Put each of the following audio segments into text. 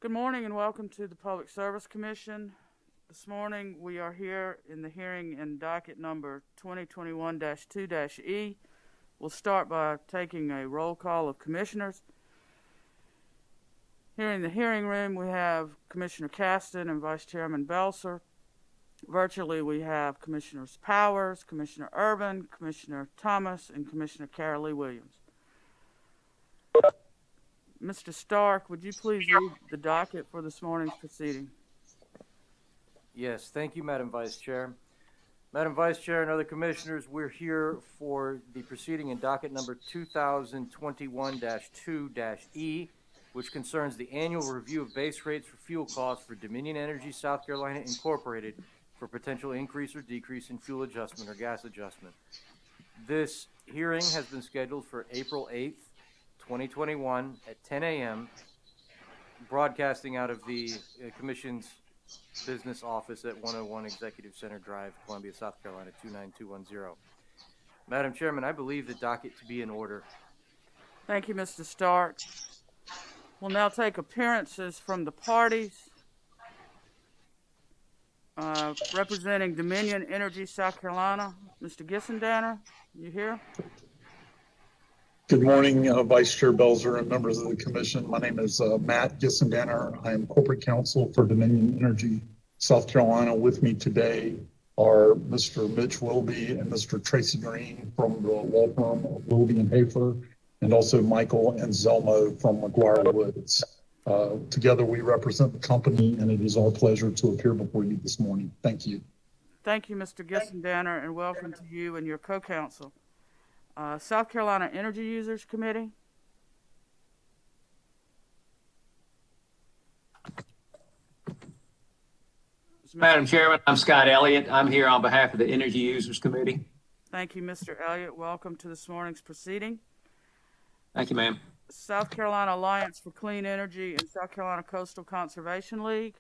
Good morning and welcome to the Public Service Commission. This morning we are here in the hearing in docket number 2021-2-E. We'll start by taking a roll call of commissioners. Here in the hearing room we have Commissioner Caston and Vice Chairman Belser. Virtually we have Commissioners Powers, Commissioner Urban, Commissioner Thomas, and Commissioner Carol Lee Williams. Mr. Stark, would you please read the docket for this morning's proceeding? Yes, thank you, Madam Vice Chair. Madam Vice Chair and other commissioners, we're here for the proceeding in docket number 2021-2-E, which concerns the annual review of base rates for fuel costs for Dominion Energy South Carolina Incorporated for potential increase or decrease in fuel adjustment or gas adjustment. This hearing has been scheduled for April 8th, 2021 at 10 a.m., broadcasting out of the Commission's business office at 101 Executive Center Drive, Columbia, South Carolina, 29210. Madam Chairman, I believe the docket to be in order. Thank you, Mr. Stark. We'll now take appearances from the parties. Representing Dominion Energy South Carolina, Mr. Gissendanner, you here? Good morning, Vice Chair Belser and members of the Commission. My name is Matt Gissendanner. I am Corporate Counsel for Dominion Energy South Carolina. With me today are Mr. Mitch Wilby and Mr. Tracy Green from the law firm of Wilby and Hafer, and also Michael and Zelmo from McGuire Woods. Together we represent the company, and it is our pleasure to appear before you this morning. Thank you. Thank you, Mr. Gissendanner, and welcome to you and your co-counsel. South Carolina Energy Users Committee. Madam Chairman, I'm Scott Elliott. I'm here on behalf of the Energy Users Committee. Thank you, Mr. Elliott. Welcome to this morning's proceeding. Thank you, ma'am. South Carolina Alliance for Clean Energy and South Carolina Coastal Conservation League.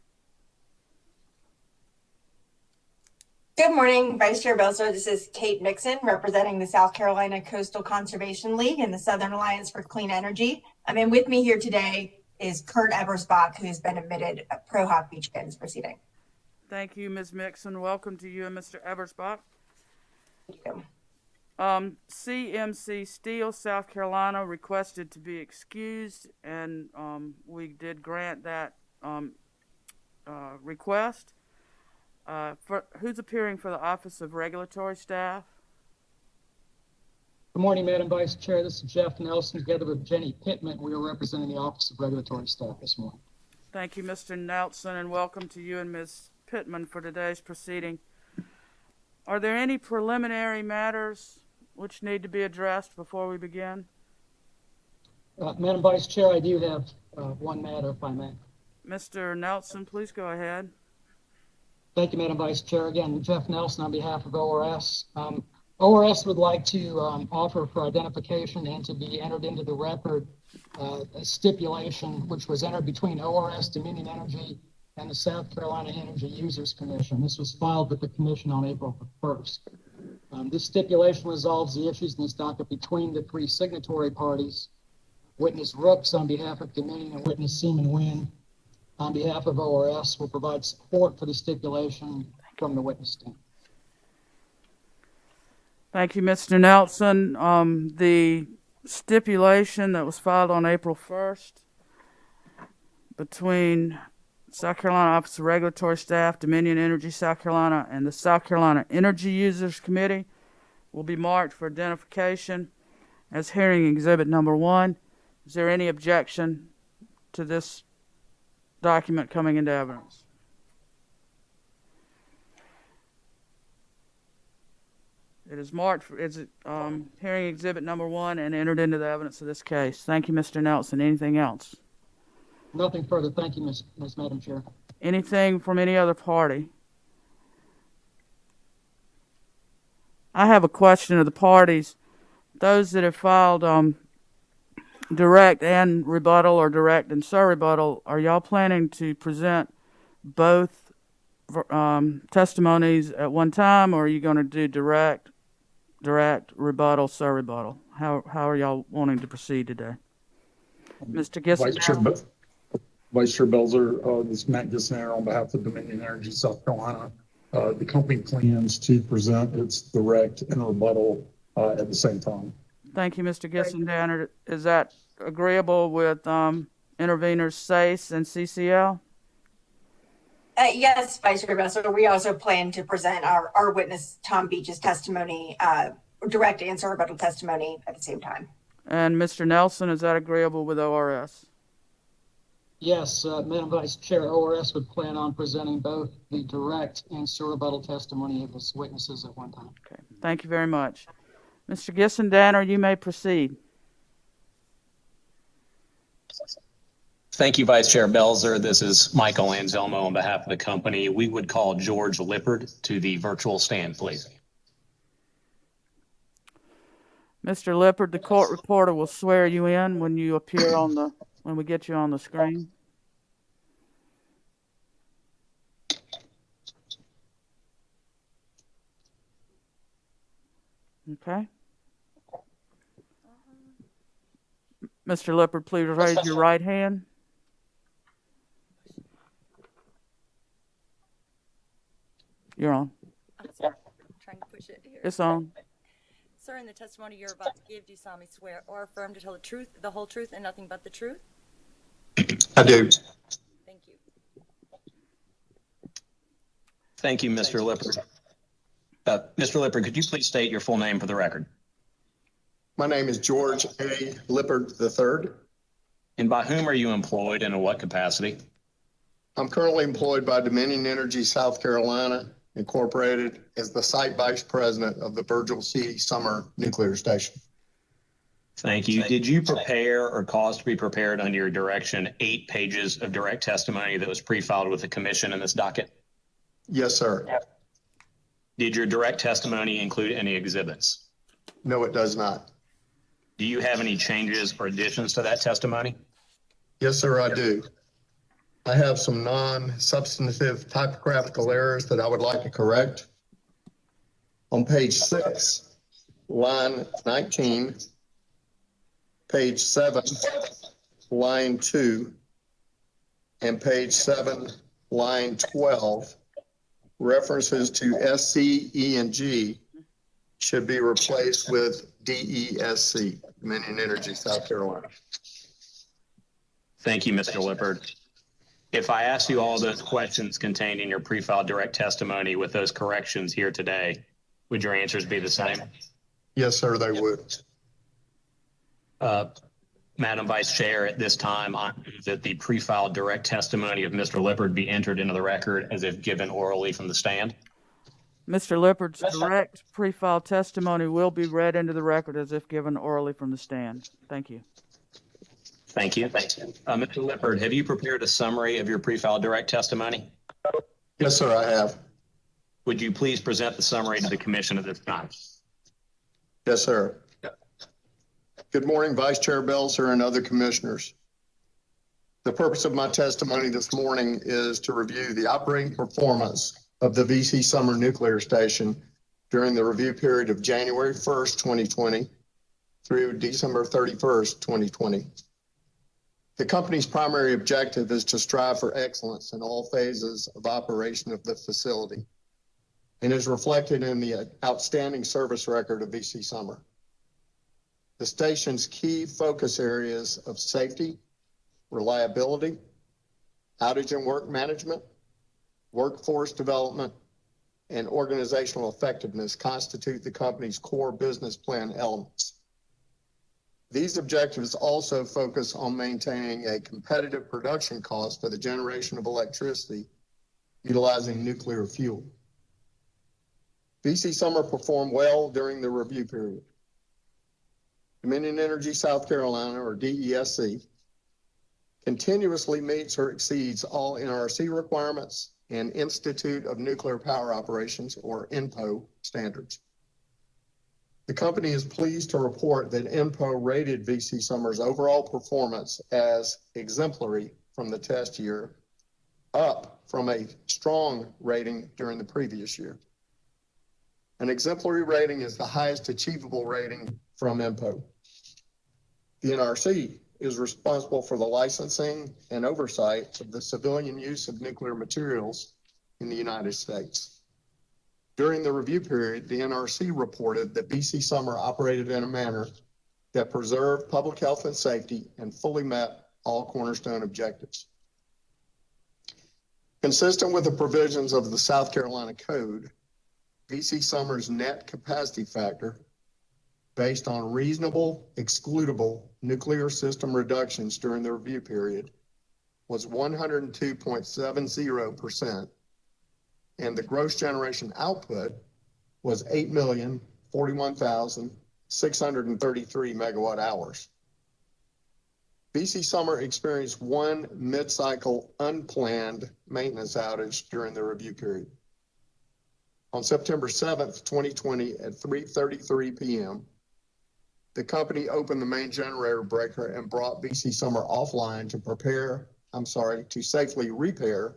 Good morning, Vice Chair Belser. This is Kate Mixon representing the South Carolina Coastal Conservation League and the Southern Alliance for Clean Energy. And with me here today is Kurt Ebersbach, who's been admitted pro hoc beach in this proceeding. Thank you, Ms. Mixon. Welcome to you and Mr. Ebersbach. Thank you. CMC Steel South Carolina requested to be excused, and we did grant that request. Who's appearing for the Office of Regulatory Staff? Good morning, Madam Vice Chair. This is Jeff Nelson. Together with Jenny Pittman, we are representing the Office of Regulatory Staff this morning. Thank you, Mr. Nelson, and welcome to you and Ms. Pittman for today's proceeding. Are there any preliminary matters which need to be addressed before we begin? Madam Vice Chair, I do have one matter, if I may. Mr. Nelson, please go ahead. Thank you, Madam Vice Chair. Again, Jeff Nelson on behalf of ORS. ORS would like to offer for identification and to be entered into the record a stipulation which was entered between ORS, Dominion Energy, and the South Carolina Energy Users Commission. This was filed with the Commission on April 1st. This stipulation resolves the issues in this docket between the three signatory parties, Witness Rooks on behalf of Dominion and Witness Seaman Wynn on behalf of ORS will provide support for the stipulation from the witness stand. Thank you, Mr. Nelson. The stipulation that was filed on April 1st between South Carolina Office of Regulatory Staff, Dominion Energy South Carolina, and the South Carolina Energy Users Committee will be marked for identification as hearing exhibit number 1. Is there any objection to this document coming into evidence? It is marked for hearing exhibit number 1 and entered into the evidence of this case. Thank you, Mr. Nelson. Anything else? Nothing further. Thank you, Ms. Madam Chair. Anything from any other party? I have a question of the parties. Those that have filed direct and rebuttal or direct and surrebuttal, are y'all planning to present both testimonies at one time, or are you going to do direct, rebuttal, surrebuttal? How are y'all wanting to proceed today? Mr. Gissel? Vice Chair Belzer, this is Matt Gisner on behalf of Dominion Energy South Carolina. The company plans to present its direct and rebuttal at the same time. Thank you, Mr. Gissendanner. Is that agreeable with interveners SACE and CCL? Yes, Vice Chair Bessler, we also plan to present our witness, Tom Beach's testimony, direct answer rebuttal testimony at the same time. And Mr. Nelson, is that agreeable with ORS? Yes, Madam Vice Chair, ORS would plan on presenting both the direct and rebuttal testimony of its witnesses at one time. Okay, thank you very much. Mr. Gissendanner, you may proceed. Thank you, Vice Chair Belzer. This is Michael Anselmo on behalf of the company. We would call George Lippard to the virtual stand, please. Mr. Lippard, the court reporter will swear you in when you appear when we get you on the screen. Okay. Mr. Lippard, please raise your right hand. You're on. I'm sorry, I'm trying to push it here. It's on. Sir, in the testimony you're about to give, do you solemnly swear or affirm to tell the truth, the whole truth, and nothing but the truth? I do. Thank you. Thank you, Mr. Lippard. Mr. Lippard, could you please state your full name for the record? My name is George A. Lippard III. And by whom are you employed and in what capacity? I'm currently employed by Dominion Energy South Carolina Incorporated as the site vice president of the Virgil C. Summer Nuclear Station. Thank you. Did you prepare or cause to be prepared under your direction 8 pages of direct testimony that was pre-filed with the commission in this docket? Yes, sir. Did your direct testimony include any exhibits? No, it does not. Do you have any changes or additions to that testimony? Yes, sir, I do. I have some non-substantive typographical errors that I would like to correct. On page 6, line 19, page 7, line 2, and page 7, line 12, references to SC, E, and G should be replaced with DESC, Dominion Energy South Carolina. Thank you, Mr. Lippard. If I asked you all those questions contained in your pre-filed direct testimony with those corrections here today, would your answers be the same? Yes, sir, they would. Madam Vice Chair, at this time, I move that the pre-filed direct testimony of Mr. Lippard be entered into the record as if given orally from the stand. Mr. Lippard's direct pre-filed testimony will be read into the record as if given orally from the stand. Thank you. Thank you. Mr. Lippard, have you prepared a summary of your pre-filed direct testimony? Yes, sir, I have. Would you please present the summary to the commission at this time? Yes, sir. Good morning, Vice Chair Belzer and other commissioners. The purpose of my testimony this morning is to review the operating performance of the VC Summer Nuclear Station during the review period of January 1st, 2020 through December 31st, 2020. The company's primary objective is to strive for excellence in all phases of operation of the facility and is reflected in the outstanding service record of VC Summer. The station's key focus areas of safety, reliability, outage and work management, workforce development, and organizational effectiveness constitute the company's core business plan elements. These objectives also focus on maintaining a competitive production cost for the generation of electricity utilizing nuclear fuel. VC Summer performed well during the review period. Dominion Energy South Carolina, or DESC, continuously meets or exceeds all NRC requirements and Institute of Nuclear Power Operations, or INPO, standards. The company is pleased to report that INPO rated VC Summer's overall performance as exemplary from the test year, up from a strong rating during the previous year. An exemplary rating is the highest achievable rating from INPO. The NRC is responsible for the licensing and oversight of the civilian use of nuclear materials in the United States. During the review period, the NRC reported that BC Summer operated in a manner that preserved public health and safety and fully met all cornerstone objectives. Consistent with the provisions of the South Carolina Code, BC Summer's net capacity factor, based on reasonable excludable nuclear system reductions during the review period, was 102.70%, and the gross generation output was 8,041,633 megawatt hours. BC Summer experienced one mid-cycle unplanned maintenance outage during the review period. On September 7th, 2020 at 3:33 p.m., the company opened the main generator breaker and brought BC Summer offline to safely repair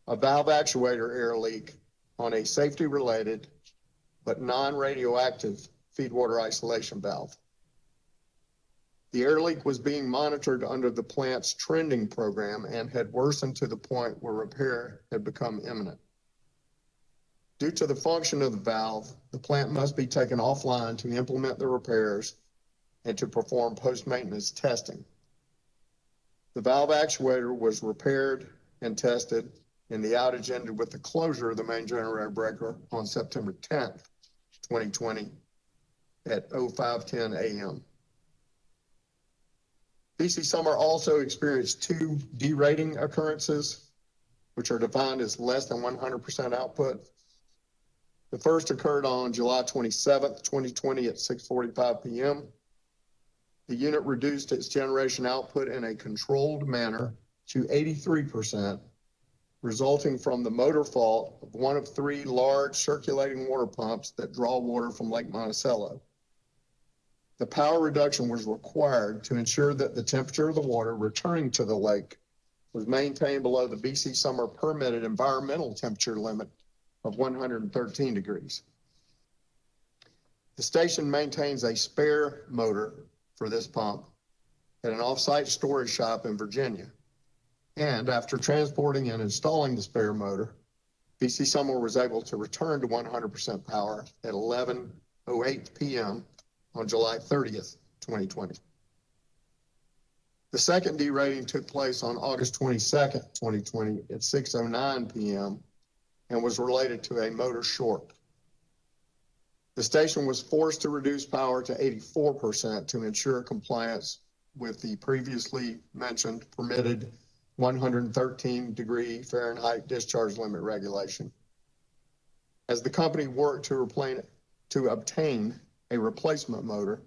a valve actuator air leak on a safety-related but non-radioactive feed water isolation valve. The air leak was being monitored under the plant's trending program and had worsened to the point where repair had become imminent. Due to the function of the valve, the plant must be taken offline to implement the repairs and to perform post-maintenance testing. The valve actuator was repaired and tested, and the outage ended with the closure of the main generator breaker on September 10th, 2020 at 05:10 a.m. BC Summer also experienced two derating occurrences, which are defined as less than 100% output. The first occurred on July 27th, 2020 at 6:45 p.m. The unit reduced its generation output in a controlled manner to 83%, resulting from the motor fault of one of three large circulating water pumps that draw water from Lake Monticello. The power reduction was required to ensure that the temperature of the water returning to the lake was maintained below the BC Summer permitted environmental temperature limit of 113 degrees. The station maintains a spare motor for this pump at an off-site storage shop in Virginia. And after transporting and installing the spare motor, BC Summer was able to return to 100% power at 11:08 p.m. on July 30th, 2020. The second derating took place on August 22nd, 2020 at 6:09 p.m. and was related to a motor short. The station was forced to reduce power to 84% to ensure compliance with the previously mentioned permitted 113 Fahrenheit discharge limit regulation. As the company worked to obtain a replacement motor,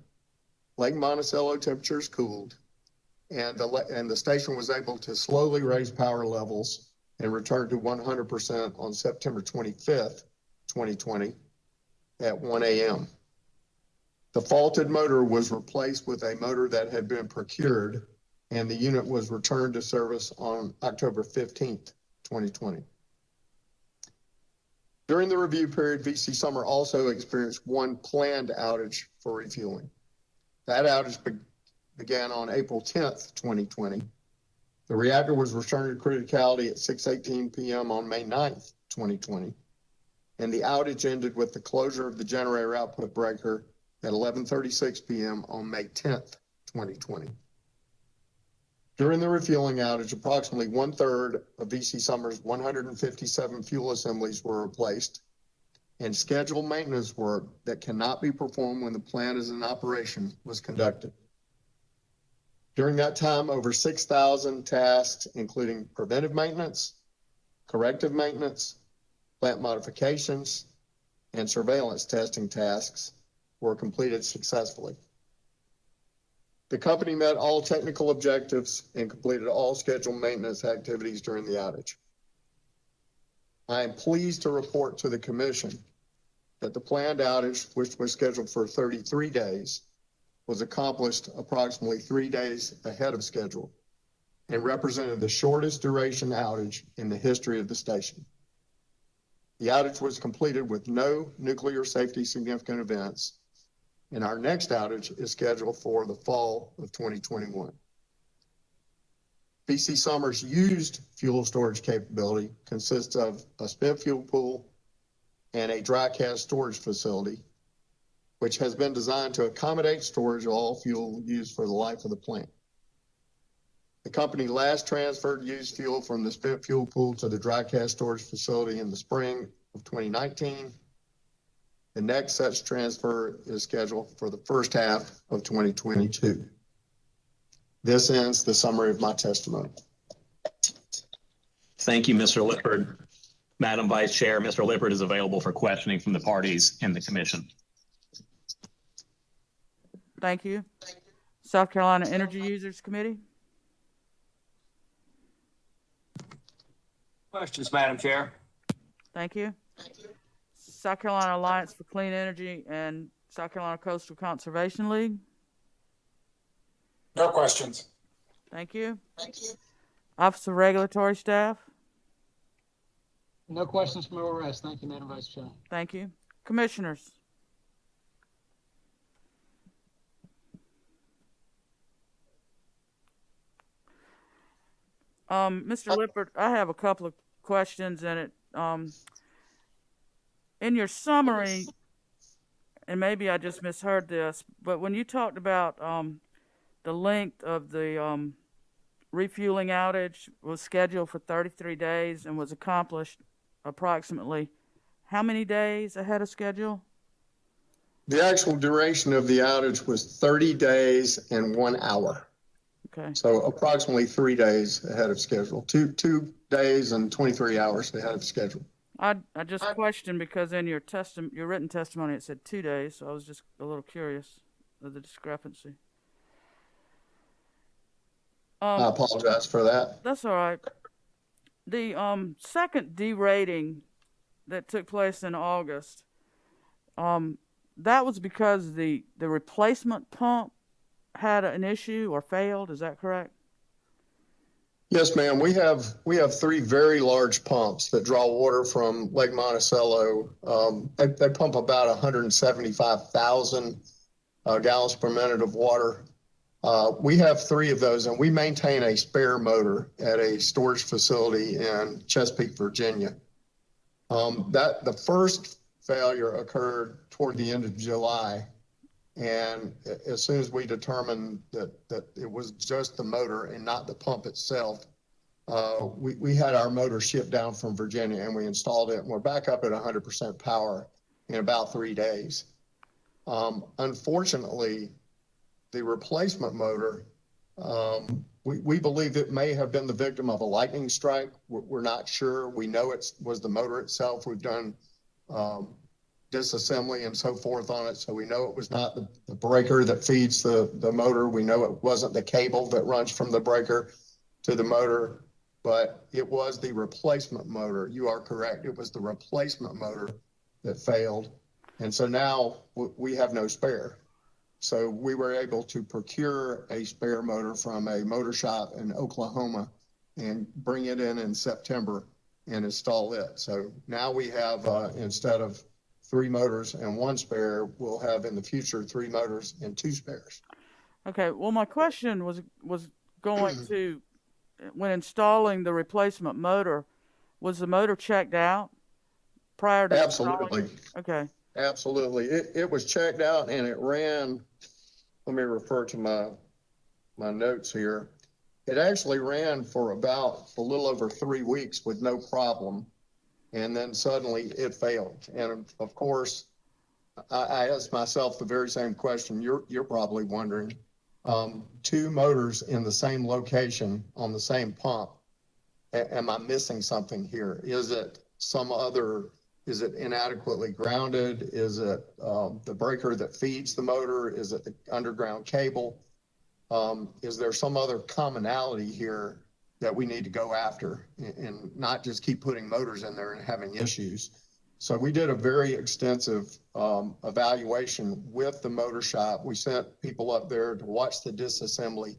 Lake Monticello temperatures cooled, and the station was able to slowly raise power levels and return to 100% on September 25th, 2020 at 1 a.m. The faulted motor was replaced with a motor that had been procured, and the unit was returned to service on October 15th, 2020. During the review period, BC Summer also experienced one planned outage for refueling. That outage began on April 10th, 2020. The reactor was returned to criticality at 6:18 p.m. on May 9th, 2020, and the outage ended with the closure of the generator output breaker at 11:36 p.m. on May 10th, 2020. During the refueling outage, approximately 1/3 of BC Summer's 157 fuel assemblies were replaced, and scheduled maintenance work that cannot be performed when the plant is in operation was conducted. During that time, over 6,000 tasks, including preventive maintenance, corrective maintenance, plant modifications, and surveillance testing tasks, were completed successfully. The company met all technical objectives and completed all scheduled maintenance activities during the outage. I am pleased to report to the Commission that the planned outage, which was scheduled for 33 days, was accomplished approximately 3 days ahead of schedule and represented the shortest duration outage in the history of the station. The outage was completed with no nuclear safety significant events, and our next outage is scheduled for the fall of 2021. PC Summer's used fuel storage capability consists of a spent fuel pool and a dry cask storage facility, which has been designed to accommodate storage of all fuel used for the life of the plant. The company last transferred used fuel from the spent fuel pool to the dry cask storage facility in the spring of 2019. The next such transfer is scheduled for the first half of 2022. This ends the summary of my testimony. Thank you, Mr. Lippard. Madam Vice Chair, Mr. Lippard is available for questioning from the parties and the commission. Thank you. South Carolina Energy Users Committee. Questions, Madam Chair? Thank you. South Carolina Alliance for Clean Energy and South Carolina Coastal Conservation League. No questions. Thank you. Office of Regulatory Staff. No questions from ORS. Thank you, Madam Vice Chair. Thank you. Commissioners. Mr. Lippard, I have a couple of questions in it. In your summary, and maybe I just misheard this, but when you talked about the length of the refueling outage was scheduled for 33 days and was accomplished approximately how many days ahead of schedule? The actual duration of the outage was 30 days and 1 hour. Okay. So approximately 3 days ahead of schedule, two days and 23 hours ahead of schedule. I just questioned because in your written testimony it said 2 days, so I was just a little curious of the discrepancy. I apologize for that. That's all right. The second derating that took place in August, that was because the replacement pump had an issue or failed. Is that correct? Yes, ma'am. We have three very large pumps that draw water from Lake Monticello. They pump about 175,000 gallons per minute of water. We have three of those, and we maintain a spare motor at a storage facility in Chesapeake, Virginia. The first failure occurred toward the end of July. And as soon as we determined that it was just the motor and not the pump itself, we had our motor shipped down from Virginia and we installed it, and we're back up at 100% power in about 3 days. Unfortunately, the replacement motor, we believe it may have been the victim of a lightning strike. We're not sure. We know it was the motor itself. We've done disassembly and so forth on it, so we know it was not the breaker that feeds the motor. We know it wasn't the cable that runs from the breaker to the motor, but it was the replacement motor. You are correct. It was the replacement motor that failed, and so now we have no spare. So we were able to procure a spare motor from a motor shop in Oklahoma and bring it in September and install it. So now we have, instead of 3 motors and 1 spare, we'll have in the future 3 motors and 2 spares. Okay. Well, my question was going to, when installing the replacement motor, was the motor checked out prior to Absolutely. installing? Okay. Absolutely. It was checked out and it ran. Let me refer to my notes here. It actually ran for about a little over 3 weeks with no problem. And then suddenly it failed. And of course, I asked myself the very same question you're probably wondering. 2 motors in the same location on the same pump. Am I missing something here? Is it inadequately grounded? Is it the breaker that feeds the motor? Is it the underground cable? Is there some other commonality here that we need to go after and not just keep putting motors in there and having issues? So we did a very extensive evaluation with the motor shop. We sent people up there to watch the disassembly.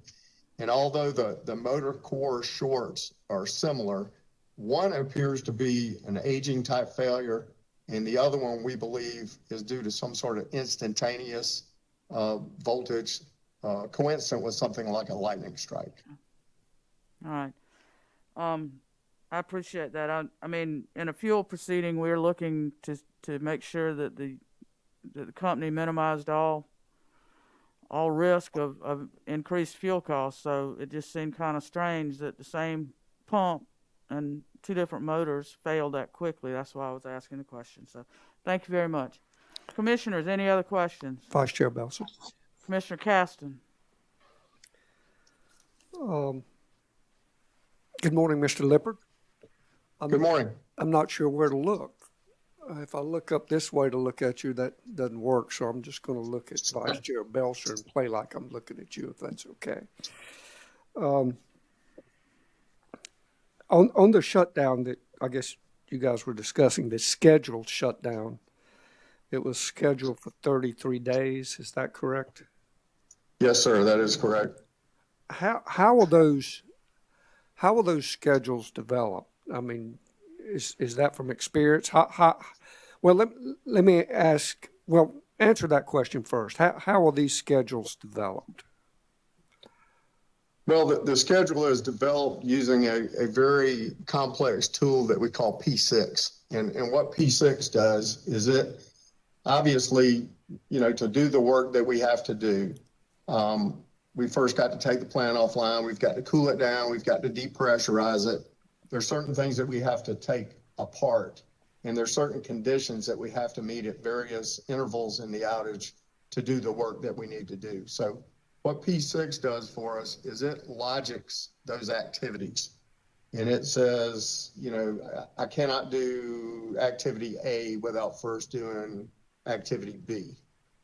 And although the motor core shorts are similar, one appears to be an aging type failure, and the other one we believe is due to some sort of instantaneous voltage coincident with something like a lightning strike. All right. I appreciate that. I mean, in a fuel proceeding, we're looking to make sure that the company minimized all risk of increased fuel costs. So it just seemed kind of strange that the same pump and two different motors failed that quickly. That's why I was asking the question. So thank you very much. Commissioners, any other questions? Vice Chair Belzer. Commissioner Caston. Good morning, Mr. Lippard. Good morning. I'm not sure where to look. If I look up this way to look at you, that doesn't work. So I'm just going to look at Vice Chair Belzer and play like I'm looking at you, if that's okay. On the shutdown that I guess you guys were discussing, the scheduled shutdown, it was scheduled for 33 days. Is that correct? Yes, sir, that is correct. How will those schedules develop? I mean, is that from experience? Well, let me ask. Well, answer that question first. How will these schedules developed? Well, the schedule is developed using a very complex tool that we call P6. And what P6 does is it obviously, to do the work that we have to do, we first got to take the plant offline. We've got to cool it down. We've got to depressurize it. There's certain things that we have to take apart, and there's certain conditions that we have to meet at various intervals in the outage to do the work that we need to do. So what P6 does for us is it logics those activities. And it says, I cannot do activity A without first doing activity B.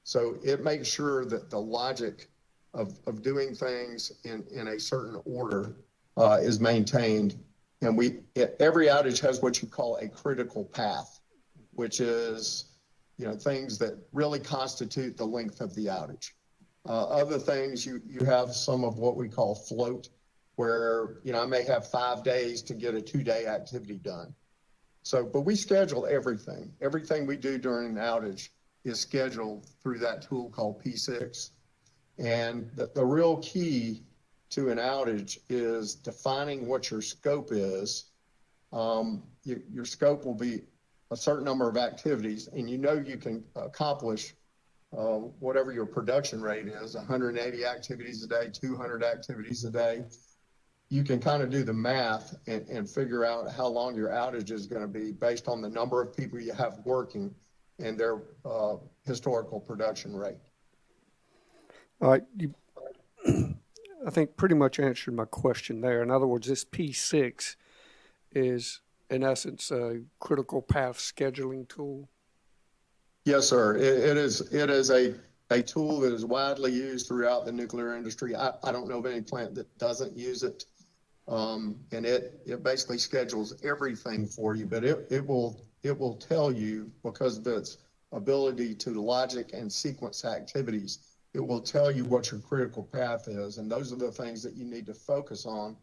So it makes sure that the logic of doing things in a certain order is maintained. And every outage has what you call a critical path, which is, things that really constitute the length of the outage. Other things, you have some of what we call float, where, I may have 5 days to get a 2-day activity done. So, but we schedule everything. Everything we do during an outage is scheduled through that tool called P6. And the real key to an outage is defining what your scope is. Your scope will be a certain number of activities, and you can accomplish whatever your production rate is, 180 activities a day, 200 activities a day. You can kind of do the math and figure out how long your outage is going to be based on the number of people you have working and their historical production rate. All right. I think pretty much answered my question there. In other words, this P6 is, in essence, a critical path scheduling tool. Yes, sir. It is a tool that is widely used throughout the nuclear industry. I don't know of any plant that doesn't use it. And it basically schedules everything for you, but it will tell you, because of its ability to logic and sequence activities, it will tell you what your critical path is. And those are the things that you need to focus on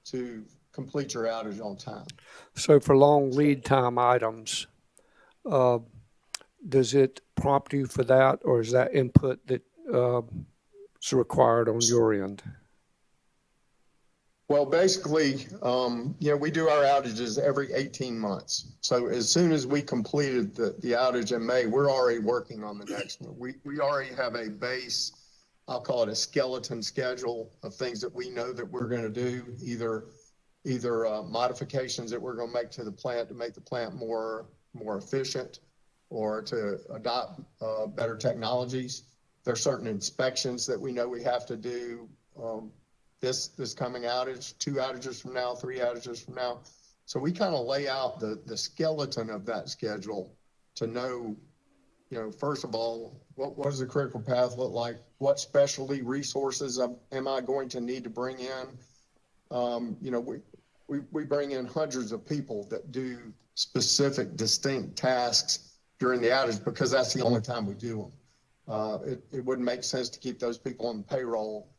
to complete your outage on time. So for long lead time items, does it prompt you for that, or is that input that is required on your end? Well, basically, we do our outages every 18 months. So as soon as we completed the outage in May, we're already working on the next one. We already have a base, I'll call it a skeleton schedule of things that we know that we're going to do, either modifications that we're going to make to the plant to make the plant more efficient, or to adopt better technologies. There's certain inspections that we know we have to do this coming outage, 2 outages from now, 3 outages from now. So we kind of lay out the skeleton of that schedule to know, first of all, what does the critical path look like? What specialty resources am I going to need to bring in? We bring in hundreds of people that do specific, distinct tasks during the outage because that's the only time we do them. It wouldn't make sense to keep those people on the payroll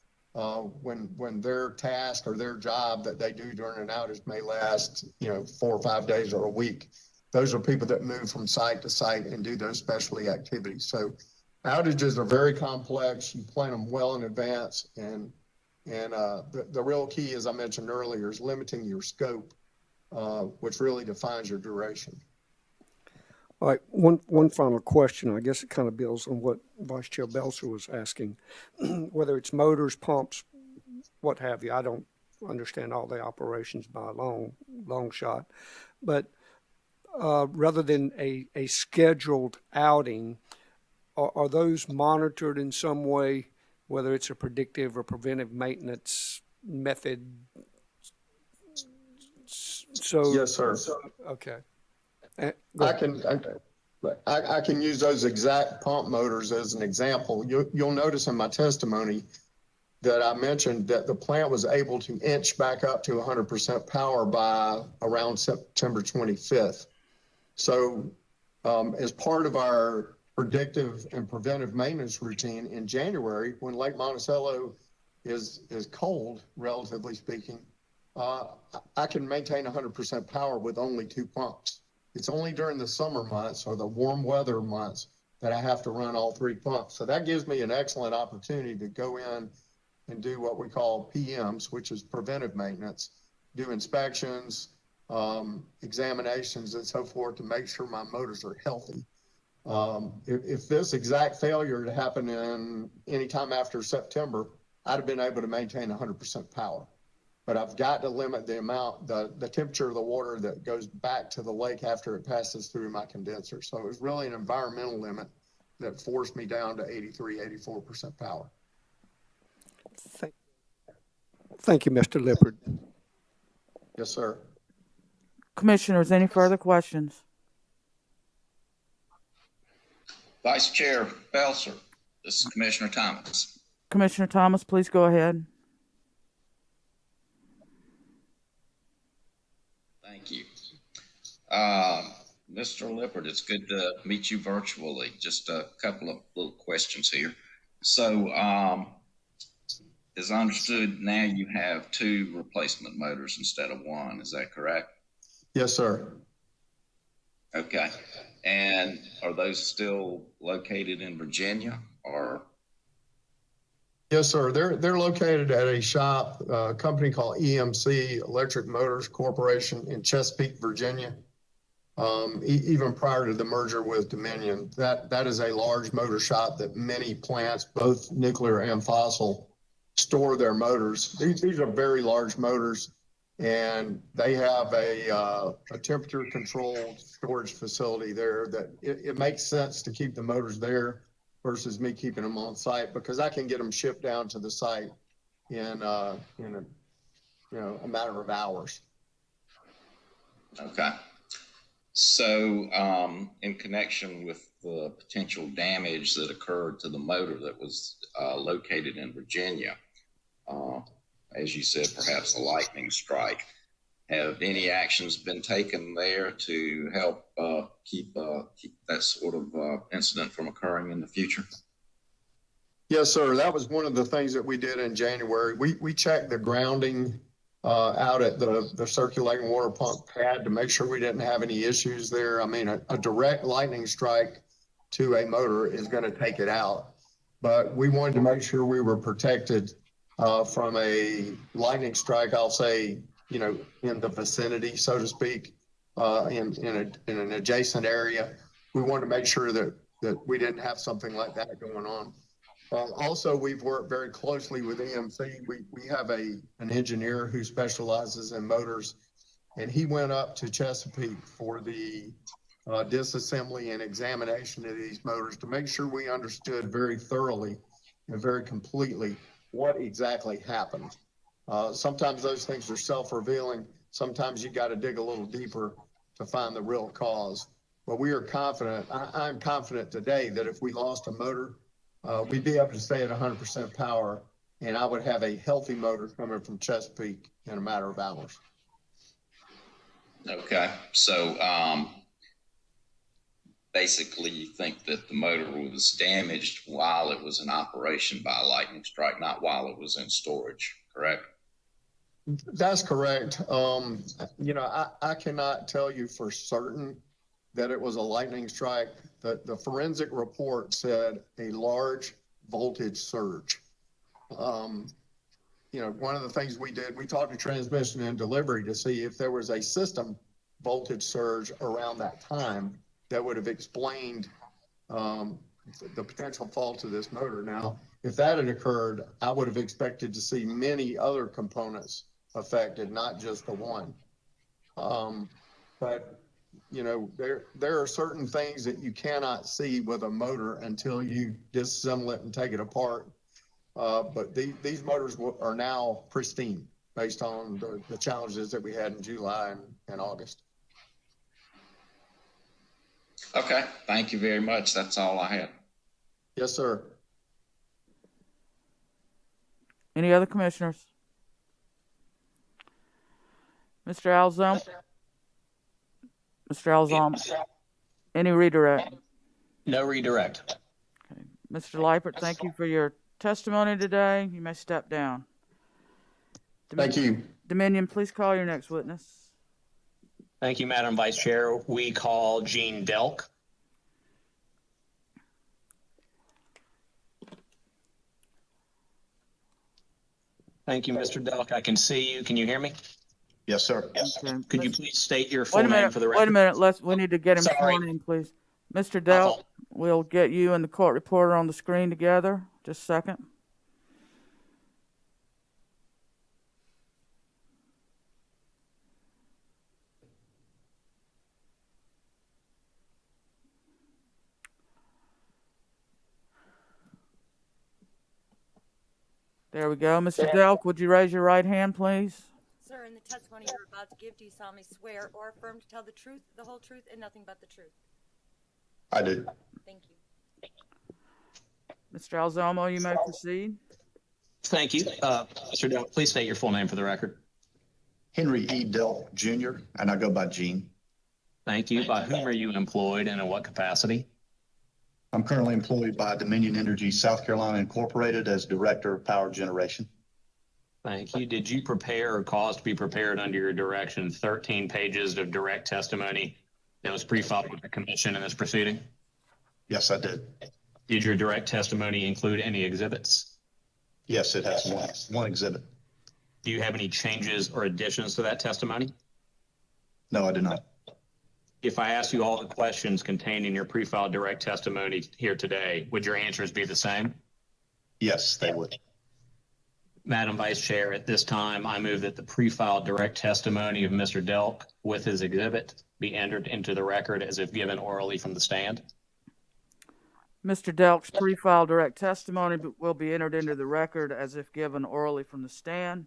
when their task or their job that they do during an outage may last, 4 or 5 days or a week. Those are people that move from site to site and do those specialty activities. So outages are very complex. You plan them well in advance, and And the real key, as I mentioned earlier, is limiting your scope, which really defines your duration. All right, one final question. I guess it kind of builds on what Vice Chair Belzer was asking. Whether it's motors, pumps, what have you, I don't understand all the operations by a long shot. But rather than a scheduled outing, are those monitored in some way, whether it's a predictive or preventive maintenance method? So Yes, sir. Okay. I can use those exact pump motors as an example. You'll notice in my testimony that I mentioned that the plant was able to inch back up to 100% power by around September 25th. So as part of our predictive and preventive maintenance routine in January, when Lake Monticello is cold, relatively speaking, I can maintain 100% power with only 2 pumps. It's only during the summer months or the warm weather months that I have to run all 3 pumps. So that gives me an excellent opportunity to go in and do what we call PMs, which is preventive maintenance, do inspections, examinations and so forth to make sure my motors are healthy. If this exact failure had happened in any time after September, I'd have been able to maintain 100% power. But I've got to limit the amount, the temperature of the water that goes back to the lake after it passes through my condenser. So it was really an environmental limit that forced me down to 83, 84% power. Thank you, Mr. Lippard. Yes, sir. Commissioners, any further questions? Vice Chair Belzer, this is Commissioner Thomas. Commissioner Thomas, please go ahead. Thank you. Mr. Lippard, it's good to meet you virtually. Just a couple of little questions here. So, as I understood, now you have 2 replacement motors instead of 1. Is that correct? Yes, sir. Okay. And are those still located in Virginia or? Yes, sir. They're located at a shop, a company called EMC, Electric Motors Corporation in Chesapeake, Virginia. Even prior to the merger with Dominion, that is a large motor shop that many plants, both nuclear and fossil, store their motors. These are very large motors, and they have a temperature controlled storage facility there that it makes sense to keep the motors there versus me keeping them on site, because I can get them shipped down to the site in a matter of hours. Okay. So, in connection with the potential damage that occurred to the motor that was located in Virginia, as you said, perhaps a lightning strike, have any actions been taken there to help keep that sort of incident from occurring in the future? Yes, sir. That was one of the things that we did in January. We checked the grounding out at the circulating water pump pad to make sure we didn't have any issues there. I mean, a direct lightning strike to a motor is going to take it out, but we wanted to make sure we were protected from a lightning strike, I'll say, in the vicinity, so to speak, in an adjacent area. We wanted to make sure that we didn't have something like that going on. Also, we've worked very closely with EMC. We have an engineer who specializes in motors, and he went up to Chesapeake for the disassembly and examination of these motors to make sure we understood very thoroughly and very completely what exactly happened. Sometimes those things are self-revealing. Sometimes you got to dig a little deeper to find the real cause. But we are confident, I'm confident today that if we lost a motor, we'd be able to stay at 100% power, and I would have a healthy motor coming from Chesapeake in a matter of hours. Okay. So, basically, you think that the motor was damaged while it was in operation by a lightning strike, not while it was in storage, correct? That's correct. I cannot tell you for certain that it was a lightning strike. The forensic report said a large voltage surge. one of the things we did, we talked to transmission and delivery to see if there was a system voltage surge around that time that would have explained the potential fault of this motor. Now, if that had occurred, I would have expected to see many other components affected, not just the one. But there are certain things that you cannot see with a motor until you disassemble it and take it apart. But these motors are now pristine based on the challenges that we had in July and August. Okay, thank you very much. That's all I had. Yes, sir. Any other commissioners? Mr. Alzom? Mr. Alzom, any redirect? No redirect. Okay. Mr. Lippert, thank you for your testimony today. You may step down. Thank you. Dominion, please call your next witness. Thank you, Madam Vice Chair. We call Gene Delk. Thank you, Mr. Delk. I can see you. Can you hear me? Yes, sir. Okay. Could you please state your full name for the record? Wait a minute. We need to get him Sorry. sworn in, please. Mr. Delk, we'll get you and the court reporter on the screen together. Just a second. There we go. Mr. Delk, would you raise your right hand, please? Sir, in the testimony you're about to give, do you solemnly swear or affirm to tell the truth, the whole truth, and nothing but the truth? I do. Thank you. Mr. Alzomo, you may proceed. Thank you. Mr. Delk, please state your full name for the record. Henry E. Delk Jr., and I go by Gene. Thank you. By whom are you employed and in what capacity? I'm currently employed by Dominion Energy South Carolina Incorporated as Director of Power Generation. Thank you. Did you prepare or cause to be prepared under your direction 13 pages of direct testimony that was pre-filed with the commission in this proceeding? Yes, I did. Did your direct testimony include any exhibits? Yes, it has one exhibit. Do you have any changes or additions to that testimony? No, I do not. If I ask you all the questions contained in your pre-filed direct testimony here today, would your answers be the same? Yes, they would. Madam Vice Chair, at this time, I move that the pre-filed direct testimony of Mr. Delk with his exhibit be entered into the record as if given orally from the stand. Mr. Delk's pre-filed direct testimony will be entered into the record as if given orally from the stand.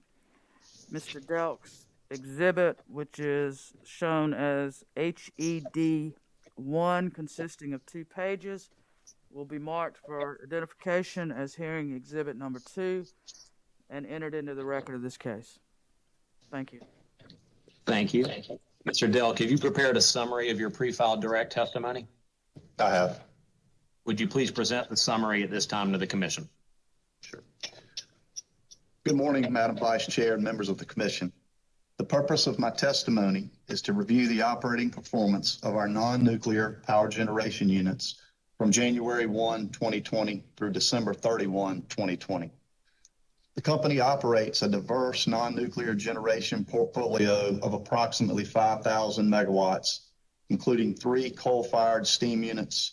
Mr. Delk's exhibit, which is shown as HED 1, consisting of 2 pages, will be marked for identification as hearing exhibit number 2 and entered into the record of this case. Thank you. Thank you. Mr. Delk, have you prepared a summary of your pre-filed direct testimony? I have. Would you please present the summary at this time to the commission? Sure. Good morning, Madam Vice Chair and members of the commission. The purpose of my testimony is to review the operating performance of our non-nuclear power generation units from January 1, 2020 through December 31, 2020. The company operates a diverse non-nuclear generation portfolio of approximately 5,000 megawatts, including 3 coal-fired steam units,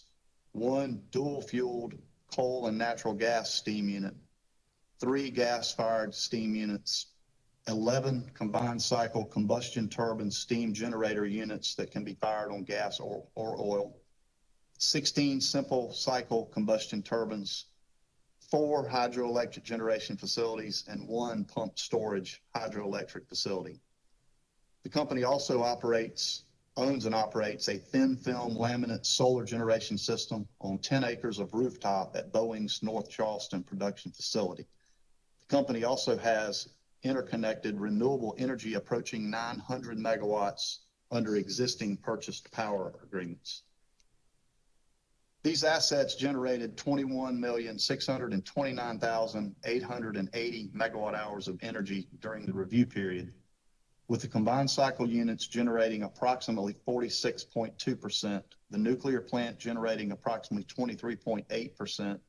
1 dual-fueled coal and natural gas steam unit, 3 gas-fired steam units, 11 combined cycle combustion turbine steam generator units that can be fired on gas or oil, 16 simple cycle combustion turbines, 4 hydroelectric generation facilities, and 1 pump storage hydroelectric facility. The company also owns and operates a thin film laminate solar generation system on 10 acres of rooftop at Boeing's North Charleston production facility. The company also has interconnected renewable energy approaching 900 megawatts under existing purchased power agreements. These assets generated 21,629,880 megawatt hours of energy during the review period, with the combined cycle units generating approximately 46.2%, the nuclear plant generating approximately 23.8%,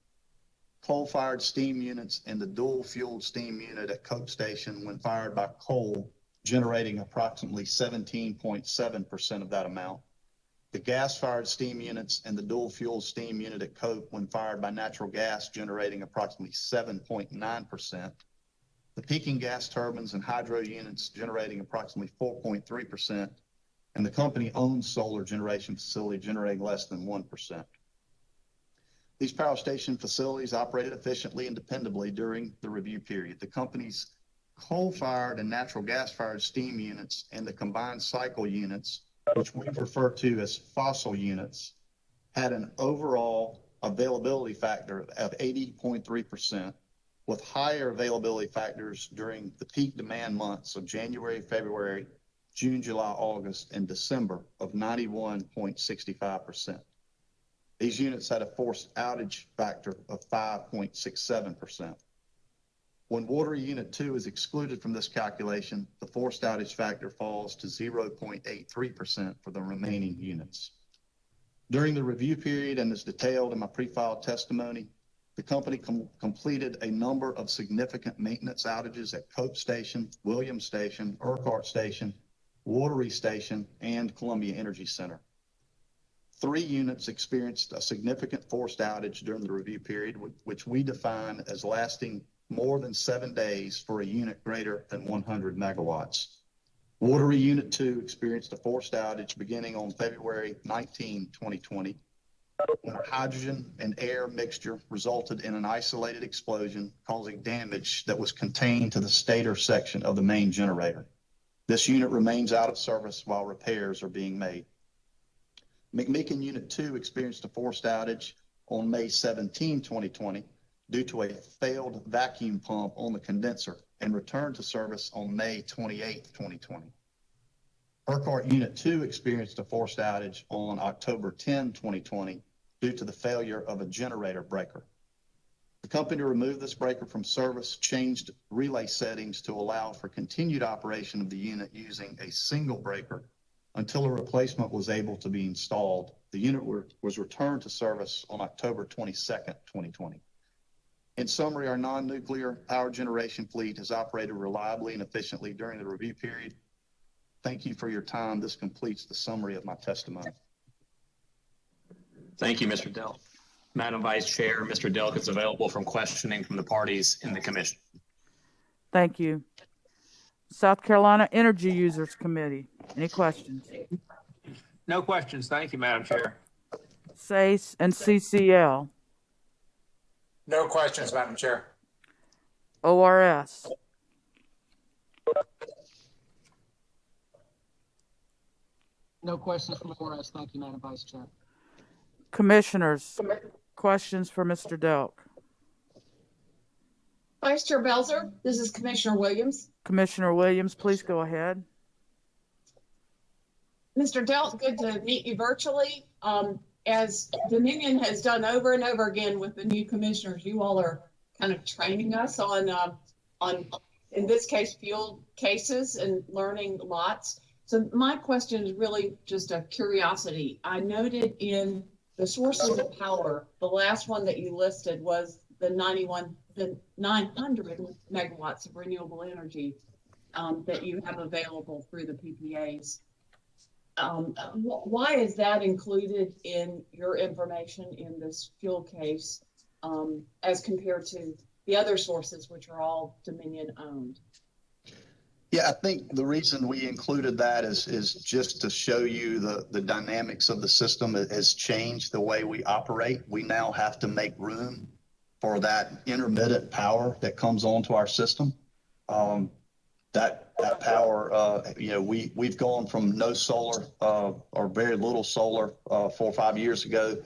coal-fired steam units and the dual-fueled steam unit at Coke Station when fired by coal, generating approximately 17.7% of that amount. The gas-fired steam units and the dual-fuel steam unit at Coke when fired by natural gas, generating approximately 7.9%. The peaking gas turbines and hydro units generating approximately 4.3%, and the company-owned solar generation facility generating less than 1%. These power station facilities operated efficiently and dependably during the review period. The company's coal-fired and natural gas-fired steam units and the combined cycle units, which we refer to as fossil units, had an overall availability factor of 80.3%, with higher availability factors during the peak demand months of January, February, June, July, August, and December of 91.65%. These units had a forced outage factor of 5.67%. When water unit 2 is excluded from this calculation, the forced outage factor falls to 0.83% for the remaining units. During the review period, and as detailed in my pre-filed testimony, the company completed a number of significant maintenance outages at Cope Station, Williams Station, Urquhart Station, Watery Station, and Columbia Energy Center. 3 units experienced a significant forced outage during the review period, which we define as lasting more than 7 days for a unit greater than 100 megawatts. Watery Unit 2 experienced a forced outage beginning on February 19, 2020, when a hydrogen and air mixture resulted in an isolated explosion causing damage that was contained to the stator section of the main generator. This unit remains out of service while repairs are being made. McMeekin Unit 2 experienced a forced outage on May 17, 2020, due to a failed vacuum pump on the condenser and returned to service on May 28, 2020. Urquhart Unit 2 experienced a forced outage on October 10, 2020, due to the failure of a generator breaker. The company removed this breaker from service, changed relay settings to allow for continued operation of the unit using a single breaker until a replacement was able to be installed. The unit was returned to service on October 22nd, 2020. In summary, our non-nuclear power generation fleet has operated reliably and efficiently during the review period. Thank you for your time. This completes the summary of my testimony. Thank you, Mr. Delk. Madam Vice Chair, Mr. Delk is available from questioning from the parties in the commission. Thank you. South Carolina Energy Users Committee. Any questions? No questions. Thank you, Madam Chair. SACE and CCL. No questions, Madam Chair. ORS. No questions from ORS. Thank you, Madam Vice Chair. Commissioners, questions for Mr. Delk. Vice Chair Belzer, this is Commissioner Williams. Commissioner Williams, please go ahead. Mr. Delk, good to meet you virtually. As Dominion has done over and over again with the new commissioners, you all are kind of training us on in this case, fuel cases and learning lots. So my question is really just a curiosity. I noted in the sources of power, the last one that you listed was the 900 megawatts of renewable energy that you have available through the PPAs. Why is that included in your information in this fuel case as compared to the other sources, which are all Dominion owned? Yeah, I think the reason we included that is just to show you the dynamics of the system. It has changed the way we operate. We now have to make room for that intermittent power that comes onto our system. That power, we've gone from no solar or very little solar 4 or 5 years ago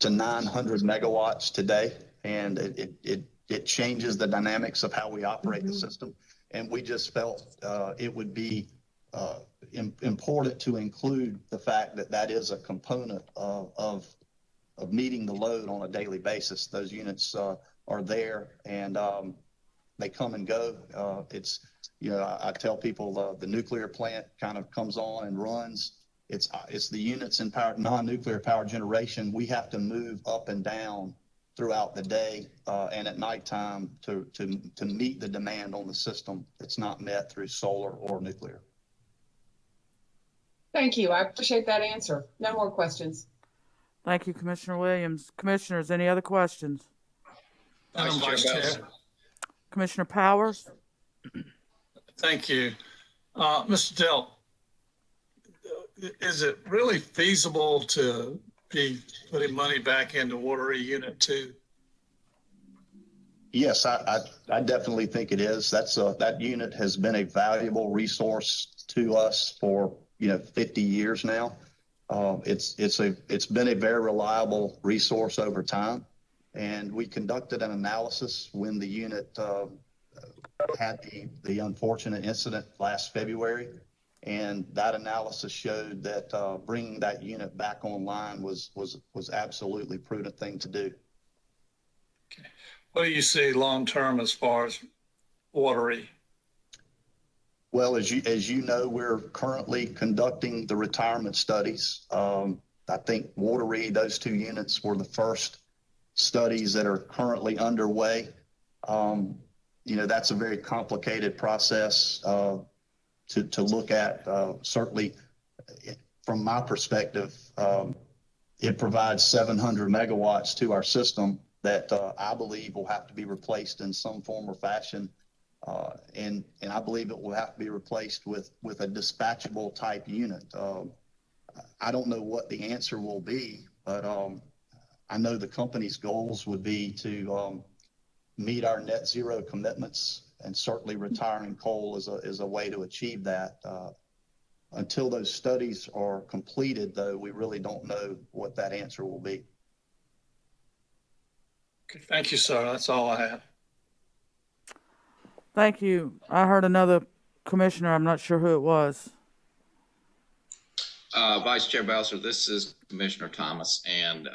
to 900 megawatts today, and it changes the dynamics of how we operate the system. And we just felt it would be important to include the fact that that is a component of meeting the load on a daily basis. Those units are there, and they come and go. I tell people the nuclear plant kind of comes on and runs. It's the units in non-nuclear power generation. We have to move up and down throughout the day and at nighttime to meet the demand on the system that's not met through solar or nuclear. Thank you. I appreciate that answer. No more questions. Thank you, Commissioner Williams. Commissioners, any other questions? Madam Vice Chair. Commissioner Powers? Thank you. Mr. Delk, is it really feasible to be putting money back into Water E Unit 2? Yes, I definitely think it is. That unit has been a valuable resource to us for 50 years now. It's been a very reliable resource over time, and we conducted an analysis when the unit had the unfortunate incident last February, and that analysis showed that bringing that unit back online was absolutely prudent thing to do. Okay. What do you see long term as far as Water E? Well, as you know, we're currently conducting the retirement studies. I think Water E, those two units were the first studies that are currently underway. That's a very complicated process to look at. Certainly, from my perspective, it provides 700 megawatts to our system that I believe will have to be replaced in some form or fashion. And I believe it will have to be replaced with a dispatchable type unit. I don't know what the answer will be, but I know the company's goals would be to meet our net zero commitments, and certainly retiring coal is a way to achieve that. Until those studies are completed, though, we really don't know what that answer will be. Okay, thank you, sir. That's all I have. Thank you. I heard another commissioner. I'm not sure who it was. Vice Chair Belser, this is Commissioner Thomas, and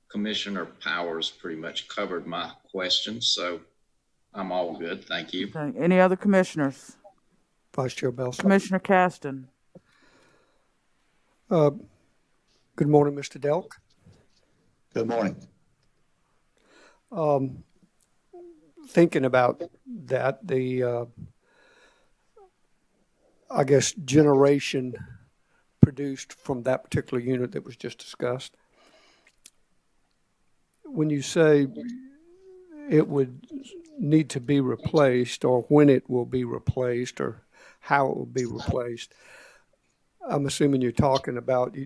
Commissioner Powers pretty much covered my questions, so I'm all good. Thank you. Okay. Any other commissioners? Vice Chair Belson. Commissioner Caston. Good morning, Mr. Delk. Good morning. Thinking about that, I guess, generation produced from that particular unit that was just discussed. When you say it would need to be replaced, or when it will be replaced, or how it will be replaced, I'm assuming you're talking about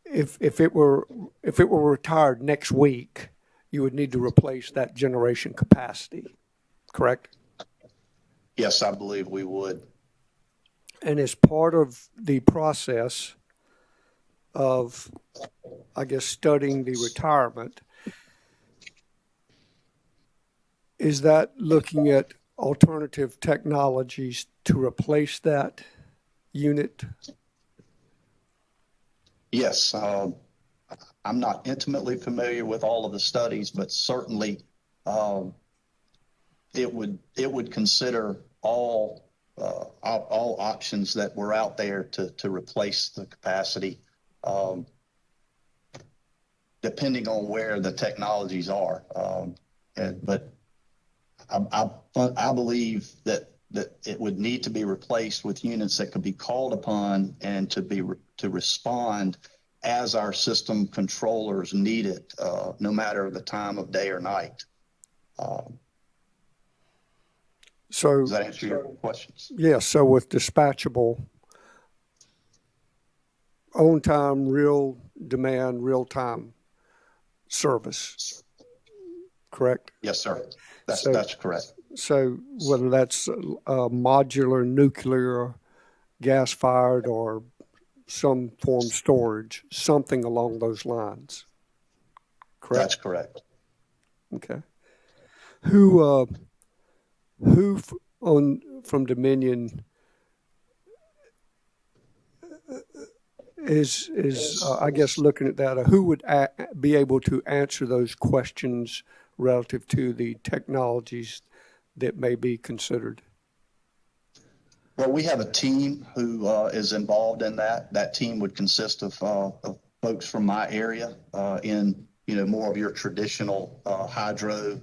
if it were retired next week, you would need to replace that generation capacity, correct? Yes, I believe we would. And as part of the process of, I guess, studying the retirement, is that looking at alternative technologies to replace that unit? Yes. I'm not intimately familiar with all of the studies, but certainly it would consider all options that were out there to replace the capacity, depending on where the technologies are. But I believe that it would need to be replaced with units that could be called upon and to respond as our system controllers need it, no matter the time of day or night. So does that answer your questions? Yeah. So with dispatchable, on time, real demand, real time service, correct? Yes, sir. That's correct. So whether that's modular, nuclear, gas fired, or some form storage, something along those lines. Correct? That's correct. Okay. Who from Dominion is I guess looking at that, who would be able to answer those questions relative to the technologies that may be considered? Well, we have a team who is involved in that. That team would consist of folks from my area in more of your traditional hydro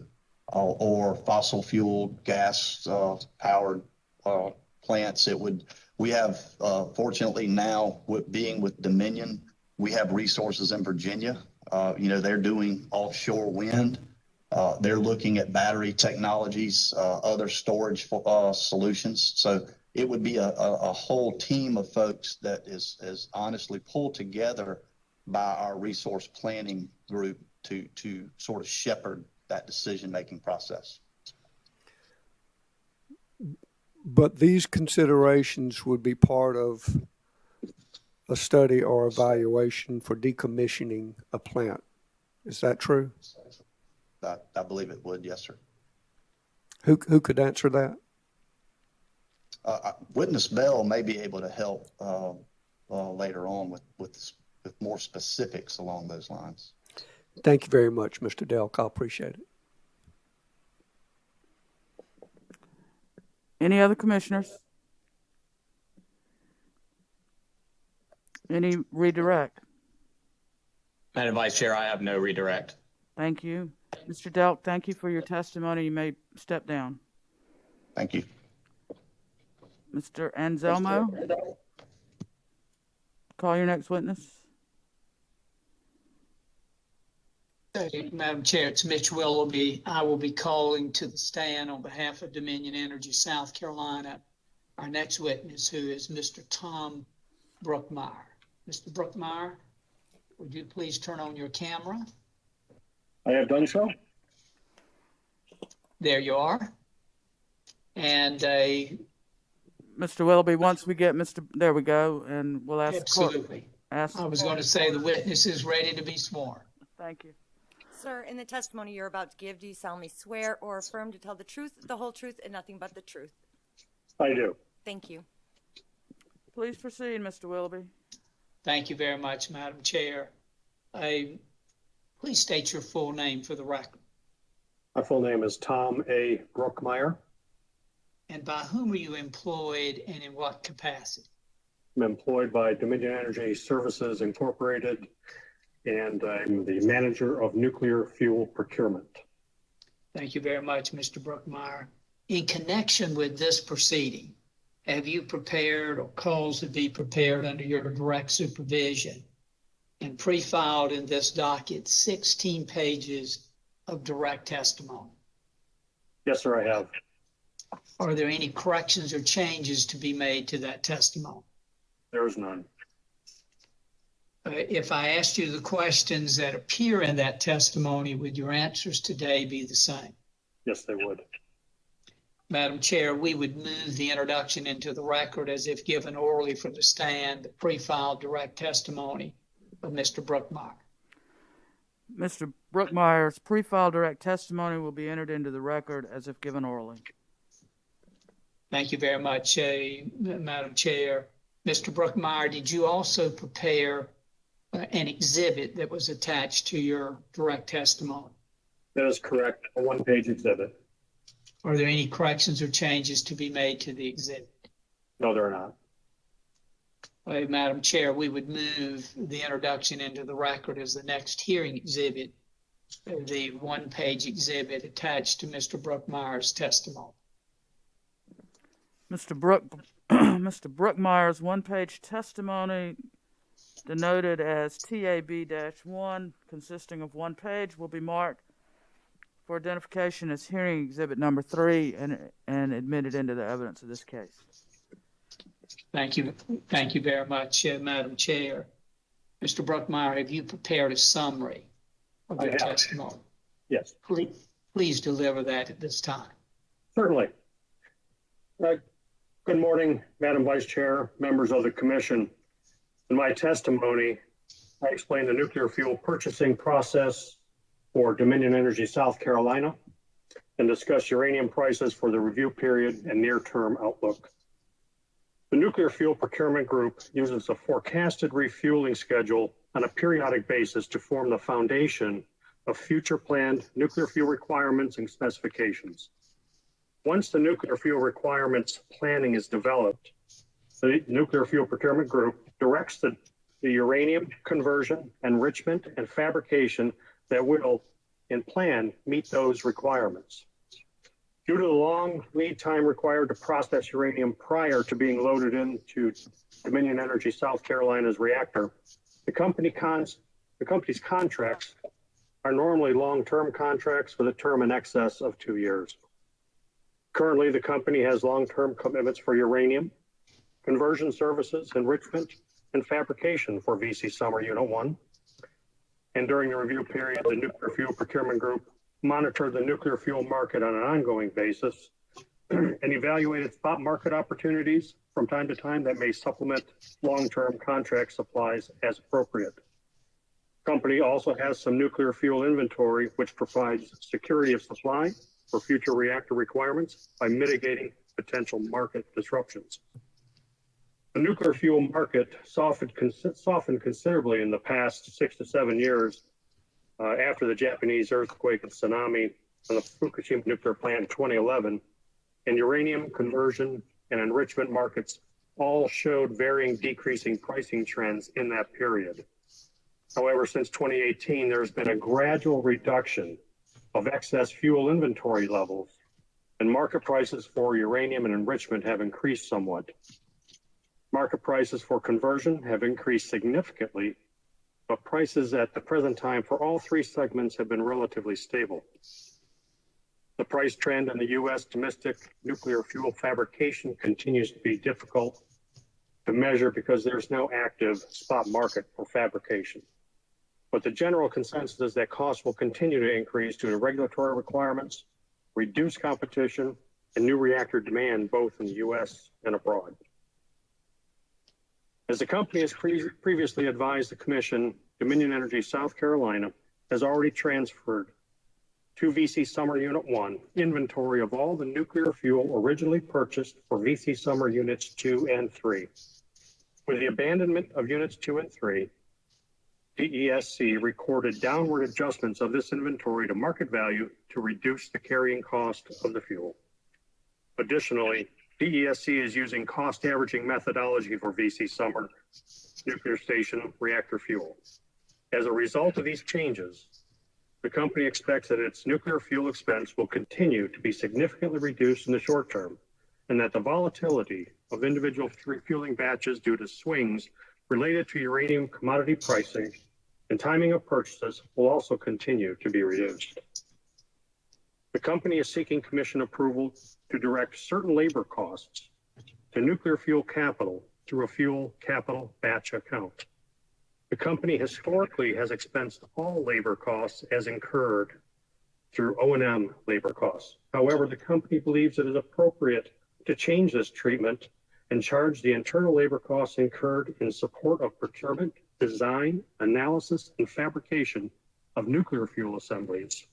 or fossil fuel gas powered plants. We have, fortunately now, being with Dominion, we have resources in Virginia. They're doing offshore wind. They're looking at battery technologies, other storage solutions. So it would be a whole team of folks that is honestly pulled together by our resource planning group to sort of shepherd that decision-making process. But these considerations would be part of a study or evaluation for decommissioning a plant. Is that true? I believe it would, yes, sir. Who could answer that? Witness Bell may be able to help later on with more specifics along those lines. Thank you very much, Mr. Delk. I appreciate it. Any other commissioners? Any redirect? Madam Vice Chair, I have no redirect. Thank you. Mr. Delk, thank you for your testimony. You may step down. Thank you. Mr. Anselmo, call your next witness. Madam Chair, it's Mitch Willoughby. I will be calling to the stand on behalf of Dominion Energy South Carolina. Our next witness, who is Mr. Tom Brookmeyer. Mr. Brookmeyer, would you please turn on your camera? I have done so. There you are. And Mr. Willoughby, once we get there we go, and we'll ask. Absolutely. I was going to say the witness is ready to be sworn. Thank you. Sir, in the testimony you're about to give, do you solemnly swear or affirm to tell the truth, the whole truth, and nothing but the truth? I do. Thank you. Please proceed, Mr. Willoughby. Thank you very much, Madam Chair. Please state your full name for the record. My full name is Tom A. Brookmeyer. And by whom are you employed and in what capacity? I'm employed by Dominion Energy Services Incorporated, and I'm the manager of nuclear fuel procurement. Thank you very much, Mr. Brookmeyer. In connection with this proceeding, have you prepared or caused to be prepared under your direct supervision and pre-filed in this docket 16 pages of direct testimony? Yes, sir, I have. Are there any corrections or changes to be made to that testimony? There is none. If I asked you the questions that appear in that testimony, would your answers today be the same? Yes, they would. Madam Chair, we would move the introduction into the record as if given orally from the stand, the pre-filed direct testimony of Mr. Brookmeyer. Mr. Brookmeyer's pre-filed direct testimony will be entered into the record as if given orally. Thank you very much, Madam Chair. Mr. Brookmeyer, did you also prepare an exhibit that was attached to your direct testimony? That is correct, a one-page exhibit. Are there any corrections or changes to be made to the exhibit? No, there are not. Madam Chair, we would move the introduction into the record as the next hearing exhibit, the one-page exhibit attached to Mr. Brookmeyer's testimony. Mr. Brookmeyer's one-page testimony, denoted as TAB-1, consisting of one page, will be marked for identification as hearing exhibit number 3 and admitted into the evidence of this case. Thank you. Thank you very much, Madam Chair. Mr. Brookmeyer, have you prepared a summary of your testimony? Yes. Please deliver that at this time. Certainly. Good morning, Madam Vice Chair, members of the Commission. In my testimony, I explained the nuclear fuel purchasing process for Dominion Energy South Carolina and discuss uranium prices for the review period and near-term outlook. The Nuclear Fuel Procurement Group uses a forecasted refueling schedule on a periodic basis to form the foundation of future planned nuclear fuel requirements and specifications. Once the nuclear fuel requirements planning is developed, the Nuclear Fuel Procurement Group directs the uranium conversion, enrichment, and fabrication that will, in plan, meet those requirements. Due to the long lead time required to process uranium prior to being loaded into Dominion Energy South Carolina's reactor, the company's contracts are normally long-term contracts with a term in excess of 2 years. Currently, the company has long-term commitments for uranium, conversion services, enrichment, and fabrication for VC Summer Unit 1. And during the review period, the Nuclear Fuel Procurement Group monitored the nuclear fuel market on an ongoing basis and evaluated spot market opportunities from time to time that may supplement long-term contract supplies as appropriate. The company also has some nuclear fuel inventory, which provides security of supply for future reactor requirements by mitigating potential market disruptions. The nuclear fuel market softened considerably in the past 6 to 7 years after the Japanese earthquake and tsunami on the Fukushima nuclear plant in 2011, and uranium conversion and enrichment markets all showed varying decreasing pricing trends in that period. However, since 2018, there has been a gradual reduction of excess fuel inventory levels, and market prices for uranium and enrichment have increased somewhat. Market prices for conversion have increased significantly, but prices at the present time for all three segments have been relatively stable. The price trend in the U.S. domestic nuclear fuel fabrication continues to be difficult to measure because there's no active spot market for fabrication. But the general consensus is that costs will continue to increase due to regulatory requirements, reduced competition, and new reactor demand both in the U.S. and abroad. As the company has previously advised the Commission, Dominion Energy South Carolina has already transferred to VC Summer Unit 1 inventory of all the nuclear fuel originally purchased for VC Summer Units 2 and 3. With the abandonment of Units 2 and 3, DESC recorded downward adjustments of this inventory to market value to reduce the carrying cost of the fuel. Additionally, DESC is using cost averaging methodology for VC Summer nuclear station reactor fuel. As a result of these changes, the company expects that its nuclear fuel expense will continue to be significantly reduced in the short term, and that the volatility of individual refueling batches due to swings related to uranium commodity pricing and timing of purchases will also continue to be reduced. The company is seeking Commission approval to direct certain labor costs to nuclear fuel capital through a fuel capital batch account. The company historically has expensed all labor costs as incurred through O&M labor costs. However, the company believes it is appropriate to change this treatment and charge the internal labor costs incurred in support of procurement, design, analysis, and fabrication of nuclear fuel assemblies,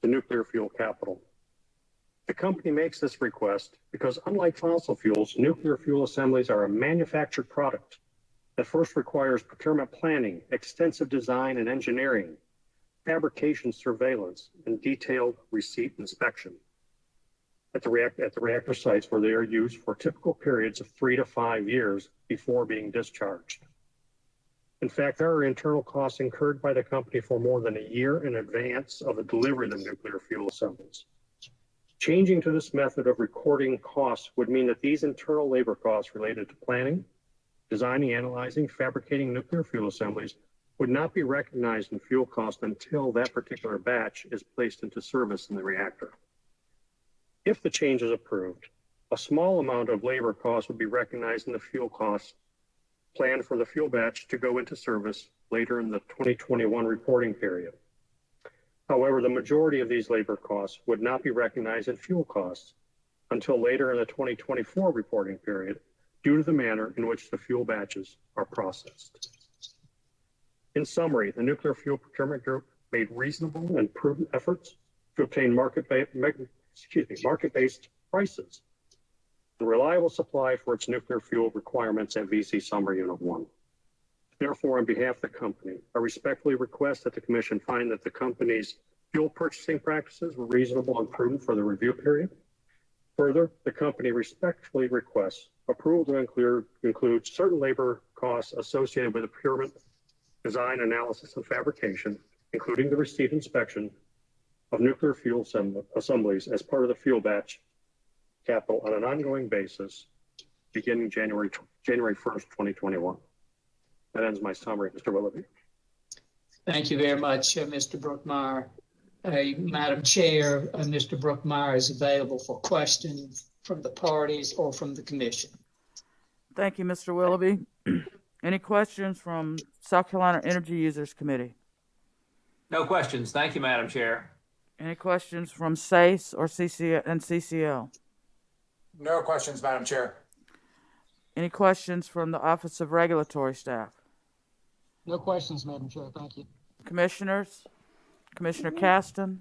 the nuclear fuel capital. The company makes this request because, unlike fossil fuels, nuclear fuel assemblies are a manufactured product that first requires procurement planning, extensive design and engineering, fabrication surveillance, and detailed receipt inspection at the reactor sites, where they are used for typical periods of 3 to 5 years before being discharged. In fact, there are internal costs incurred by the company for more than a year in advance of the delivery of the nuclear fuel assemblies. Changing to this method of recording costs would mean that these internal labor costs related to planning, designing, analyzing, fabricating nuclear fuel assemblies would not be recognized in fuel cost until that particular batch is placed into service in the reactor. If the change is approved, a small amount of labor costs would be recognized in the fuel costs planned for the fuel batch to go into service later in the 2021 reporting period. However, the majority of these labor costs would not be recognized in fuel costs until later in the 2024 reporting period, due to the manner in which the fuel batches are processed. In summary, the Nuclear Fuel Procurement Group made reasonable and prudent efforts to obtain market-based prices and reliable supply for its nuclear fuel requirements at VC Summer Unit 1. Therefore, on behalf of the company, I respectfully request that the Commission find that the company's fuel purchasing practices were reasonable and prudent for the review period. Further, the company respectfully requests approval to include certain labor costs associated with the procurement, design, analysis, and fabrication, including the receipt inspection of nuclear fuel assemblies as part of the fuel batch capital on an ongoing basis beginning January 1st, 2021. That ends my summary, Mr. Willoughby. Thank you very much, Mr. Brookmeyer. Madam Chair, Mr. Brookmeyer is available for questions from the parties or from the commission. Thank you, Mr. Willoughby. Any questions from South Carolina Energy Users Committee? No questions. Thank you, Madam Chair. Any questions from SACE or CCL? No questions, Madam Chair. Any questions from the Office of Regulatory Staff? No questions, Madam Chair. Thank you. Commissioners? Commissioner Caston?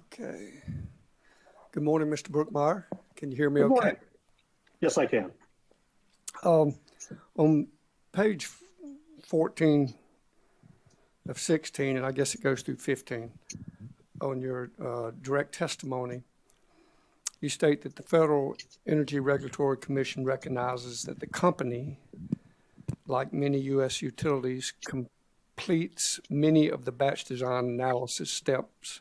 Okay. Good morning, Mr. Brookmeyer. Can you hear me Good okay? morning. Yes, I can. On page 14 of 16, and I guess it goes through 15, on your direct testimony, you state that the Federal Energy Regulatory Commission recognizes that the company, like many U.S. utilities, completes many of the batch design analysis steps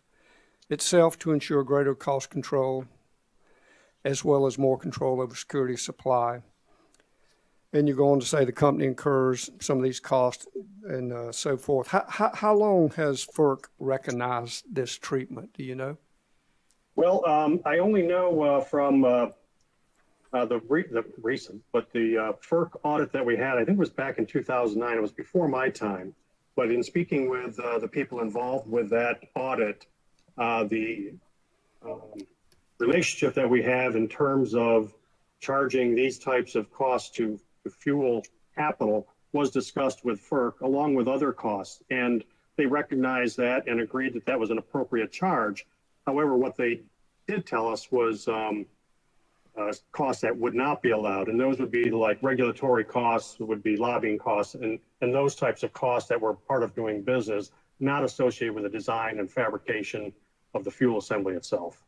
itself to ensure greater cost control as well as more control over security of supply. And you go on to say the company incurs some of these costs and so forth. How long has FERC recognized this treatment? Do you know? Well, I only know from the recent, but the FERC audit that we had, I think it was back in 2009. It was before my time. But in speaking with the people involved with that audit, the relationship that we have in terms of charging these types of costs to fuel capital was discussed with FERC along with other costs. And they recognized that and agreed that that was an appropriate charge. However, what they did tell us was costs that would not be allowed. And those would be like regulatory costs, would be lobbying costs, and those types of costs that were part of doing business, not associated with the design and fabrication of the fuel assembly itself.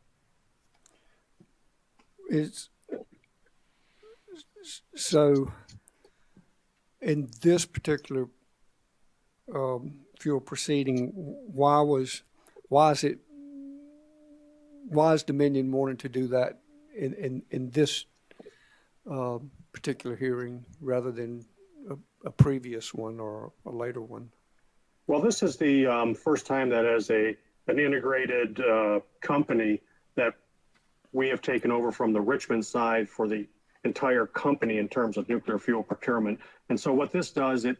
So in this particular fuel proceeding, why is Dominion wanting to do that in this particular hearing rather than a previous one or a later one? Well, this is the first time that as an integrated company that we have taken over from the Richmond side for the entire company in terms of nuclear fuel procurement. And so what this does, it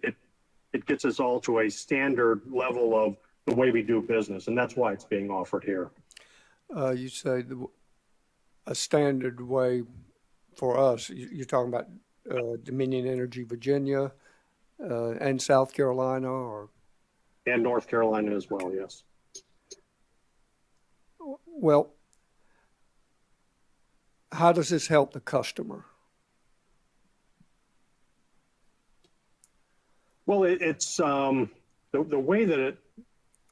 gets us all to a standard level of the way we do business. And that's why it's being offered here. You say a standard way for us. You're talking about Dominion Energy Virginia and South Carolina, or and North Carolina as well. Yes. Well, how does this help the customer? Well, it's the way that it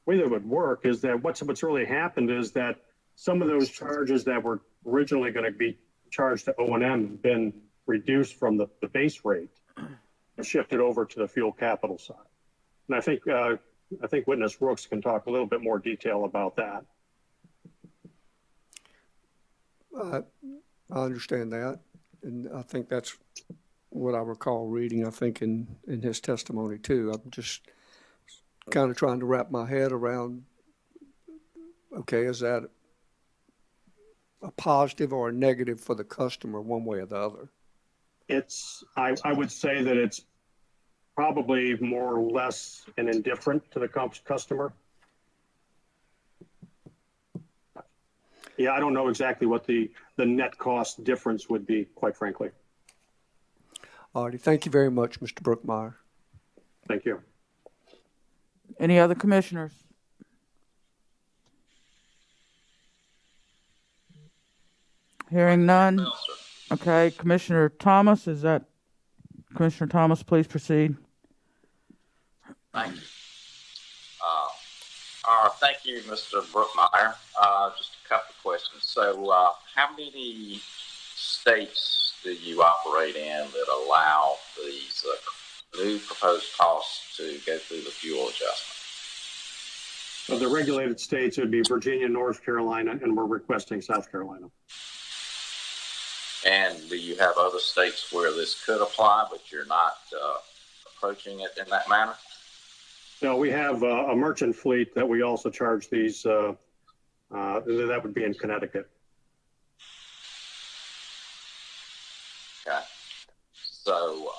would work is that what's really happened is that some of those charges that were originally going to be charged to O&M have been reduced from the base rate and shifted over to the fuel capital side. And I think Witness Brooks can talk a little bit more detail about that. I understand that, and I think that's what I recall reading, I think, in his testimony too. I'm just kind of trying to wrap my head around, okay, is that a positive or a negative for the customer one way or the other? I would say that it's probably more or less an indifferent to the customer. Yeah, I don't know exactly what the net cost difference would be, quite frankly. All righty. Thank you very much, Mr. Brookmeyer. Thank you. Any other commissioners? Hearing none. Okay, Commissioner Thomas, Commissioner Thomas, please proceed. Thank you. Thank you, Mr. Brookmeyer. Just a couple of questions. So, how many states do you operate in that allow these new proposed costs to go through the fuel adjustment? Of the regulated states, it would be Virginia, North Carolina, and we're requesting South Carolina. And do you have other states where this could apply, but you're not approaching it in that manner? No, we have a merchant fleet that we also charge these, that would be in Connecticut. Okay. So,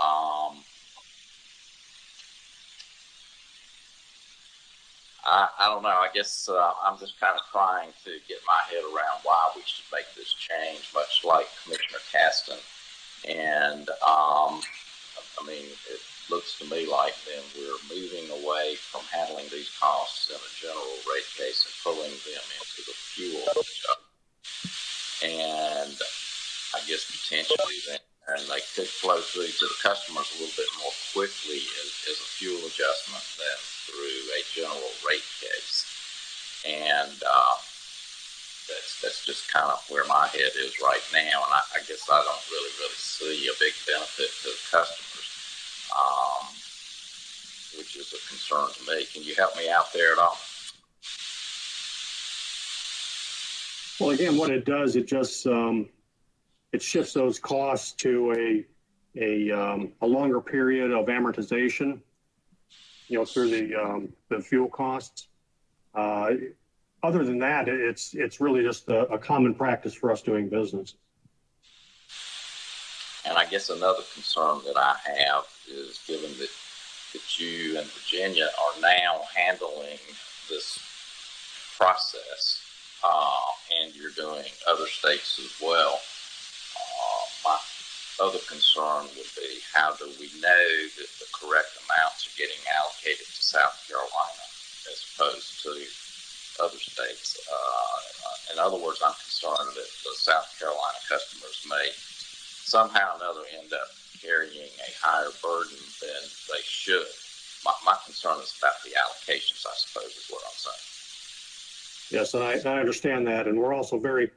I don't know. I guess I'm just kind of trying to get my head around why we should make this change, much like Commissioner Caston. And I mean, it looks to me like then we're moving away from handling these costs in a general rate case and pulling them into the fuel. And I guess potentially then, and they could flow through to the customers a little bit more quickly as a fuel adjustment than through a general rate case. And that's just kind of where my head is right now. And I guess I don't really see a big benefit to the customers, which is a concern to me. Can you help me out there at all? Well, again, what it does, it just it shifts those costs to a longer period of amortization, you know, through the fuel costs. Other than that, it's really just a common practice for us doing business. And I guess another concern that I have is given that you and Virginia are now handling this process, and you're doing other states as well. My other concern would be, how do we know that the correct amounts are getting allocated to South Carolina as opposed to other states? In other words, I'm concerned that the South Carolina customers may somehow or another end up carrying a higher burden than they should. My concern is about the allocations, I suppose, is what I'm saying. Yes, and I understand that, and we're also very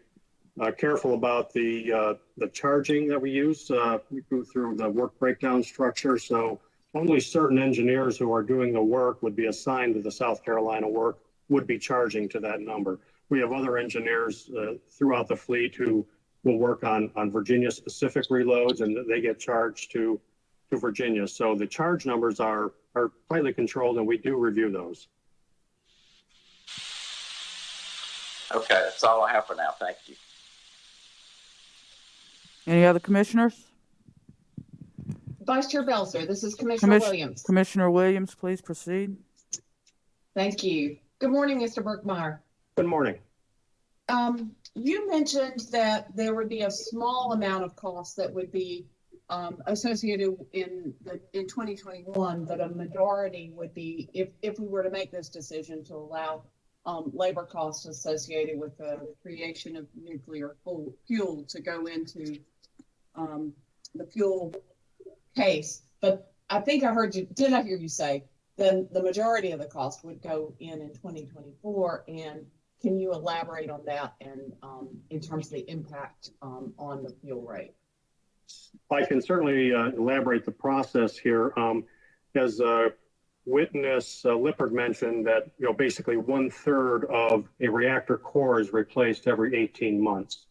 careful about the charging that we use. We go through the work breakdown structure, so only certain engineers who are doing the work would be assigned to the South Carolina work, would be charging to that number. We have other engineers throughout the fleet who will work on Virginia specific reloads, and they get charged to Virginia. So the charge numbers are tightly controlled, and we do review those. Okay, that's all I have for now. Thank you. Any other commissioners? Vice Chair Belzer, this is Commissioner Williams. Commissioner Williams, please proceed. Thank you. Good morning, Mr. Brookmeyer. Good morning. You mentioned that there would be a small amount of costs that would be associated in 2021, but a majority would be, if we were to make this decision to allow labor costs associated with the creation of nuclear fuel to go into the fuel case. But I think I heard you, did I hear you say then the majority of the cost would go in 2024? And can you elaborate on that and in terms of the impact on the fuel rate? I can certainly elaborate the process here. As witness Lippert mentioned that, you know, basically 1/3 of a reactor core is replaced every 18 months.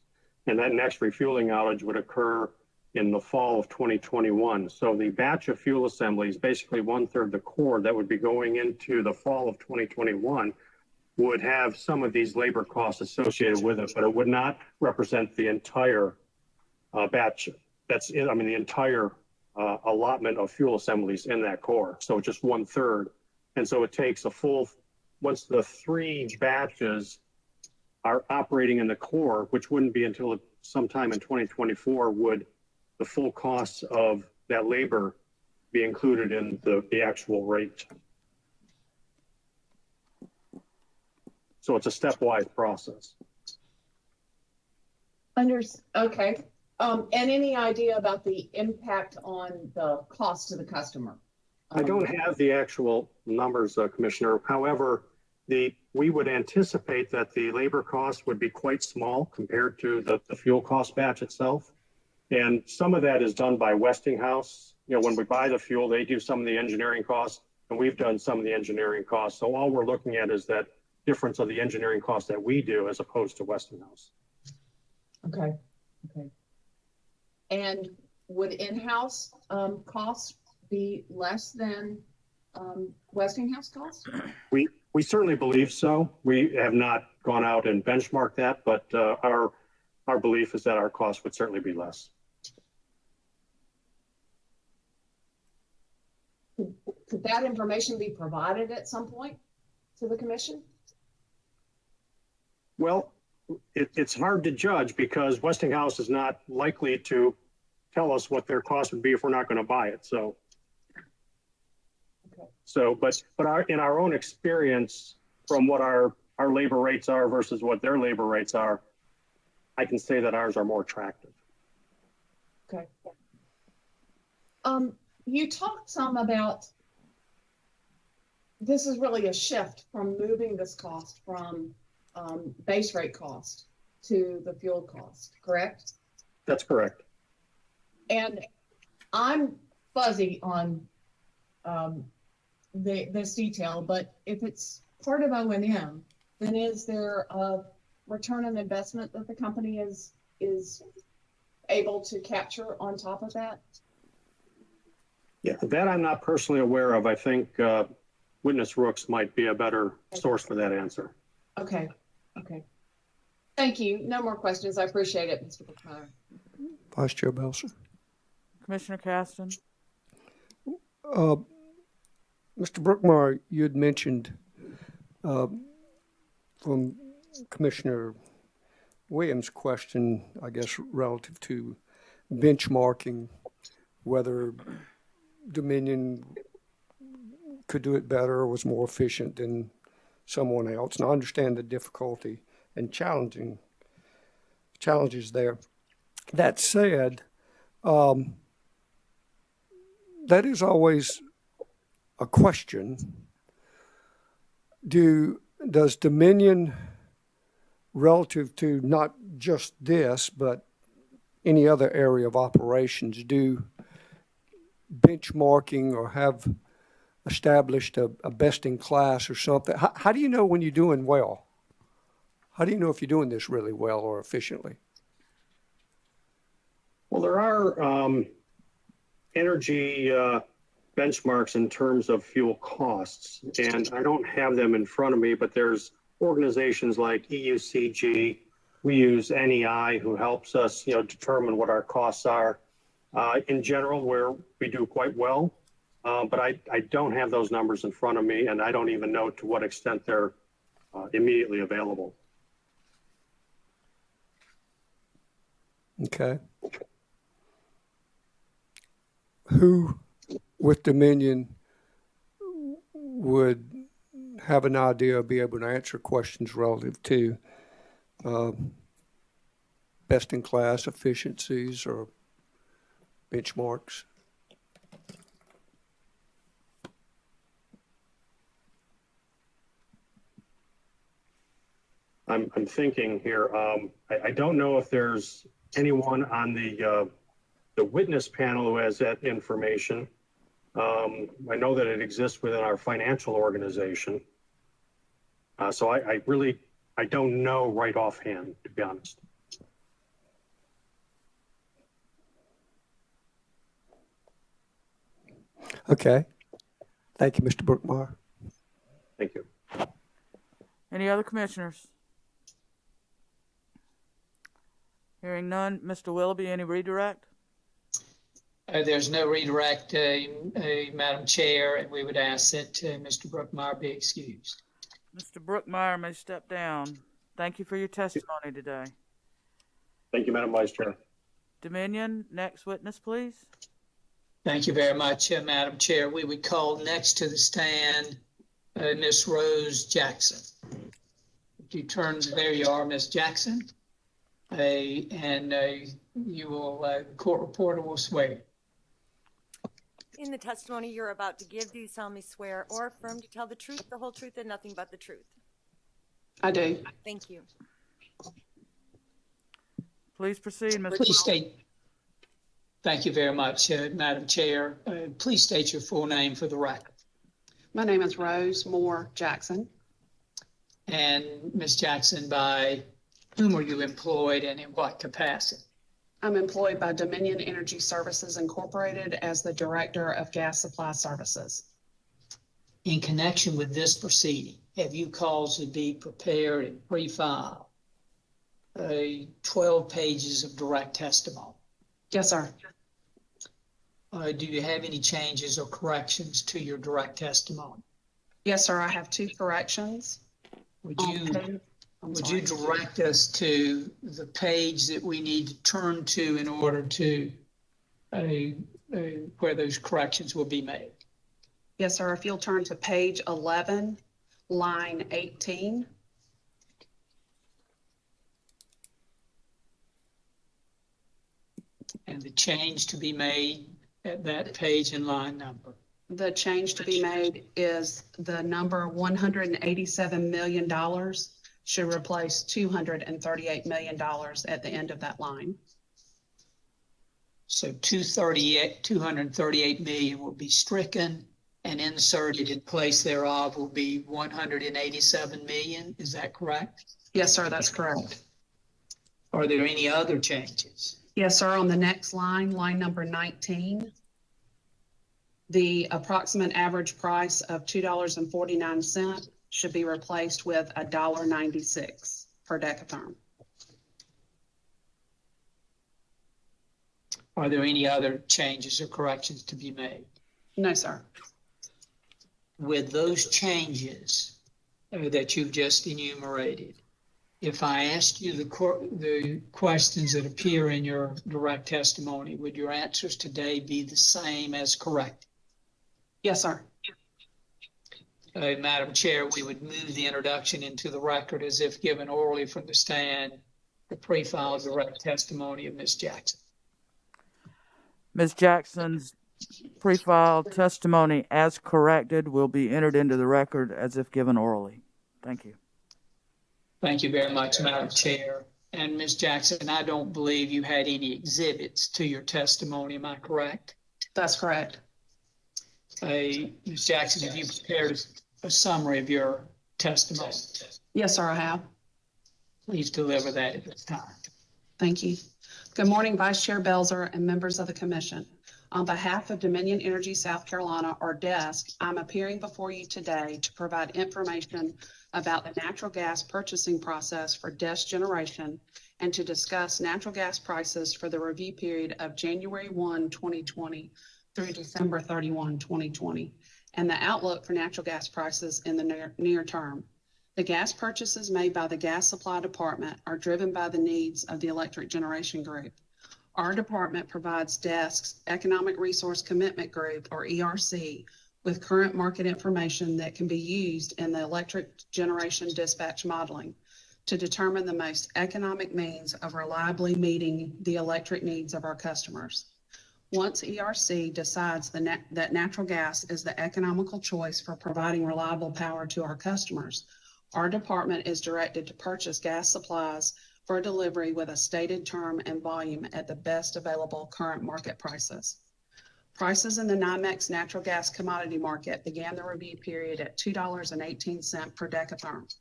And that next refueling outage would occur in the fall of 2021. So the batch of fuel assemblies, basically 1/3 the core that would be going into the fall of 2021, would have some of these labor costs associated with it, but it would not represent the entire batch. That's it. I mean, the entire allotment of fuel assemblies in that core. So just 1/3. And so it takes a full, once the 3 batches are operating in the core, which wouldn't be until sometime in 2024, would the full costs of that labor be included in the actual rate. So it's a stepwise process. Okay. And any idea about the impact on the cost to the customer? I don't have the actual numbers, Commissioner. However, we would anticipate that the labor cost would be quite small compared to the fuel cost batch itself. And some of that is done by Westinghouse when we buy the fuel, they do some of the engineering costs, and we've done some of the engineering costs. So all we're looking at is that difference of the engineering costs that we do as opposed to Westinghouse. Okay, okay. And would in-house costs be less than Westinghouse costs? We certainly believe so. We have not gone out and benchmarked that, but our belief is that our costs would certainly be less. Could that information be provided at some point to the commission? Well, it's hard to judge because Westinghouse is not likely to tell us what their cost would be if we're not going to buy it. So, but in our own experience, from what our labor rates are versus what their labor rates are, I can say that ours are more attractive. Okay. You talked some about, this is really a shift from moving this cost from base rate cost to the fuel cost, correct? That's correct. And I'm fuzzy on this detail, but if it's part of O&M, then is there a return on investment that the company is able to capture on top of that? Yeah, that I'm not personally aware of. I think Witness Rooks might be a better source for that answer. Okay, okay. Thank you. No more questions. I appreciate it, Mr. Brookmeyer. Vice Chair Belser. Commissioner Caston. Mr. Brookmeyer, you had mentioned from Commissioner Williams' question, I guess, relative to benchmarking, whether Dominion could do it better or was more efficient than someone else. And I understand the difficulty and challenges there. That said, that is always a question. Does Dominion, relative to not just this, but any other area of operations, do benchmarking or have established a best in class or something? How do you know when you're doing well? How do you know if you're doing this really well or efficiently? Well, there are energy benchmarks in terms of fuel costs, and I don't have them in front of me, but there's organizations like EUCG. We use NEI, who helps us, determine what our costs are. In general, we do quite well, but I don't have those numbers in front of me, and I don't even know to what extent they're immediately available. Okay. Who with Dominion would have an idea, be able to answer questions relative to best in class efficiencies or benchmarks? I'm thinking here. I don't know if there's anyone on the witness panel who has that information. I know that it exists within our financial organization. So I don't know right offhand, to be honest. Okay. Thank you, Mr. Brookmeyer. Thank you. Any other commissioners? Hearing none. Mr. Willoughby, any redirect? There's no redirect, Madam Chair, and we would ask that Mr. Brookmeyer be excused. Mr. Brookmeyer may step down. Thank you for your testimony today. Thank you, Madam Vice Chair. Dominion, next witness, please. Thank you very much, Madam Chair. We would call next to the stand Miss Rose Jackson. If you turn, there you are, Miss Jackson. And you will, court reporter will swear. In the testimony you're about to give, do you solemnly swear or affirm to tell the truth, the whole truth, and nothing but the truth? I do. Thank you. Please proceed, Ms. Please state. Thank you very much, Madam Chair. Please state your full name for the record. My name is Rose Moore Jackson. And Ms. Jackson, by whom are you employed and in what capacity? I'm employed by Dominion Energy Services Incorporated as the Director of Gas Supply Services. In connection with this proceeding, have you caused to be prepared and pre-filed 12 pages of direct testimony? Yes, sir. Do you have any changes or corrections to your direct testimony? Yes, sir. I have 2 corrections. Would you direct us to the page that we need to turn to in order to where those corrections will be made? Yes, sir. If you'll turn to page 11, line 18. And the change to be made at that page and line number. The change to be made is the number $187 million should replace $238 million at the end of that line. So 238 million will be stricken and inserted in place thereof will be 187 million. Is that correct? Yes, sir. That's correct. Are there any other changes? Yes, sir. On the next line, line number 19, the approximate average price of $2.49 should be replaced with $1.96 per decatherm. Are there any other changes or corrections to be made? No, sir. With those changes that you've just enumerated, if I asked you the questions that appear in your direct testimony, would your answers today be the same as correct? Yes, sir. Madam Chair, we would move the introduction into the record as if given orally from the stand, the pre-filed direct testimony of Ms. Jackson. Ms. Jackson's pre-filed testimony as corrected will be entered into the record as if given orally. Thank you. Thank you very much, Madam Chair. And Ms. Jackson, I don't believe you had any exhibits to your testimony. Am I correct? That's correct. Ms. Jackson, have you prepared a summary of your testimony? Yes, sir, I have. Please deliver that at this time. Thank you. Good morning, Vice Chair Belzer and members of the Commission. On behalf of Dominion Energy South Carolina, or DESC, I'm appearing before you today to provide information about the natural gas purchasing process for DESC generation and to discuss natural gas prices for the review period of January 1, 2020 through December 31, 2020, and the outlook for natural gas prices in the near term. The gas purchases made by the Gas Supply Department are driven by the needs of the Electric Generation Group. Our department provides DESC's Economic Resource Commitment Group, or ERC, with current market information that can be used in the electric generation dispatch modeling to determine the most economic means of reliably meeting the electric needs of our customers. Once ERC decides that natural gas is the economical choice for providing reliable power to our customers, our department is directed to purchase gas supplies for delivery with a stated term and volume at the best available current market prices. Prices in the NYMEX natural gas commodity market began the review period at $2.18 per decatherm.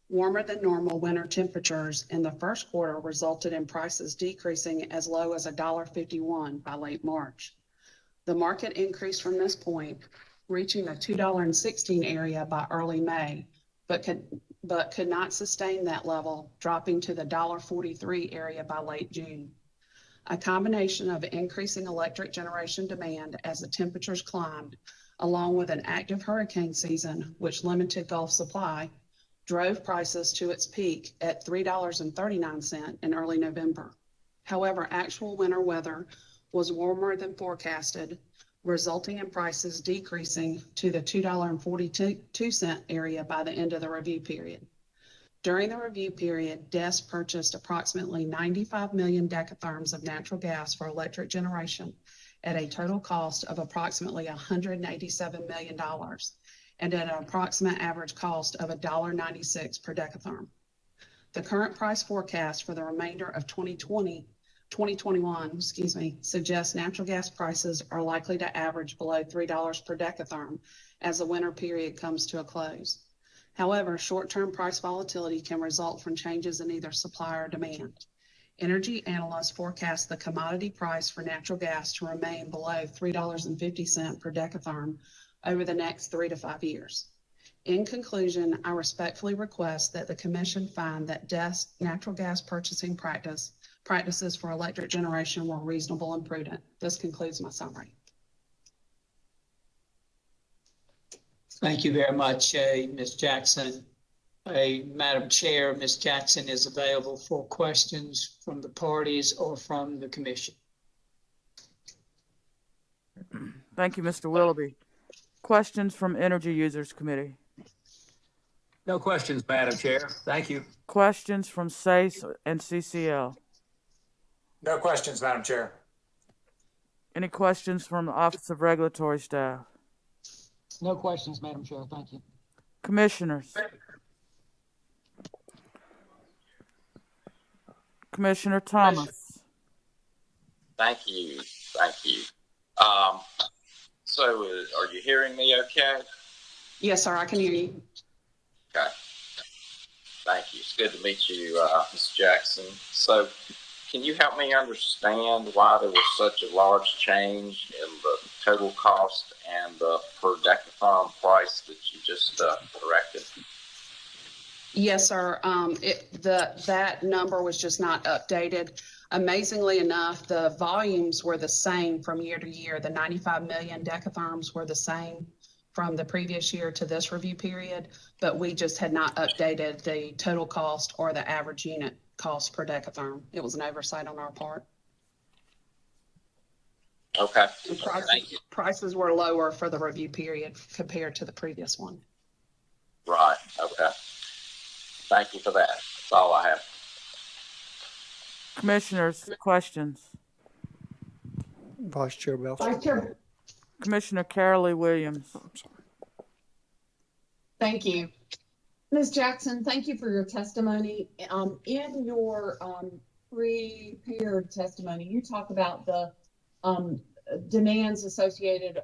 Warmer than normal winter temperatures in the first quarter resulted in prices decreasing as low as $1.51 by late March. The market increased from this point, reaching the $2.16 area by early May, but could not sustain that level, dropping to the $1.43 area by late June. A combination of increasing electric generation demand as the temperatures climbed, along with an active hurricane season, which limited Gulf supply, drove prices to its peak at $3.39 in early November. However, actual winter weather was warmer than forecasted, resulting in prices decreasing to the $2.42 area by the end of the review period. During the review period, DESC purchased approximately 95 million decatherms of natural gas for electric generation at a total cost of approximately $187 million and at an approximate average cost of $1.96 per decatherm. The current price forecast for the remainder of 2020 2021, suggests natural gas prices are likely to average below $3 per decatherm as the winter period comes to a close. However, short-term price volatility can result from changes in either supply or demand. Energy analysts forecast the commodity price for natural gas to remain below $3.50 per decatherm over the next 3 to 5 years. In conclusion, I respectfully request that the Commission find that DESC natural gas purchasing practices for electric generation were reasonable and prudent. This concludes my summary. Thank you very much, Ms. Jackson. Madam Chair, Ms. Jackson is available for questions from the parties or from the Commission. Thank you, Mr. Willoughby. Questions from Energy Users Committee? No questions, Madam Chair. Thank you. Questions from SACE and CCL? No questions, Madam Chair. Any questions from the Office of Regulatory Staff? No questions, Madam Chair. Thank you. Commissioners? Commissioner Thomas? Thank you. So are you hearing me okay? Yes, sir, I can hear you. Okay. Thank you. It's good to meet you, Ms. Jackson. So can you help me understand why there was such a large change in the total cost and the per decatherm price that you just corrected? Yes, sir. That number was just not updated. Amazingly enough, the volumes were the same from year to year. The 95 million decatherms were the same from the previous year to this review period, but we just had not updated the total cost or the average unit cost per decatherm. It was an oversight on our part. Okay. Prices were lower for the review period compared to the previous one. Right. Okay. Thank you for that. That's all I have. Commissioners, questions? Vice Chair Belcher. Vice Chair. Commissioner Carolee Williams. I'm sorry. Thank you. Ms. Jackson, thank you for your testimony. In your prepared testimony, you talk about the demands associated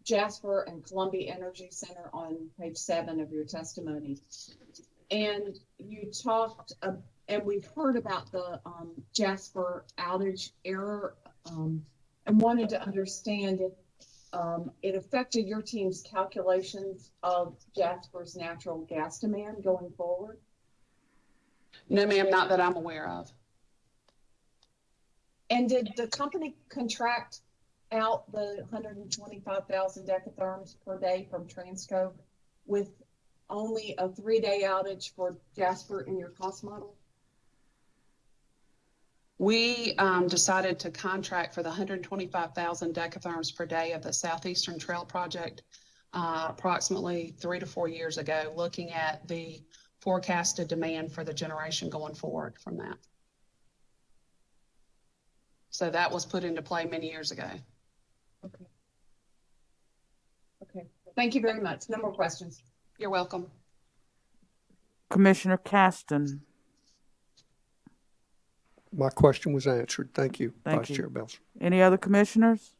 Jasper and Columbia Energy Center on page 7 of your testimony. And you talked, and we've heard about the Jasper outage error, and wanted to understand if it affected your team's calculations of Jasper's natural gas demand going forward. No, ma'am, not that I'm aware of. And did the company contract out the 125,000 decatherms per day from Transco with only a 3-day outage for Jasper in your cost model? We decided to contract for the 125,000 decatherms per day of the Southeastern Trail Project approximately 3 to 4 years ago, looking at the forecasted demand for the generation going forward from that. So that was put into play many years ago. Okay. Okay. Thank you very much. No more questions. You're welcome. Commissioner Caston. My question was answered. Thank you, Thank Vice you. Chair Belcher. Any other commissioners?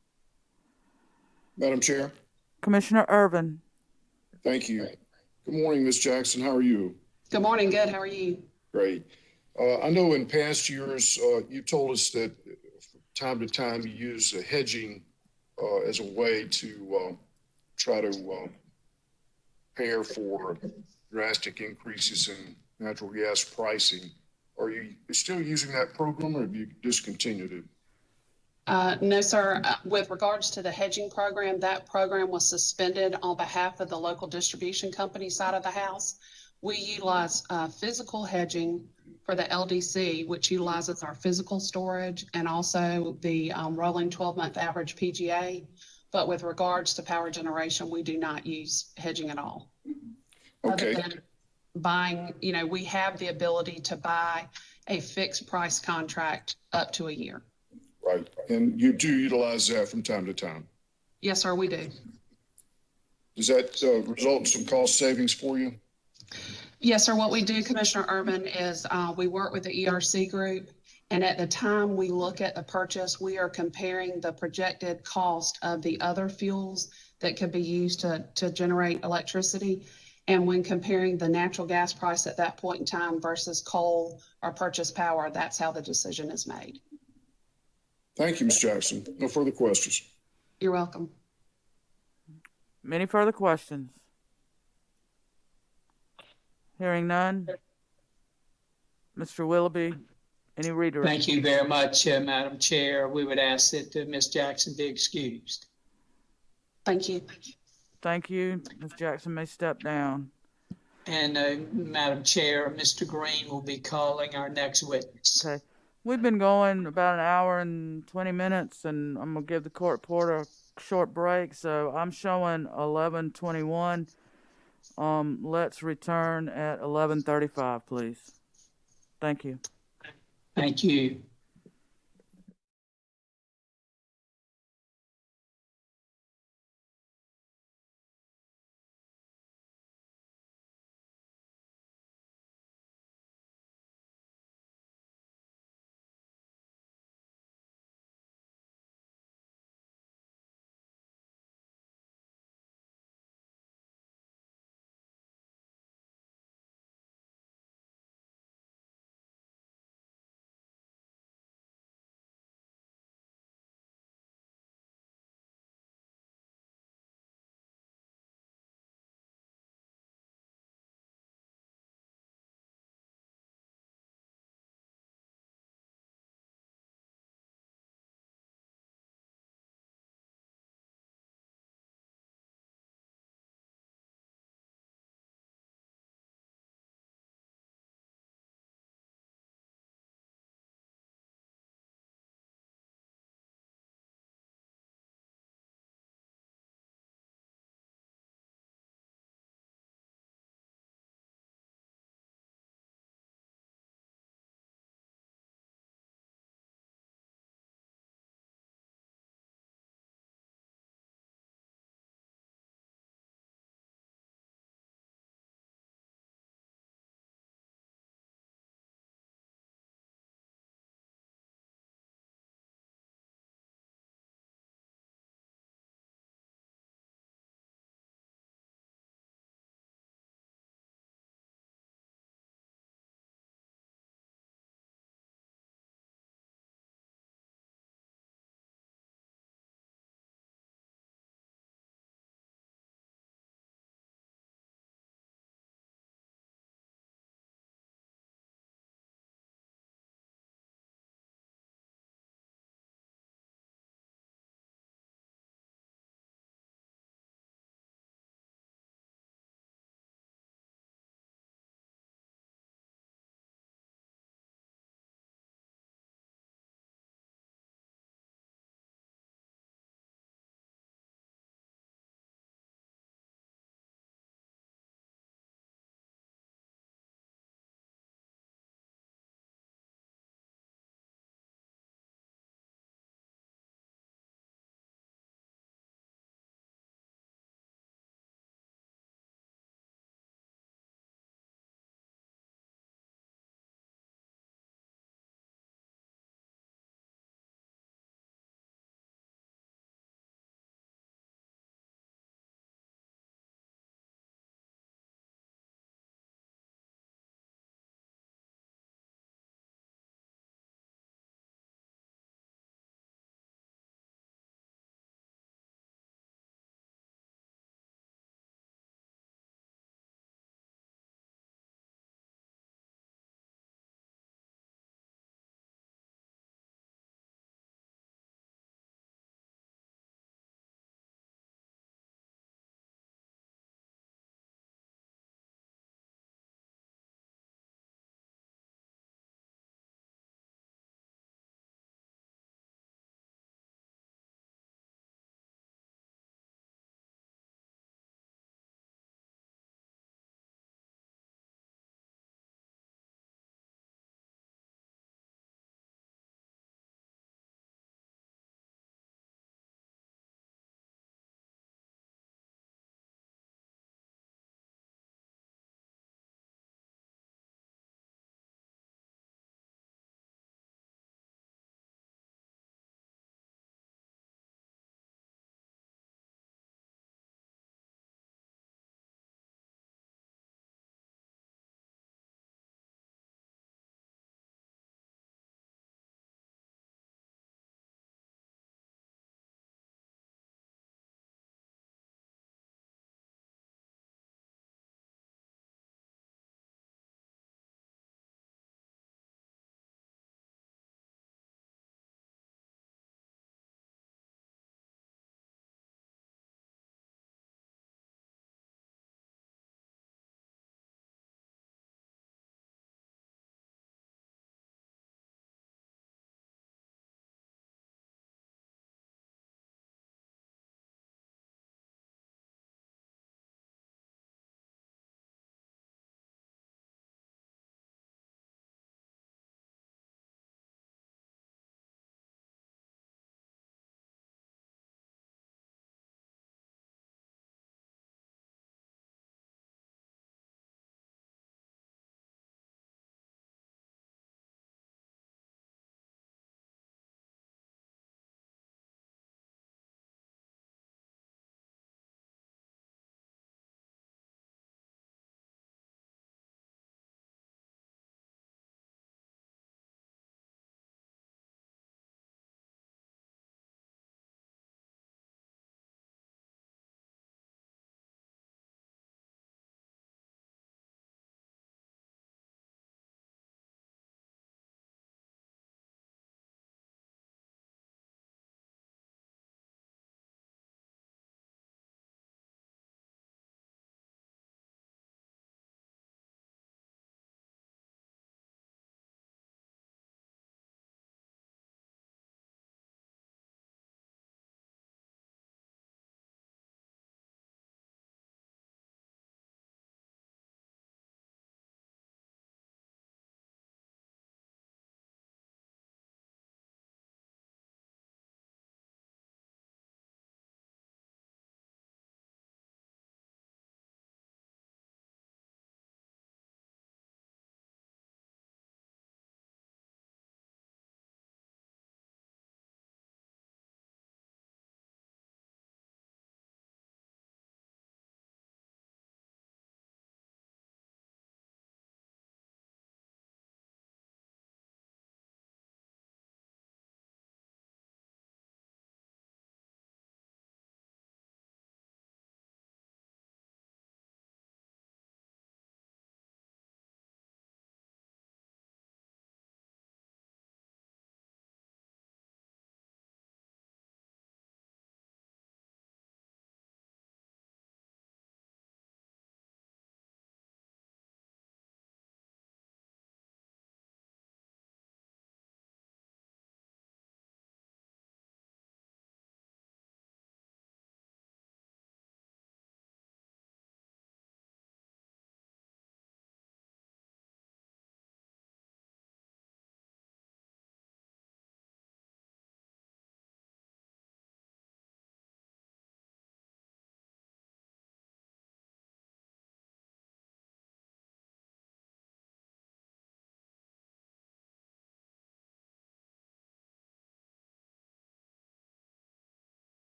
Madam Chair, Commissioner Irvin. thank you. Good morning, Ms. Jackson. How are you? Good morning. Good. How are you? Great. I know in past years, you told us that from time to time you use hedging as a way to try to prepare for drastic increases in natural gas pricing. Are you still using that program, or have you discontinued it? No, sir. With regards to the hedging program, that program was suspended on behalf of the local distribution company side of the house. We utilize physical hedging for the LDC, which utilizes our physical storage and also the rolling 12-month average PGA. But with regards to power generation, we do not use hedging at all. Okay. Other than buying, we have the ability to buy a fixed price contract up to a year. Right. And you do utilize that from time to time? Yes, sir, we do. Does that result in some cost savings for you? Yes, sir. What we do, Commissioner Urban, is we work with the ERC group, And at the time we look at the purchase, we are comparing the projected cost of the other fuels that could be used to generate electricity. And when comparing the natural gas price at that point in time versus coal or purchase power, that's how the decision is made. Thank you, Ms. Jackson. No further questions. You're welcome. Any further questions? Hearing none. Mr. Willoughby, any redirect? Thank you very much, Madam Chair. We would ask that Ms. Jackson be excused. Thank you. Thank you. Ms. Jackson may step down. And Madam Chair, Mr. Green will be calling our next witness. Okay. We've been going about an hour and 20 minutes, and I'm going to give the court reporter a short break. So I'm showing 11:21. Let's return at 11:35, please. Thank you. Thank you.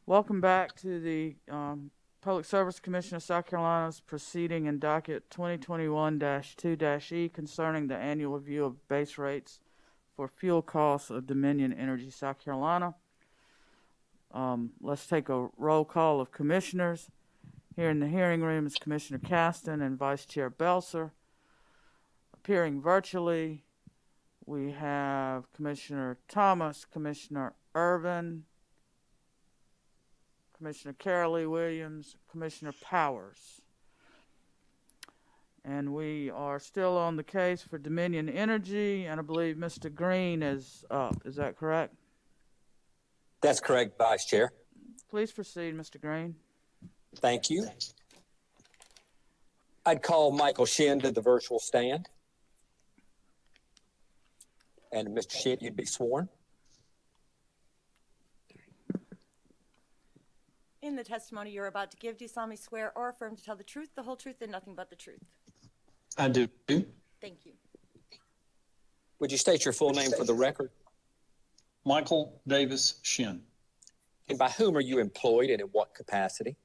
Welcome back to the Public Service Commission of South Carolina's proceeding in docket 2021-2-E concerning the annual review of base rates for fuel costs of Dominion Energy South Carolina. Let's take a roll call of commissioners. Here in the hearing room is Commissioner Caston and Vice Chair Belser. Appearing virtually, we have Commissioner Thomas, Commissioner Irvin, Commissioner Carolee Williams, Commissioner Powers. And we are still on the case for Dominion Energy, and I believe Mr. Green is up. Is that correct? That's correct, Vice Chair. Please proceed, Mr. Green. Thank you. I'd call Michael Shin to the virtual stand. And Mr. Shin, you'd be sworn. In the testimony you're about to give, do you solemnly swear or affirm to tell the truth, the whole truth, and nothing but the truth? I do. Thank you. Would you state your full name for the record? Michael Davis Shin. And by whom are you employed and in what capacity?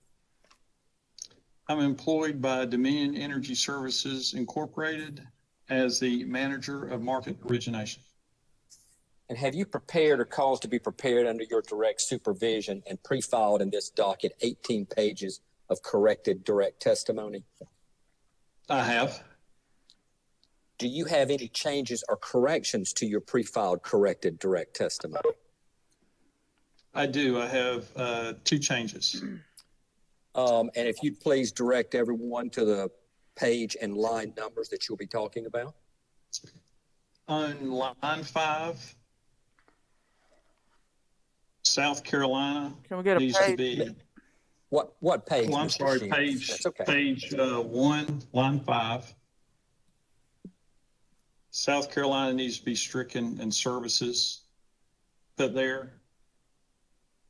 I'm employed by Dominion Energy Services Incorporated as the manager of market origination. And have you prepared or caused to be prepared under your direct supervision and pre-filed in this docket 18 pages of corrected direct testimony? I have. Do you have any changes or corrections to your pre-filed corrected direct testimony? I do. I have 2 changes. And if you'd please direct everyone to the page and line numbers that you'll be talking about. On line 5, South Carolina Can we get a needs page? to be. What page? Well, I'm Mr. sorry, Shin? page That's okay. page 1, line 5. South Carolina needs to be stricken and services put there.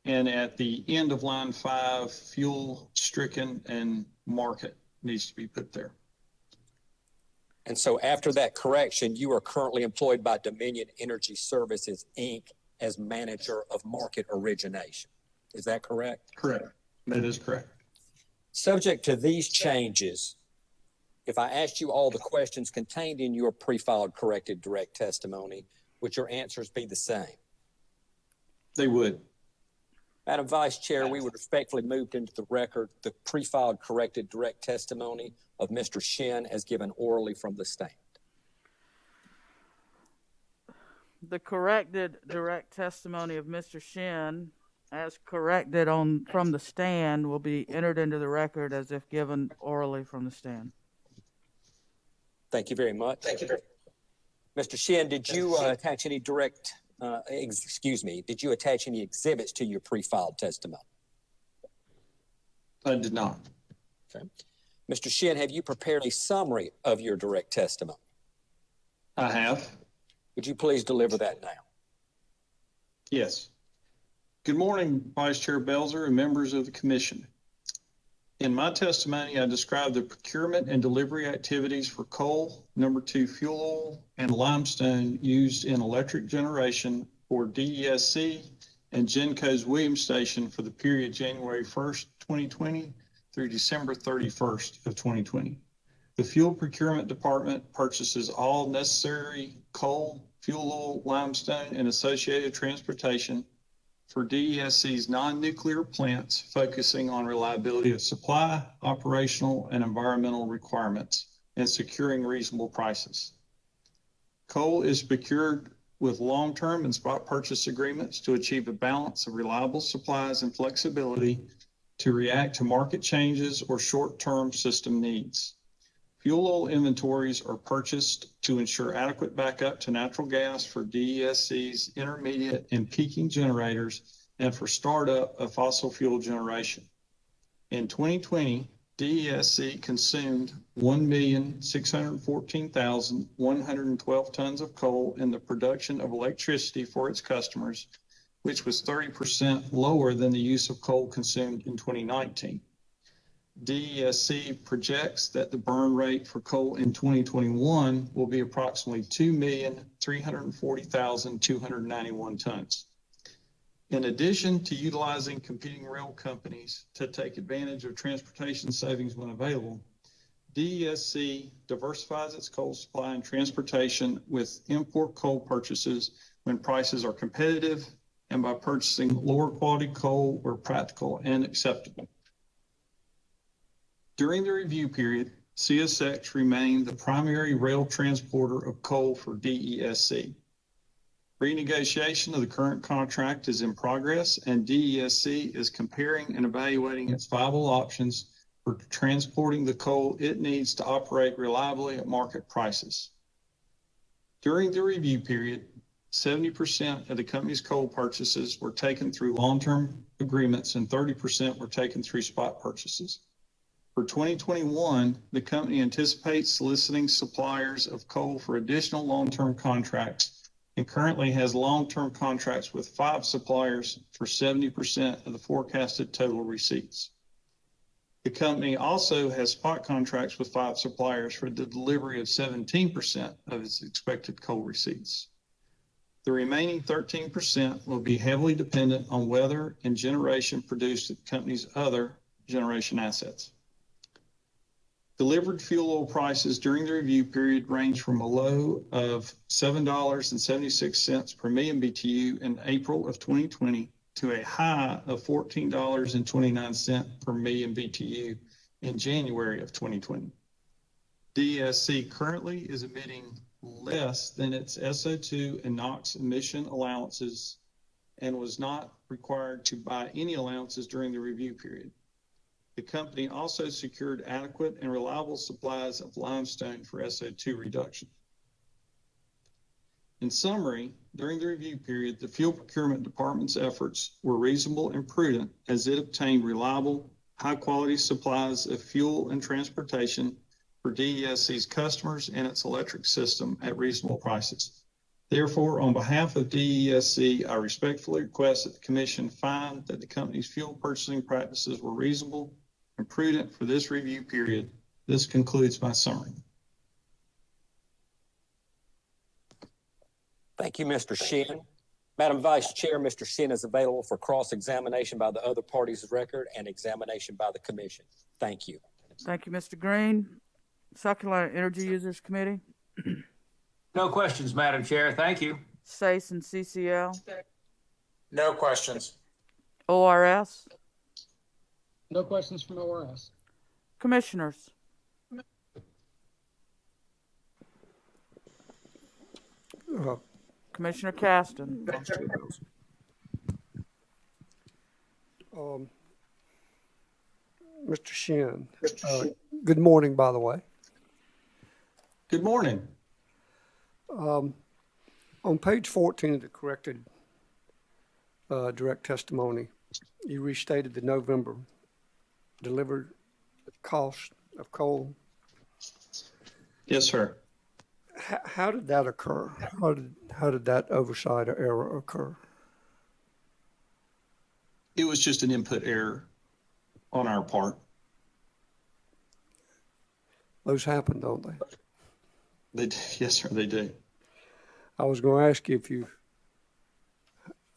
And at the end of line 5, fuel stricken and market needs to be put there. And so after that correction, you are currently employed by Dominion Energy Services, Inc. as manager of market origination. Is that correct? Correct. That is correct. Subject to these changes, if I asked you all the questions contained in your pre-filed corrected direct testimony, would your answers be the same? They would. Madam Vice Chair, we would respectfully move into the record the pre-filed corrected direct testimony of Mr. Shin as given orally from the stand. The corrected direct testimony of Mr. Shin, as corrected from the stand, will be entered into the record as if given orally from the stand. Thank you very much. Thank you. Mr. Shin, did you attach any did you attach any exhibits to your pre-filed testimony? I did not. Okay. Mr. Shin, have you prepared a summary of your direct testimony? I have. Would you please deliver that now? Yes. Good morning, Vice Chair Belser and members of the commission. In my testimony, I described the procurement and delivery activities for coal, number 2 fuel oil, and limestone used in electric generation for DESC and GenCo's Williams Station for the period January 1st, 2020 through December 31st of 2020. The Fuel Procurement Department purchases all necessary coal, fuel oil, limestone, and associated transportation for DESC's non-nuclear plants, focusing on reliability of supply, operational, and environmental requirements, and securing reasonable prices. Coal is procured with long-term and spot purchase agreements to achieve a balance of reliable supplies and flexibility to react to market changes or short-term system needs. Fuel oil inventories are purchased to ensure adequate backup to natural gas for DESC's intermediate and peaking generators and for startup of fossil fuel generation. In 2020, DESC consumed 1,614,112 tons of coal in the production of electricity for its customers, which was 30% lower than the use of coal consumed in 2019. DESC projects that the burn rate for coal in 2021 will be approximately 2,340,291 tons. In addition to utilizing competing rail companies to take advantage of transportation savings when available, DESC diversifies its coal supply and transportation with import coal purchases when prices are competitive and by purchasing lower quality coal where practical and acceptable. During the review period, CSX remained the primary rail transporter of coal for DESC. Renegotiation of the current contract is in progress, and DESC is comparing and evaluating its viable options for transporting the coal it needs to operate reliably at market prices. During the review period, 70% of the company's coal purchases were taken through long-term agreements and 30% were taken through spot purchases. For 2021, the company anticipates soliciting suppliers of coal for additional long-term contracts and currently has long-term contracts with 5 suppliers for 70% of the forecasted total receipts. The company also has spot contracts with 5 suppliers for the delivery of 17% of its expected coal receipts. The remaining 13% will be heavily dependent on weather and generation produced at the company's other generation assets. Delivered fuel oil prices during the review period range from a low of $7.76 per million BTU in April of 2020 to a high of $14.29 per million BTU in January of 2020. DESC currently is emitting less than its SO2 and NOx emission allowances and was not required to buy any allowances during the review period. The company also secured adequate and reliable supplies of limestone for SO2 reduction. In summary, during the review period, the Fuel Procurement Department's efforts were reasonable and prudent as it obtained reliable, high-quality supplies of fuel and transportation for DESC's customers and its electric system at reasonable prices. Therefore, on behalf of DESC, I respectfully request that the Commission find that the company's fuel purchasing practices were reasonable and prudent for this review period. This concludes my summary. Thank you, Mr. Shin. Madam Vice Chair, Mr. Shin is available for cross-examination by the other parties of record and examination by the Commission. Thank you. Thank you, Mr. Green. South Carolina Energy Users Committee. No questions, Madam Chair. Thank you. SACE and CCL. No questions. ORS. No questions from ORS. Commissioners. Commissioner Caston. Mr. Shin, good morning, by the way. Good morning. On page 14 of the corrected direct testimony, you restated the November delivered cost of coal. Yes, sir. How did that occur? How did that oversight or error occur? It was just an input error on our part. Those happen, don't they? They do. Yes, sir, they do. I was going to ask you if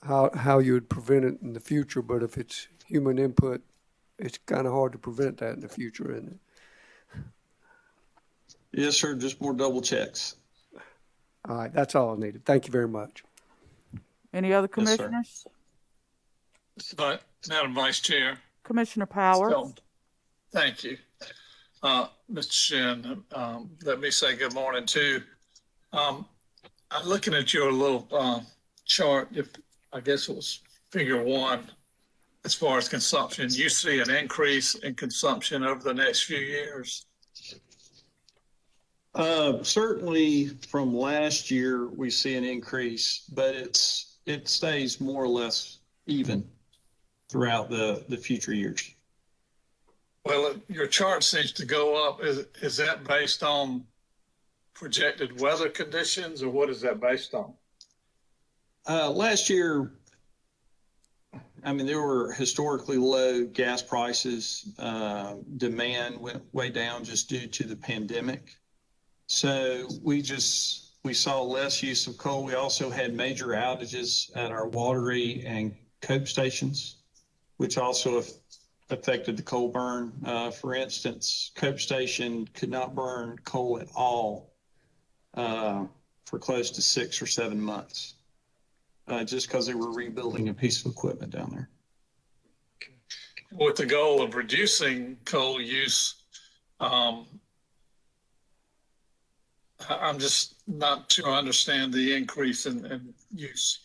how you would prevent it in the future, but if it's human input, it's kind of hard to prevent that in the future, isn't it? Yes, sir. Just more double checks. All right, that's all I needed. Thank you very much. Any other commissioners? But, Madam Vice Chair. Commissioner Powers. So, thank you. Mr. Shin, let me say good morning too. I'm looking at your little chart, if I guess it was figure 1, as far as consumption. You see an increase in consumption over the next few years? Certainly from last year, we see an increase, but it stays more or less even throughout the future years. Well, your chart seems to go up. Is that based on projected weather conditions, or what is that based on? Last year, there were historically low gas prices. Demand went way down just due to the pandemic. So we saw less use of coal. We also had major outages at our Watery and coke stations, which also affected the coal burn. For instance, coke station could not burn coal at all for close to 6 or 7 months, just because they were rebuilding a piece of equipment down there. With the goal of reducing coal use, I'm just not sure I understand the increase in use.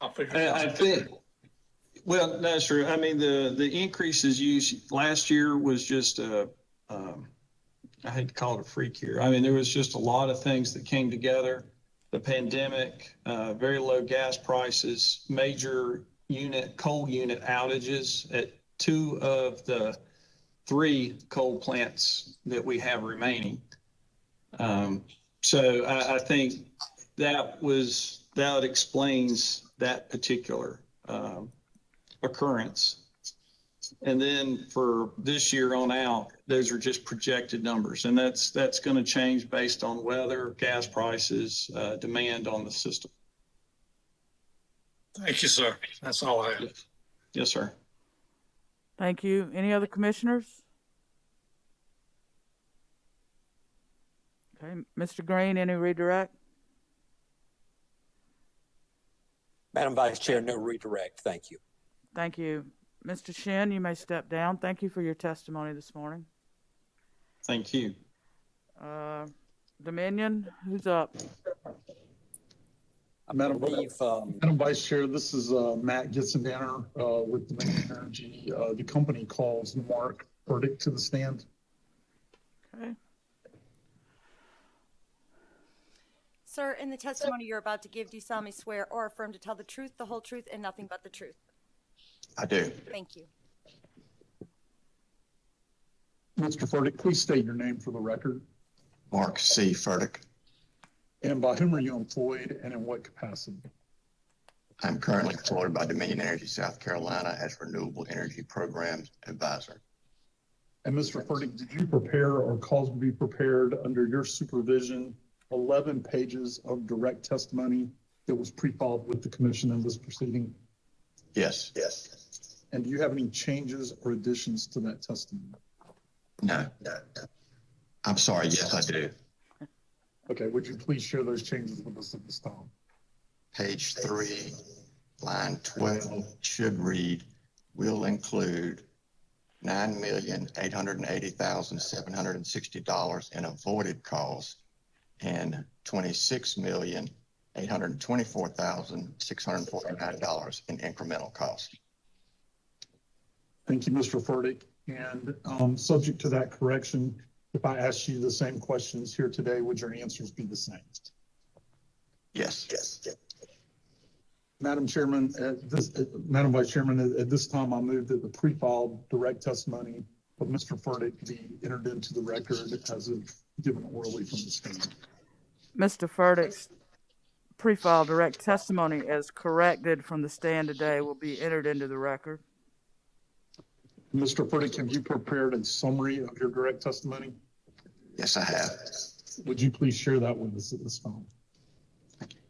I'll figure it out. I think, well, that's true. I mean, the increases used last year was just I hate to call it a freak year. I mean, there was just a lot of things that came together. The pandemic, very low gas prices, major coal unit outages at 2 of the 3 coal plants that we have remaining. So I think that explains that particular occurrence. And then for this year on out, those are just projected numbers, and that's going to change based on weather, gas prices, demand on the system. Thank you, sir. That's all I have. Yes, sir. Thank you. Any other commissioners? Okay, Mr. Green, any redirect? Madam Vice Chair, no redirect. Thank you. Thank you. Mr. Shin, you may step down. Thank you for your testimony this morning. Thank you. Dominion, who's up? Madam Vice Chair, this is Matt Gissendanner with Dominion Energy. The company calls Mark Burdick to the stand. Okay. Sir, in the testimony you're about to give, do you solemnly swear or affirm to tell the truth, the whole truth, and nothing but the truth? I do. Thank you. Mr. Furtick, please state your name for the record. Mark C. Furtick. And by whom are you employed and in what capacity? I'm currently employed by Dominion Energy South Carolina as Renewable Energy Programs Advisor. And Mr. Furtick, did you prepare or cause to be prepared under your supervision 11 pages of direct testimony that was pre-filed with the commission in this proceeding? Yes. Yes. And do you have any changes or additions to that testimony? No. I'm sorry. Yes, I do. Okay, would you please share those changes with us at this time? Page 3, line 12 should read, will include $9,880,760 in avoided costs and $26,824,649 in incremental costs. Thank you, Mr. Furtick. And subject to that correction, if I asked you the same questions here today, would your answers be the same? Yes. Yes. Madam Chairman, Madam Vice Chairman, at this time, I move that the pre-filed direct testimony of Mr. Furtick be entered into the record as if given orally from the stand. Mr. Furtick's pre-filed direct testimony as corrected from the stand today will be entered into the record. Mr. Furtick, have you prepared a summary of your direct testimony? Yes, I have. Would you please share that with us at this time? Thank you.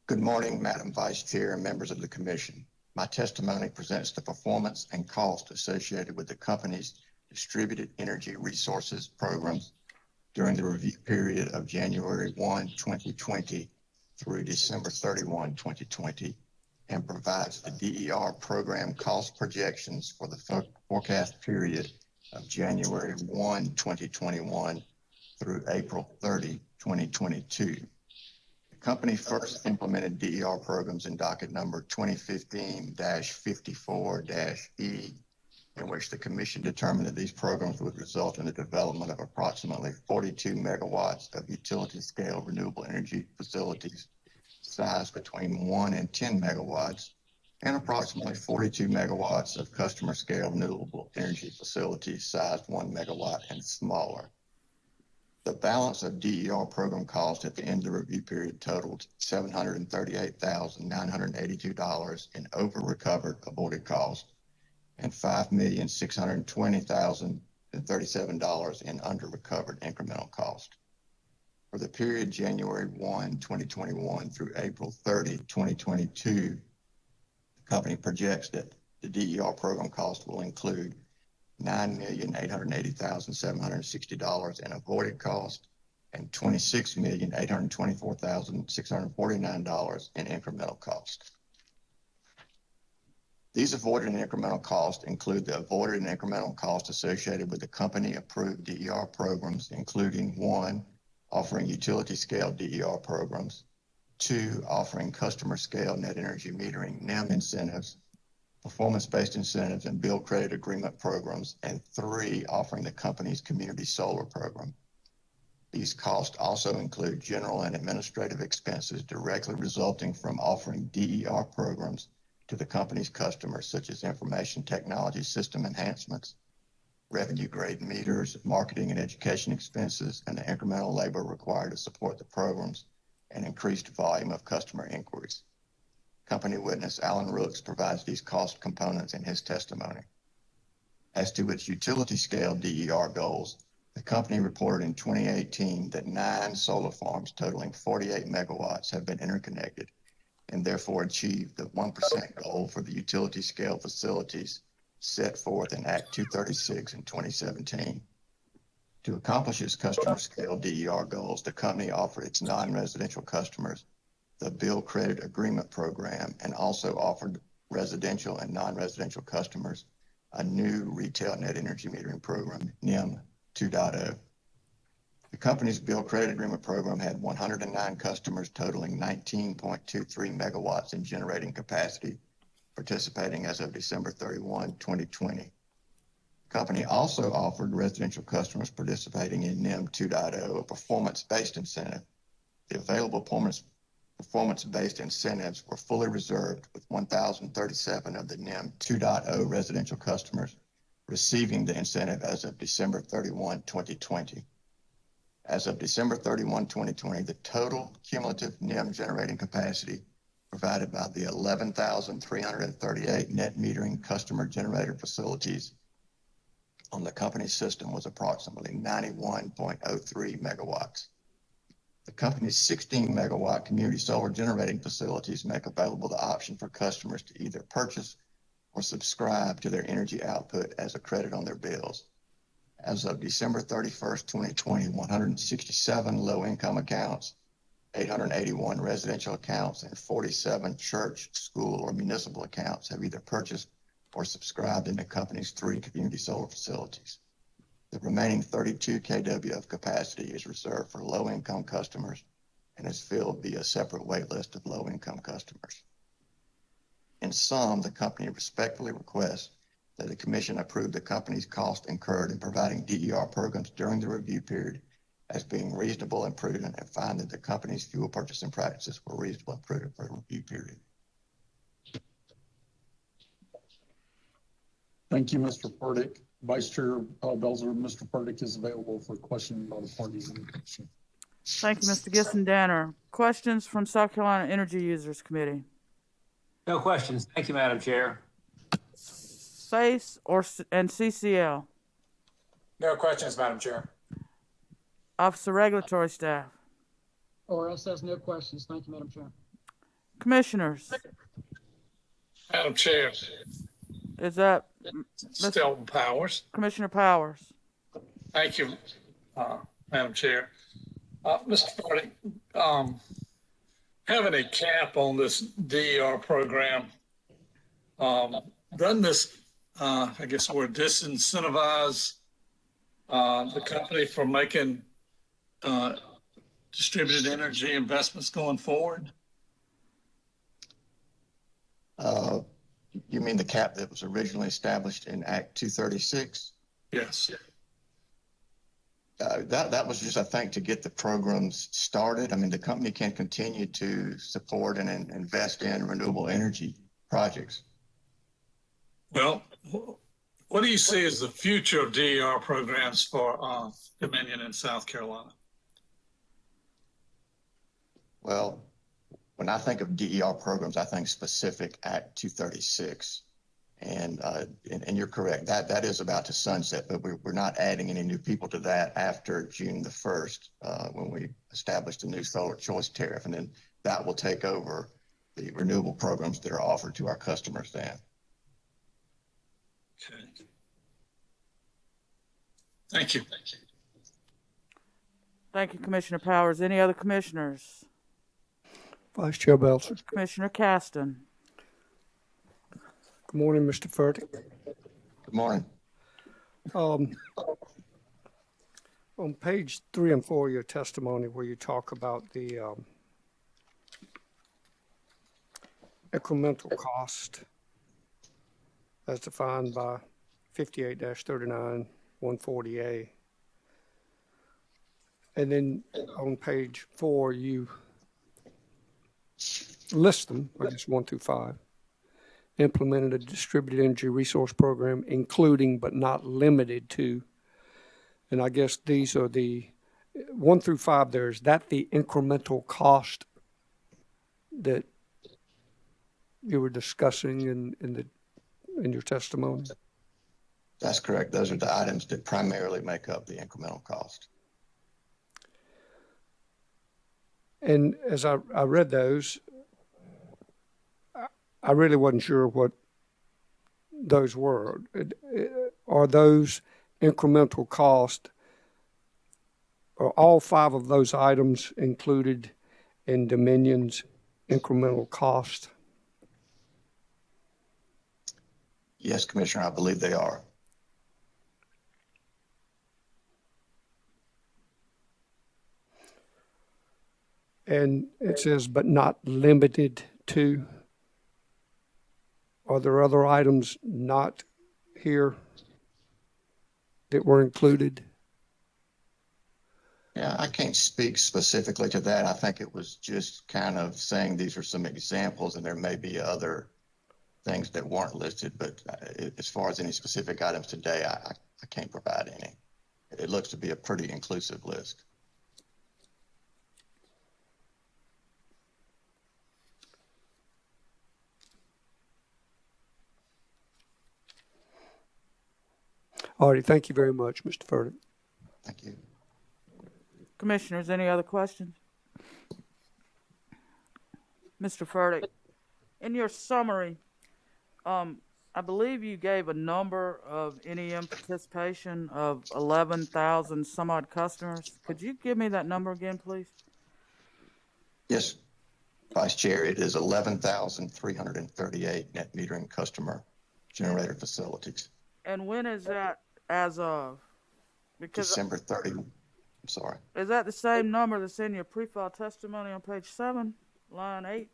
Good morning, Madam Vice Chair and members of the Commission. My testimony presents the performance and cost associated with the company's distributed energy resources programs during the review period of January 1, 2020 through December 31, 2020, and provides the DER program cost projections for the forecast period of January 1, 2021 through April 30, 2022. The company first implemented DER programs in docket number 2015-54-E, in which the Commission determined that these programs would result in the development of approximately 42 megawatts of utility-scale renewable energy facilities sized between 1 and 10 megawatts, and approximately 42 megawatts of customer-scale renewable energy facilities sized 1 megawatt and smaller. The balance of DER program cost at the end of the review period totaled $738,982 in over-recovered avoided costs and $5,620,037 in under-recovered incremental cost. for the period January 1, 2021 through April 30, 2022. The company projects that the DER program cost will include $9,880,760 in avoided cost and $26,824,649 in incremental cost. These avoided and incremental costs include the avoided and incremental costs associated with the company-approved DER programs, including 1, offering utility-scale DER programs, 2, offering customer-scale net energy metering NEM incentives, performance-based incentives and bill credit agreement programs, and 3, offering the company's community solar program. These costs also include general and administrative expenses directly resulting from offering DER programs to the company's customers, such as information technology system enhancements, revenue grade meters, marketing and education expenses, and the incremental labor required to support the programs and increased volume of customer inquiries. Company witness Alan Rooks provides these cost components in his testimony. As to its utility scale DER goals, the company reported in 2018 that 9 solar farms totaling 48 megawatts have been interconnected and therefore achieved the 1% goal for the utility scale facilities set forth in Act 236 in 2017. To accomplish its customer scale DER goals, the company offered its non-residential customers the Bill Credit Agreement Program and also offered residential and non-residential customers a new retail net energy metering program, NEM 2.0. The company's Bill Credit Agreement Program had 109 customers totaling 19.23 megawatts in generating capacity, participating as of December 31, 2020. The company also offered residential customers participating in NEM 2.0 a performance-based incentive. The available performance-based incentives were fully reserved, with 1,037 of the NEM 2.0 residential customers receiving the incentive as of December 31, 2020. As of December 31, 2020, the total cumulative NEM generating capacity provided by the 11,338 net metering customer generator facilities on the company's system was approximately 91.03 megawatts. The company's 16 megawatt community solar generating facilities make available the option for customers to either purchase or subscribe to their energy output as a credit on their bills. As of December 31st, 2020, 167 low-income accounts, 881 residential accounts, and 47 church, school, or municipal accounts have either purchased or subscribed in the company's 3 community solar facilities. The remaining 32 kW of capacity is reserved for low-income customers and is filled via a separate wait list of low-income customers. In sum, the company respectfully requests that the Commission approve the company's cost incurred in providing DER programs during the review period as being reasonable and prudent, and find that the company's fuel purchasing practices were reasonable and prudent for the review period. Thank you, Mr. Burdick. Vice Chair Belzer, Mr. Burdick is available for questions by the parties in the commission. Thank you, Mr. Gisson-Danner. Questions from South Carolina Energy Users Committee? No questions. Thank you, Madam Chair. SACE and CCL? No questions, Madam Chair. Office of Regulatory Staff? ORS has no questions. Thank you, Madam Chair. Commissioners? Madam Chair. Is that Stelton Powers? Commissioner Powers? Thank you, Madam Chair. Mr. Burdick, having a cap on this DER program, doesn't this, I guess, we're disincentivize the company from making distributed energy investments going forward? You mean the cap that was originally established in Act 236? Yes. That was just, I think, to get the programs started. I mean, the company can continue to support and invest in renewable energy projects. Well, what do you see as the future of DER programs for Dominion in South Carolina? Well, when I think of DER programs, I think specific Act 236 And you're correct, that is about to sunset, but we're not adding any new people to that after June the 1st, when we established a new solar choice tariff. And then that will take over the renewable programs that are offered to our customers then. Okay. Thank you. Thank you, Commissioner Powers. Any other commissioners? Vice Chair Belzer. Commissioner Caston. Good morning, Mr. Furtick. Good morning. On page 3 and 4 of your testimony, where you talk about the incremental cost as defined by 58-39-140A. And then on page 4, you list them, I guess 1 through 5. Implemented a distributed energy resource program, including but not limited to. And I guess these are the 1 through 5 there. Is that the incremental cost that you were discussing in your testimony? That's correct. Those are the items that primarily make up the incremental cost. And as I read those, I really wasn't sure what those were. Are those incremental costs, are all 5 of those items included in Dominion's incremental cost? Yes, Commissioner, I believe they are. And it says, but not limited to. Are there other items not here that were included? Yeah, I can't speak specifically to that. I think it was just kind of saying these are some examples, and there may be other things that weren't listed, but as far as any specific items today, I can't provide any. It looks to be a pretty inclusive list. All right, thank you very much, Mr. Furtick. Thank you. Commissioners, any other questions? Mr. Furtick, in your summary, I believe you gave a number of NEM participation of 11,000 some odd customers. Could you give me that number again, please? Yes, Vice Chair, it is 11,338 net metering customer generator facilities. And when is that as of? Because December 30, I'm sorry. Is that the same number that's in your pre-file testimony on page 7, line 8?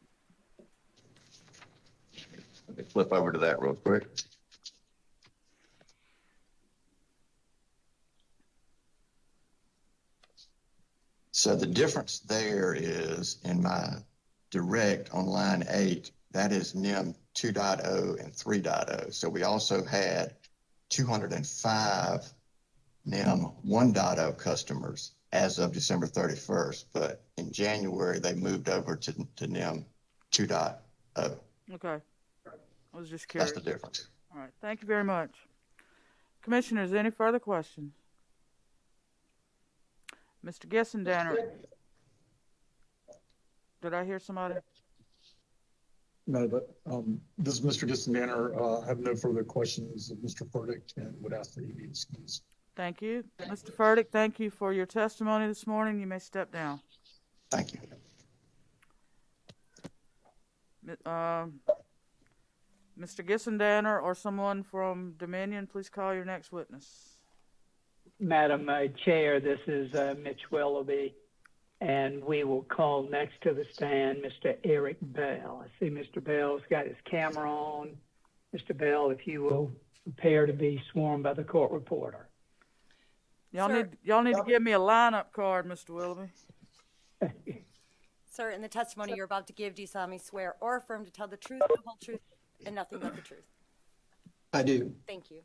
Let me flip over to that real quick. So the difference there is in my direct on line 8, that is NEM 2.0 and 3.0. So we also had 205 NEM 1.0 customers as of December 31st, but in January they moved over to NEM 2.0. Okay. I was just curious. That's the difference. All right. Thank you very much. Commissioners, any further questions? Mr. Gissendanner. Did I hear somebody? No, but this is Mr. Gissendanner. I have no further questions of Mr. Furtick and would ask that he be excused. Thank you. Mr. Furtick, thank you for your testimony this morning. You may step down. Thank you. Mr. Gissendanner or someone from Dominion, please call your next witness. Madam Chair, this is Mitch Willoughby, and we will call next to the stand Mr. Eric Bell. I see Mr. Bell's got his camera on. Mr. Bell, if you will prepare to be sworn by the court reporter. Y'all need to give me a lineup card, Mr. Willoughby. Sir, in the testimony you're about to give, do you solemnly swear or affirm to tell the truth, the whole truth, and nothing but the truth? I do. Thank you.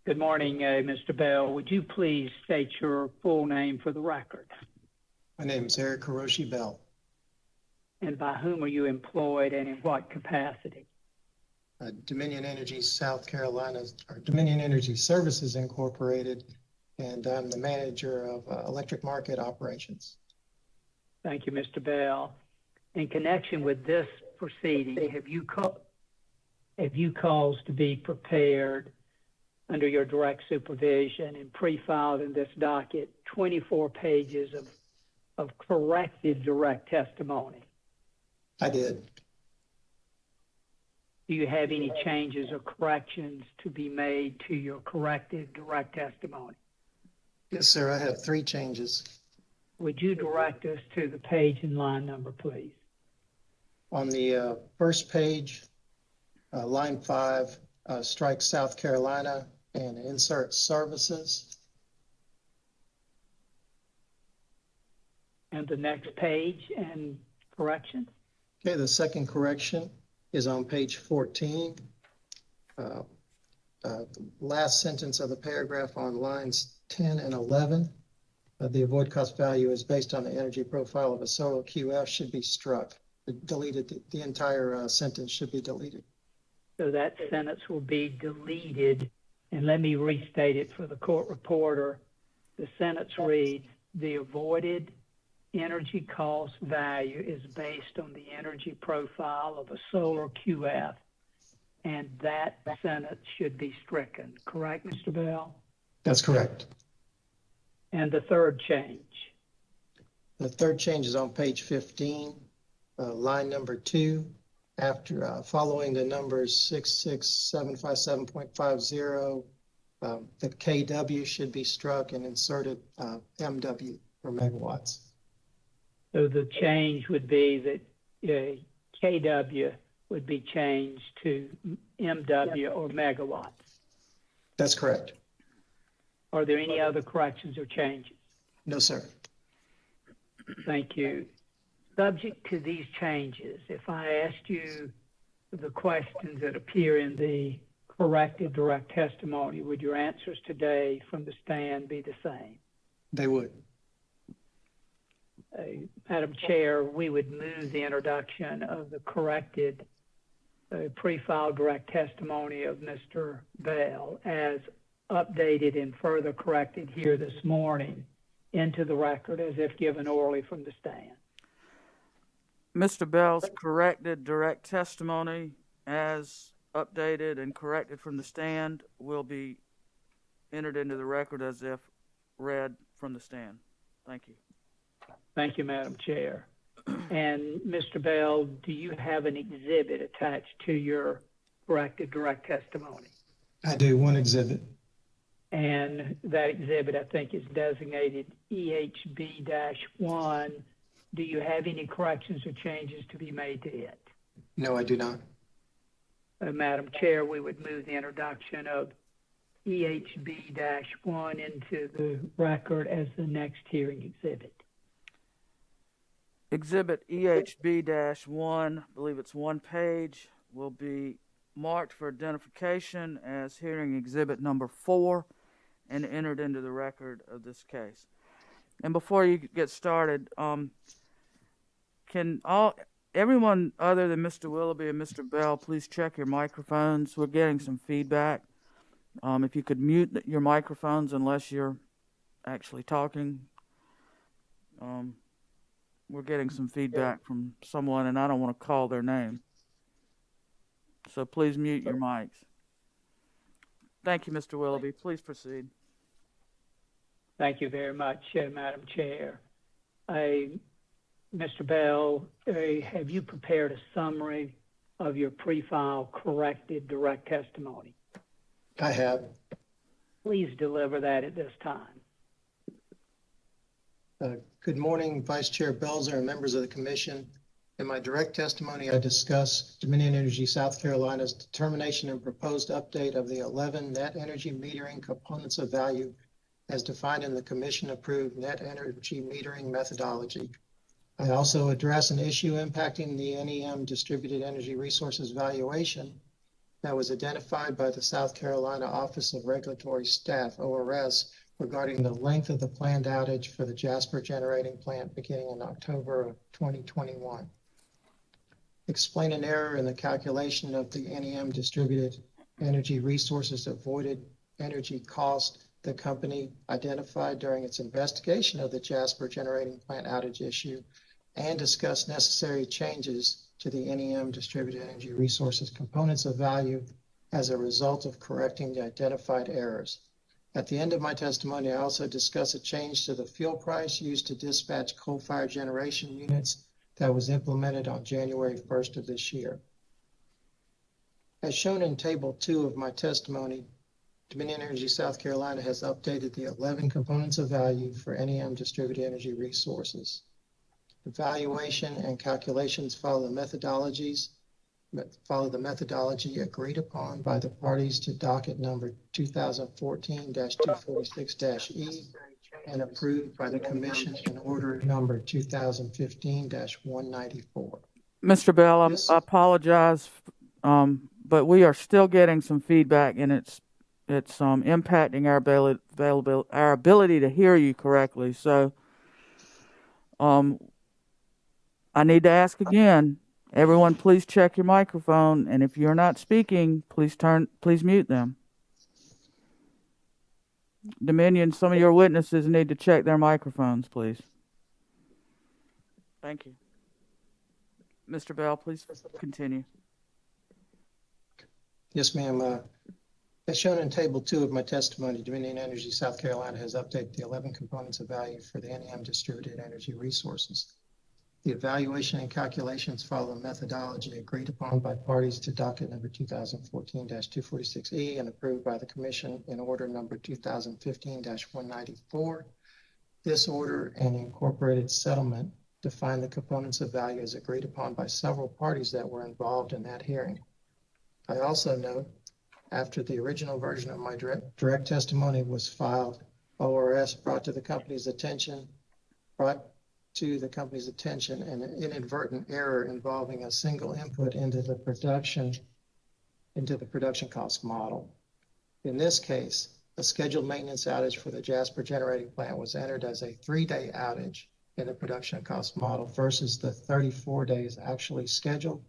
Good morning, Mr. Bell. Would you please state your full name for the record? My name is Eric Hiroshi Bell. and by whom are you employed and in what capacity? Dominion Energy South Carolina, or Dominion Energy Services Incorporated, and I'm the manager of electric market operations. Thank you, Mr. Bell. In connection with this proceeding, have you caused to be prepared under your direct supervision and pre-filed in this docket 24 pages of corrected direct testimony? I did. Do you have any changes or corrections to be made to your corrected direct testimony? Yes, sir. I have 3 changes. Would you direct us to the page and line number, please? On the first page, line 5, strike South Carolina and insert services. And the next page and correction? Okay, the second correction is on page 14. Last sentence of the paragraph on lines 10 and 11. The avoid cost value is based on the energy profile of a solar QF should be struck. Deleted. The entire sentence should be deleted. So that sentence will be deleted. And let me restate it for the court reporter. The sentence reads, the avoided energy cost value is based on the energy profile of a solar QF. And that sentence should be stricken. Correct, Mr. Bell? That's correct. And the third change? The third change is on page 15, line number 2. After following the numbers 66757.50, the KW should be struck and inserted MW for megawatts. So the change would be that KW would be changed to MW or megawatts. That's correct. Are there any other corrections or changes? No, sir. Thank you. Subject to these changes, if I asked you the questions that appear in the corrected direct testimony, would your answers today from the stand be the same? They would. Madam Chair, we would move the introduction of the corrected pre-filed direct testimony of Mr. Bell as updated and further corrected here this morning into the record as if given orally from the stand. Mr. Bell's corrected direct testimony as updated and corrected from the stand will be entered into the record as if read from the stand. Thank you. Thank you, Madam Chair. And Mr. Bell, do you have an exhibit attached to your corrected direct testimony? I do, one exhibit. And that exhibit, I think, is designated EHB-1. Do you have any corrections or changes to be made to it? No, I do not. Madam Chair, we would move the introduction of EHB-1 into the record as the next hearing exhibit. Exhibit EHB-1, I believe it's 1 page, will be marked for identification as hearing exhibit number 4 and entered into the record of this case. And before you get started, can everyone other than Mr. Willoughby and Mr. Bell please check your microphones? We're getting some feedback. If you could mute your microphones unless you're actually talking. We're getting some feedback from someone, and I don't want to call their name. So please mute your mics. Thank you, Mr. Willoughby. Please proceed. Thank you very much, Madam Chair. Mr. Bell, have you prepared a summary of your pre-file corrected direct testimony? I have. Please deliver that at this time. Good morning, Vice Chair Belzer and members of the Commission. In my direct testimony, I discuss Dominion Energy South Carolina's determination and proposed update of the 11 net energy metering components of value as defined in the Commission-approved net energy metering methodology. I also address an issue impacting the NEM distributed energy resources valuation that was identified by the South Carolina Office of Regulatory Staff, ORS, regarding the length of the planned outage for the Jasper generating plant beginning in October of 2021. explain an error in the calculation of the NEM distributed energy resources avoided energy cost the company identified during its investigation of the Jasper generating plant outage issue, and discuss necessary changes to the NEM distributed energy resources components of value as a result of correcting the identified errors. At the end of my testimony, I also discuss a change to the fuel price used to dispatch coal-fired generation units that was implemented on January 1st of this year. As shown in Table 2 of my testimony, Dominion Energy South Carolina has updated the 11 components of value for NEM distributed energy resources. The valuation and calculations follow the methodology agreed upon by the parties to docket number 2014-246-E and approved by the Commission in order number 2015-194. Mr. Bell, I apologize, but we are still getting some feedback, and it's impacting our ability to hear you correctly. So, I need to ask again. Everyone, please check your microphone, and if you're not speaking, please mute them. Dominion, some of your witnesses need to check their microphones, please. Thank you. Mr. Bell, please continue. Yes, ma'am. As shown in Table 2 of my testimony, Dominion Energy South Carolina has updated the 11 components of value for the NEM distributed energy resources. The evaluation and calculations follow a methodology agreed upon by parties to docket number 2014-246E and approved by the Commission in order number 2015-194. This order and incorporated settlement define the components of value as agreed upon by several parties that were involved in that hearing. I also note, after the original version of my direct testimony was filed, ORS brought to the company's attention an inadvertent error involving a single input into the production cost model. In this case, a scheduled maintenance outage for the Jasper generating plant was entered as a 3-day outage in the production cost model versus the 34 days actually scheduled.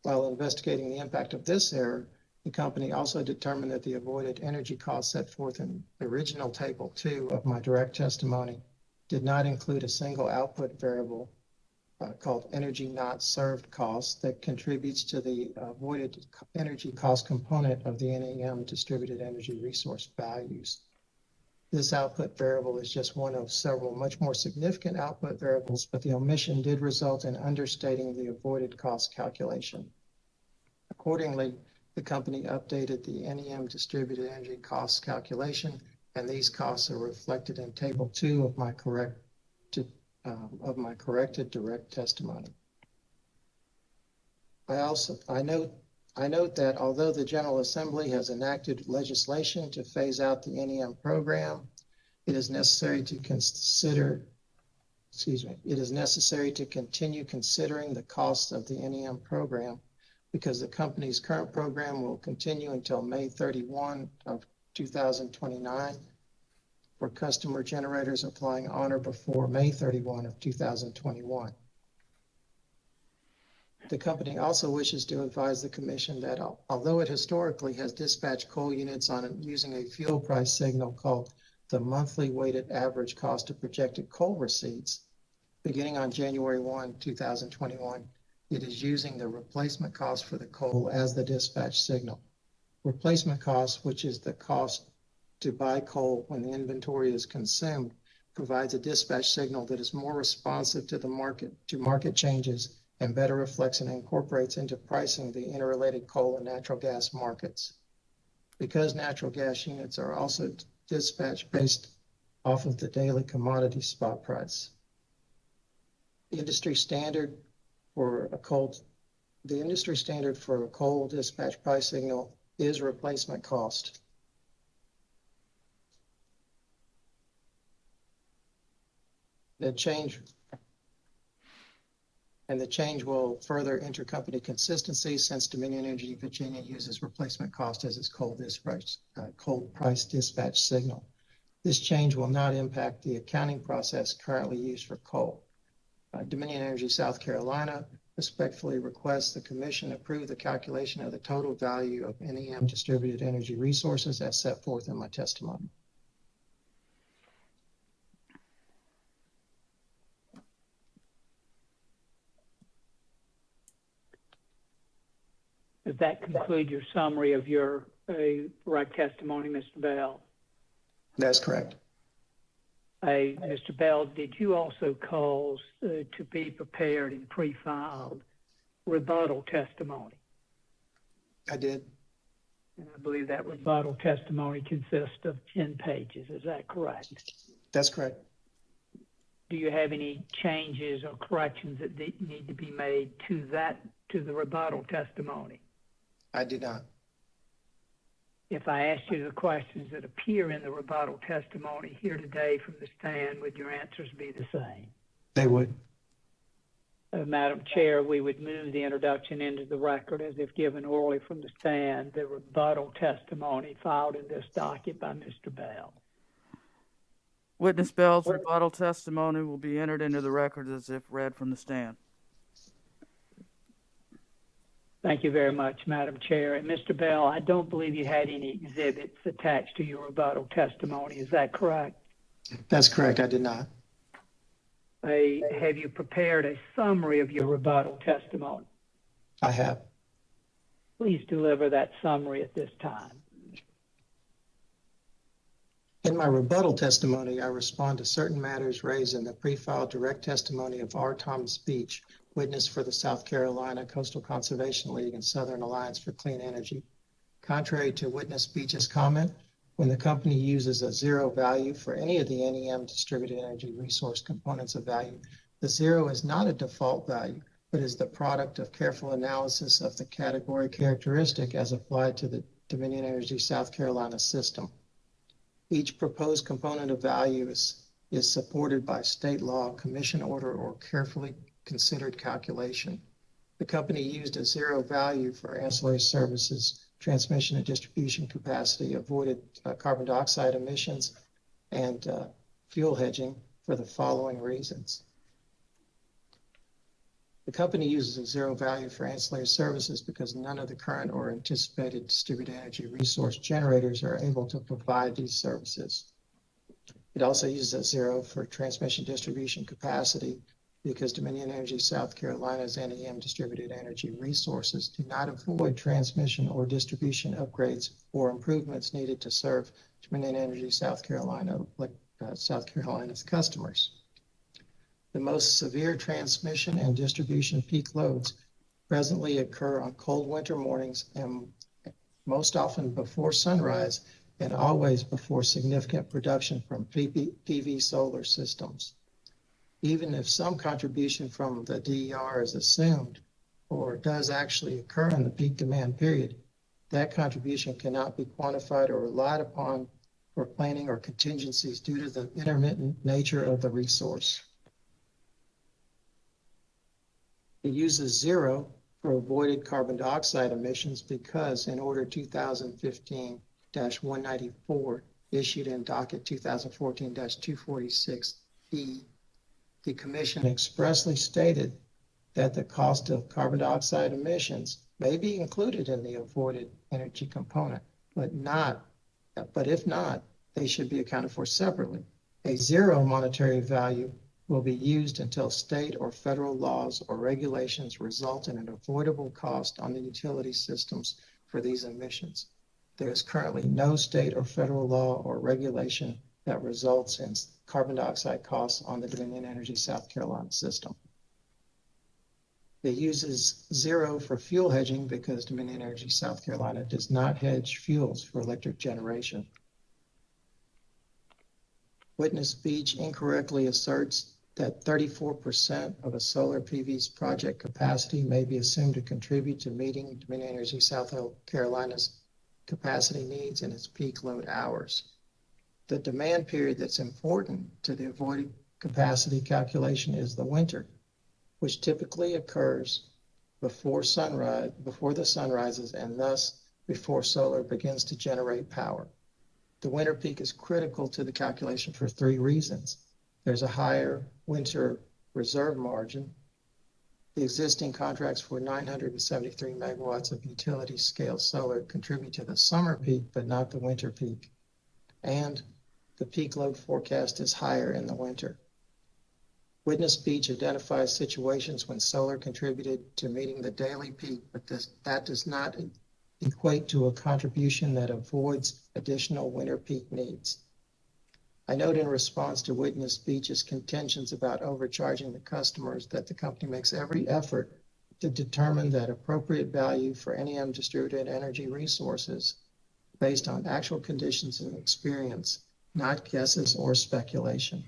While investigating the impact of this error, the company also determined that the avoided energy costs set forth in the original Table 2 of my direct testimony did not include a single output variable called energy not served cost that contributes to the avoided energy cost component of the NEM distributed energy resource values. This output variable is just one of several much more significant output variables, but the omission did result in understating the avoided cost calculation. Accordingly, the company updated the NEM distributed energy cost calculation, and these costs are reflected in Table 2 of my corrected direct testimony. I note that although the General Assembly has enacted legislation to phase out the NEM program, it is necessary to continue considering the costs of the NEM program because the company's current program will continue until May 31 of 2029 for customer generators applying on or before May 31 of 2021. The company also wishes to advise the Commission that although it historically has dispatched coal units using a fuel price signal called the monthly weighted average cost of projected coal receipts, beginning on January 1, 2021, it is using the replacement cost for the coal as the dispatch signal. Replacement cost, which is the cost to buy coal when the inventory is consumed, provides a dispatch signal that is more responsive to market changes and better reflects and incorporates into pricing the interrelated coal and natural gas markets. Because natural gas units are also dispatched based off of the daily commodity spot price. The industry standard for a coal dispatch price signal is replacement cost. The change will further intercompany consistency since Dominion Energy Virginia uses replacement cost as its coal price dispatch signal. This change will not impact the accounting process currently used for coal. Dominion Energy South Carolina respectfully request the commission approve the calculation of the total value of NEM distributed energy resources as set forth in my testimony. Does that conclude your summary of your direct testimony, Mr. Bell? That's correct. Mr. Bell, did you also cause to be prepared and pre-filed rebuttal testimony? I did. And I believe that rebuttal testimony consists of 10 pages. Is that correct? That's correct. Do you have any changes or corrections that need to be made to the rebuttal testimony? I do not. If I asked you the questions that appear in the rebuttal testimony here today from the stand, would your answers be the same? They would. Madam Chair, we would move the introduction into the record as if given orally from the stand, the rebuttal testimony filed in this docket by Mr. Bell. Witness Bell's rebuttal testimony will be entered into the record as if read from the stand. Thank you very much, Madam Chair. And Mr. Bell, I don't believe you had any exhibits attached to your rebuttal testimony. Is that correct? That's correct. I did not. Have you prepared a summary of your rebuttal testimony? I have. Please deliver that summary at this time. In my rebuttal testimony, I respond to certain matters raised in the pre-filed direct testimony of R. Thomas Beach, witness for the South Carolina Coastal Conservation League and Southern Alliance for Clean Energy. Contrary to witness Beach's comment, when the company uses a zero value for any of the NEM distributed energy resource components of value, the zero is not a default value, but is the product of careful analysis of the category characteristic as applied to the Dominion Energy South Carolina system. Each proposed component of value is supported by state law, commission order, or carefully considered calculation. The company used a zero value for ancillary services, transmission and distribution capacity, avoided carbon dioxide emissions, and fuel hedging for the following reasons. The company uses a zero value for ancillary services because none of the current or anticipated distributed energy resource generators are able to provide these services. It also uses a zero for transmission distribution capacity because Dominion Energy South Carolina's NEM distributed energy resources do not avoid transmission or distribution upgrades or improvements needed to serve Dominion Energy South Carolina, South Carolina's customers. The most severe transmission and distribution peak loads presently occur on cold winter mornings and most often before sunrise and always before significant production from PV solar systems. Even if some contribution from the DER is assumed or does actually occur in the peak demand period, that contribution cannot be quantified or relied upon for planning or contingencies due to the intermittent nature of the resource. It uses zero for avoided carbon dioxide emissions because in Order 2015-194 issued in docket 2014-246E, the Commission expressly stated that the cost of carbon dioxide emissions may be included in the avoided energy component, but if not, they should be accounted for separately. A zero monetary value will be used until state or federal laws or regulations result in an avoidable cost on the utility systems for these emissions. There is currently no state or federal law or regulation that results in carbon dioxide costs on the Dominion Energy South Carolina system. It uses zero for fuel hedging because Dominion Energy South Carolina does not hedge fuels for electric generation. Witness Beach incorrectly asserts that 34% of a solar PV's project capacity may be assumed to contribute to meeting Dominion Energy South Carolina's capacity needs in its peak load hours. The demand period that's important to the avoided capacity calculation is the winter, which typically occurs before the sun rises, and thus before solar begins to generate power. The winter peak is critical to the calculation for three reasons. There's a higher winter reserve margin. The existing contracts for 973 megawatts of utility scale solar contribute to the summer peak, but not the winter peak. And the peak load forecast is higher in the winter. Witness Beach identifies situations when solar contributed to meeting the daily peak, but that does not equate to a contribution that avoids additional winter peak needs. I note in response to Witness Beach's contentions about overcharging the customers that the company makes every effort to determine that appropriate value for NEM distributed energy resources based on actual conditions and experience, not guesses or speculation.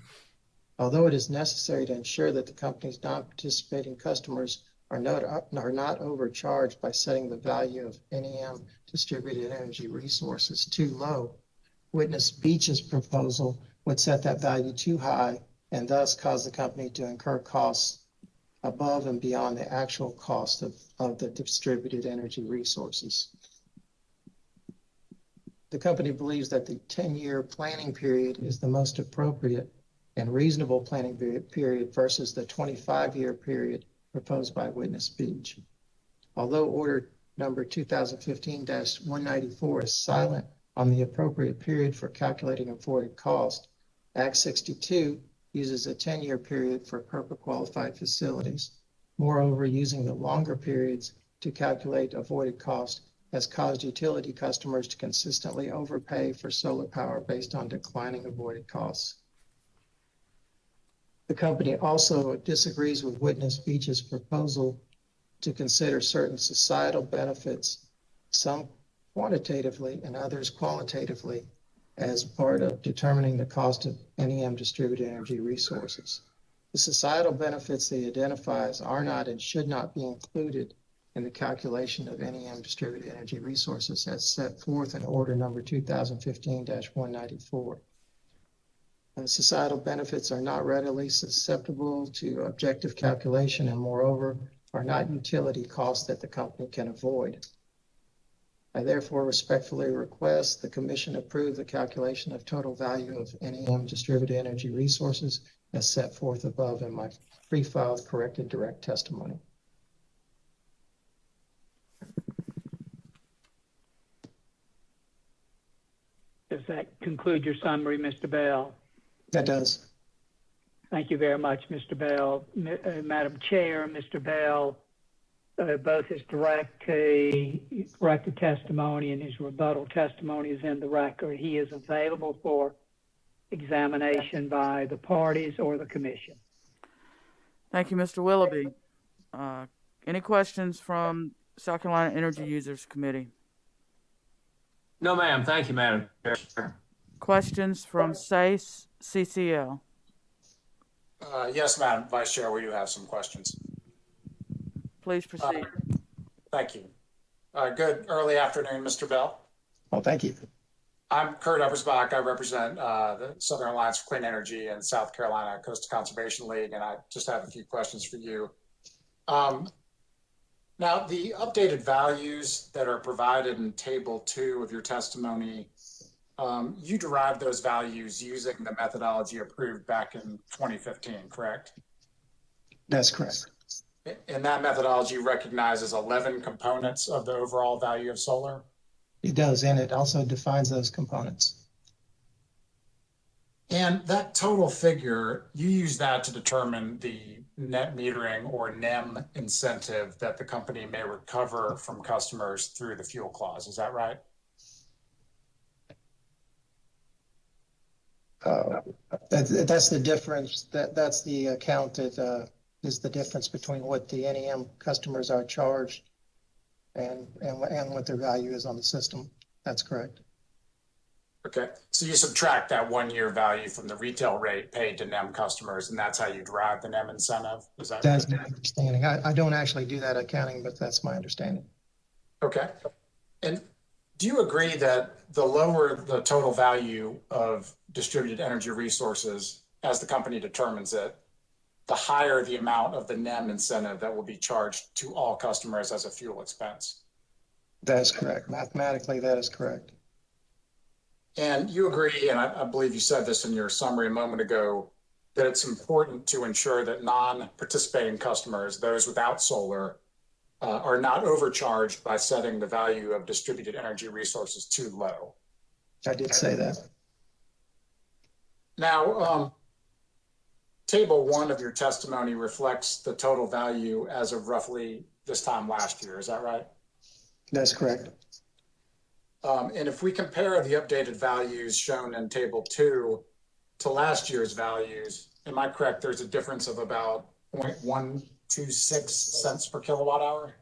Although it is necessary to ensure that the company's non-participating customers are not overcharged by setting the value of NEM distributed energy resources too low, Witness Beach's proposal would set that value too high and thus cause the company to incur costs above and beyond the actual cost of the distributed energy resources. The company believes that the 10-year planning period is the most appropriate and reasonable planning period versus the 25-year period proposed by Witness Beach. Although order number 2015-194 is silent on the appropriate period for calculating avoided cost, Act 62 uses a 10-year period for PURPA qualified facilities. Moreover, using the longer periods to calculate avoided cost has caused utility customers to consistently overpay for solar power based on declining avoided costs. The company also disagrees with Witness Beach's proposal to consider certain societal benefits, some quantitatively and others qualitatively, as part of determining the cost of NEM distributed energy resources. The societal benefits they identifies are not and should not be included in the calculation of NEM distributed energy resources as set forth in order number 2015-194. Societal benefits are not readily susceptible to objective calculation and moreover are not utility costs that the company can avoid. I therefore respectfully request the Commission approve the calculation of total value of NEM distributed energy resources as set forth above in my pre-filed corrected direct testimony. Does that conclude your summary, Mr. Bell? That does. Thank you very much, Mr. Bell. Madam Chair, Mr. Bell, both his corrected testimony and his rebuttal testimony is in the record. He is available for examination by the parties or the Commission. Thank you, Mr. Willoughby. Any questions from South Carolina Energy Users Committee? No, ma'am. Thank you, Madam Chair. Questions from SACE CCL? Yes, Madam Vice Chair, we do have some questions. Please proceed. Thank you. Good early afternoon, Mr. Bell. Well, thank you. I'm Kurt Ebersbach. I represent the Southern Alliance for Clean Energy and South Carolina Coastal Conservation League, and I just have a few questions for you. Now, the updated values that are provided in Table 2 of your testimony, you derived those values using the methodology approved back in 2015, correct? That's correct. And that methodology recognizes 11 components of the overall value of solar? It does, and it also defines those components. And that total figure, you use that to determine the net metering or NEM incentive that the company may recover from customers through the fuel clause. Is that right? That's the difference. That's the account that is the difference between what the NEM customers are charged and what their value is on the system. That's correct. Okay, so you subtract that 1 year value from the retail rate paid to NEM customers, and that's how you derive the NEM incentive? Is that That's my understanding. I don't actually do that accounting, but that's my understanding. Okay. And do you agree that the lower the total value of distributed energy resources as the company determines it, the higher the amount of the NEM incentive that will be charged to all customers as a fuel expense? That's correct. Mathematically, that is correct. And you agree, and I believe you said this in your summary a moment ago, that it's important to ensure that non-participating customers, those without solar, are not overcharged by setting the value of distributed energy resources too low. I did say that. Now, table 1 of your testimony reflects the total value as of roughly this time last year. Is that right? That's correct. And if we compare the updated values shown in table 2 to last year's values, am I correct? There's a difference of about 0.126 cents per kilowatt hour.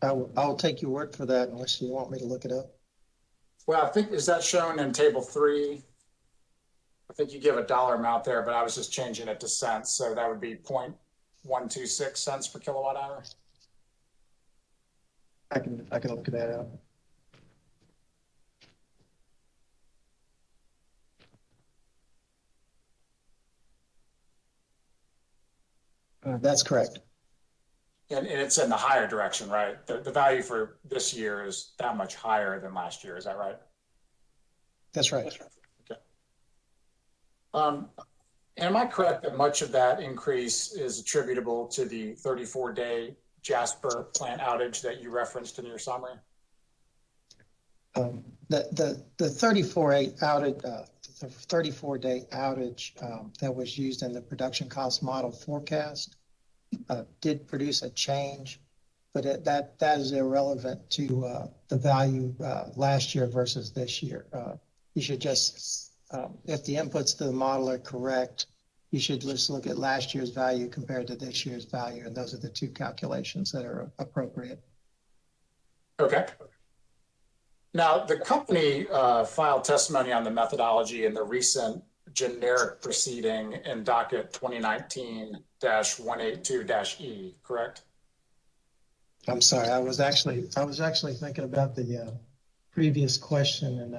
I'll take your word for that unless you want me to look it up. Well, I think, is that shown in table 3? I think you give a dollar amount there, but I was just changing it to cents. So that would be 0.126 cents per kilowatt hour. I can look that up. That's correct. And it's in the higher direction, right? The value for this year is that much higher than last year. Is that right? That's right. Okay. And am I correct that much of that increase is attributable to the 34-day Jasper plant outage that you referenced in your summary? The 34-day outage that was used in the production cost model forecast did produce a change, but that is irrelevant to the value last year versus this year. You should just, if the inputs to the model are correct, you should just look at last year's value compared to this year's value, and those are the two calculations that are appropriate. Okay. Now, the company filed testimony on the methodology in the recent generic proceeding in docket 2019-182-E, correct? I'm sorry, I was actually thinking about the previous question, and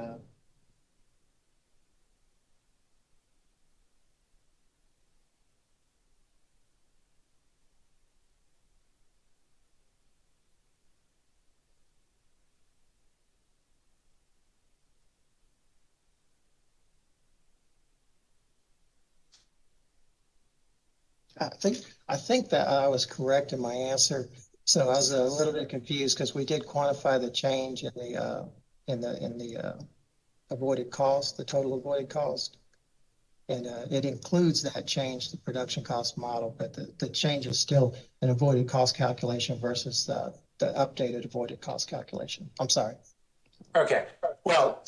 I think that I was correct in my answer. So I was a little bit confused because we did quantify the change in the avoided cost, the total avoided cost, and it includes that change, the production cost model, but the change is still an avoided cost calculation versus the updated avoided cost calculation. I'm sorry. Okay. Well,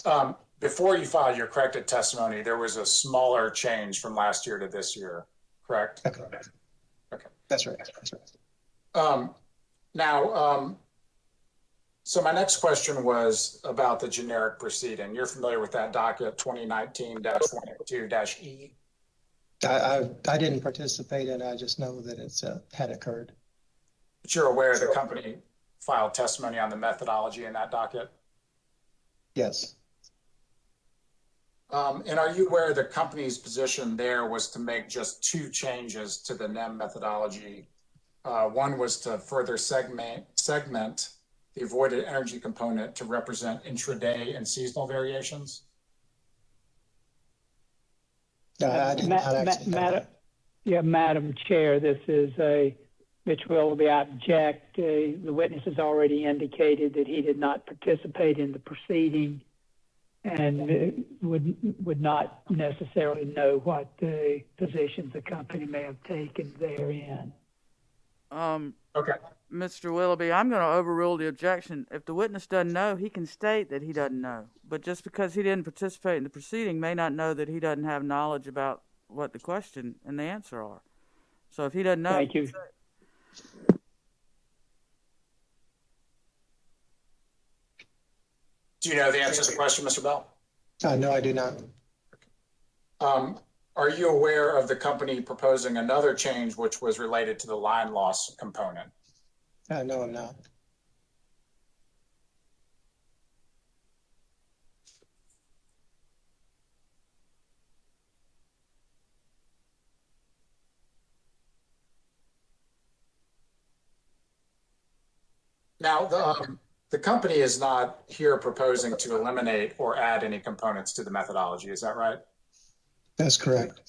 before you filed your corrected testimony, there was a smaller change from last year to this year, correct? Okay. That's right. That's right. Now, so my next question was about the generic proceeding. You're familiar with that docket 2019-182-E? I didn't participate in it. I just know that it's had occurred. But you're aware the company filed testimony on the methodology in that docket? Yes. And are you aware the company's position there was to make just 2 changes to the NEM methodology? One was to further segment the avoided energy component to represent intraday and seasonal variations? Madam Chair, this is Mitch Willoughby. I object. The witness has already indicated that he did not participate in the proceeding and would not necessarily know what the positions the company may have taken therein. Okay. Mr. Willoughby, I'm going to overrule the objection. If the witness doesn't know, he can state that he doesn't know. But just because he didn't participate in the proceeding may not know that he doesn't have knowledge about what the question and the answer are. So if he doesn't know... Thank you. Do you know the answer to the question, Mr. Bell? No, I do not. Are you aware of the company proposing another change which was related to the line loss component? No, I'm not. Now, the company is not here proposing to eliminate or add any components to the methodology. Is that right? That's correct.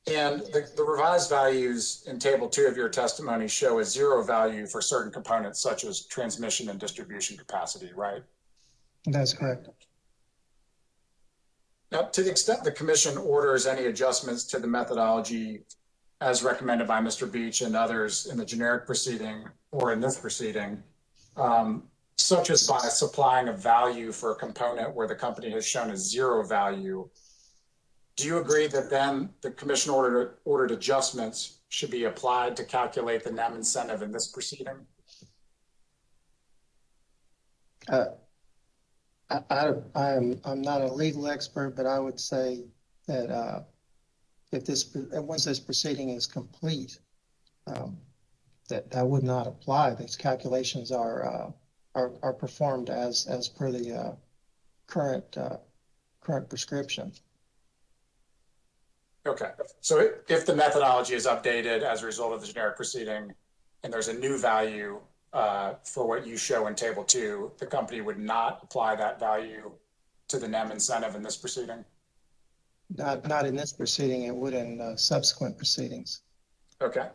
And the revised values in table 2 of your testimony show a 0 value for certain components such as transmission and distribution capacity, right? That's correct. Now, to the extent the commission orders any adjustments to the methodology as recommended by Mr. Beach and others in the generic proceeding or in this proceeding, such as by supplying a value for a component where the company has shown a 0 value, do you agree that then the commission ordered adjustments should be applied to calculate the NEM incentive in this proceeding? I'm not a legal expert, but I would say that once this proceeding is complete, that would not apply. These calculations are performed as per the current prescription. Okay, so if the methodology is updated as a result of the generic proceeding and there's a new value for what you show in table 2, the company would not apply that value to the NEM incentive in this proceeding? Not in this proceeding, it would in subsequent proceedings. Okay.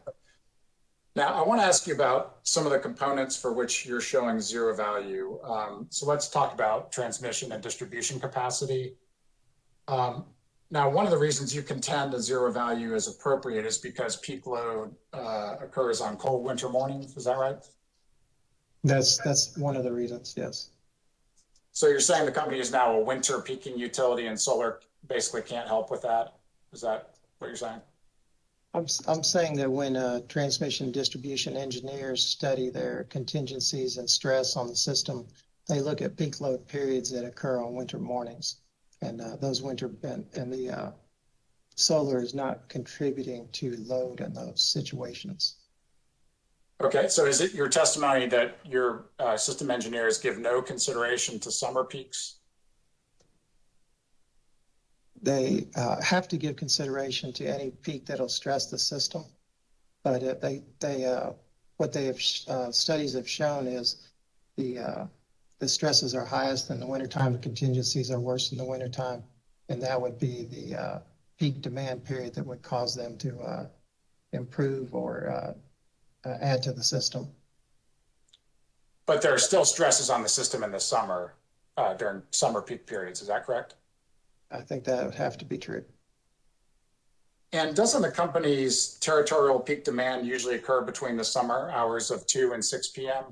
Now, I want to ask you about some of the components for which you're showing 0 value. So let's talk about transmission and distribution capacity. Now, one of the reasons you contend a 0 value is appropriate is because peak load occurs on cold winter mornings. Is that right? That's one of the reasons, yes. So you're saying the company is now a winter peaking utility and solar basically can't help with that? Is that what you're saying? I'm saying that when transmission distribution engineers study their contingencies and stress on the system, they look at peak load periods that occur on winter mornings. And those the solar is not contributing to load in those situations. Okay, so is it your testimony that your system engineers give no consideration to summer peaks? They have to give consideration to any peak that'll stress the system, but what they have studies have shown is the stresses are highest in the wintertime, the contingencies are worse in the wintertime, and that would be the peak demand period that would cause them to improve or add to the system. But there are still stresses on the system in the summer during summer peak periods, is that correct? I think that would have to be true. And doesn't the company's territorial peak demand usually occur between the summer hours of 2 and 6 p.m.?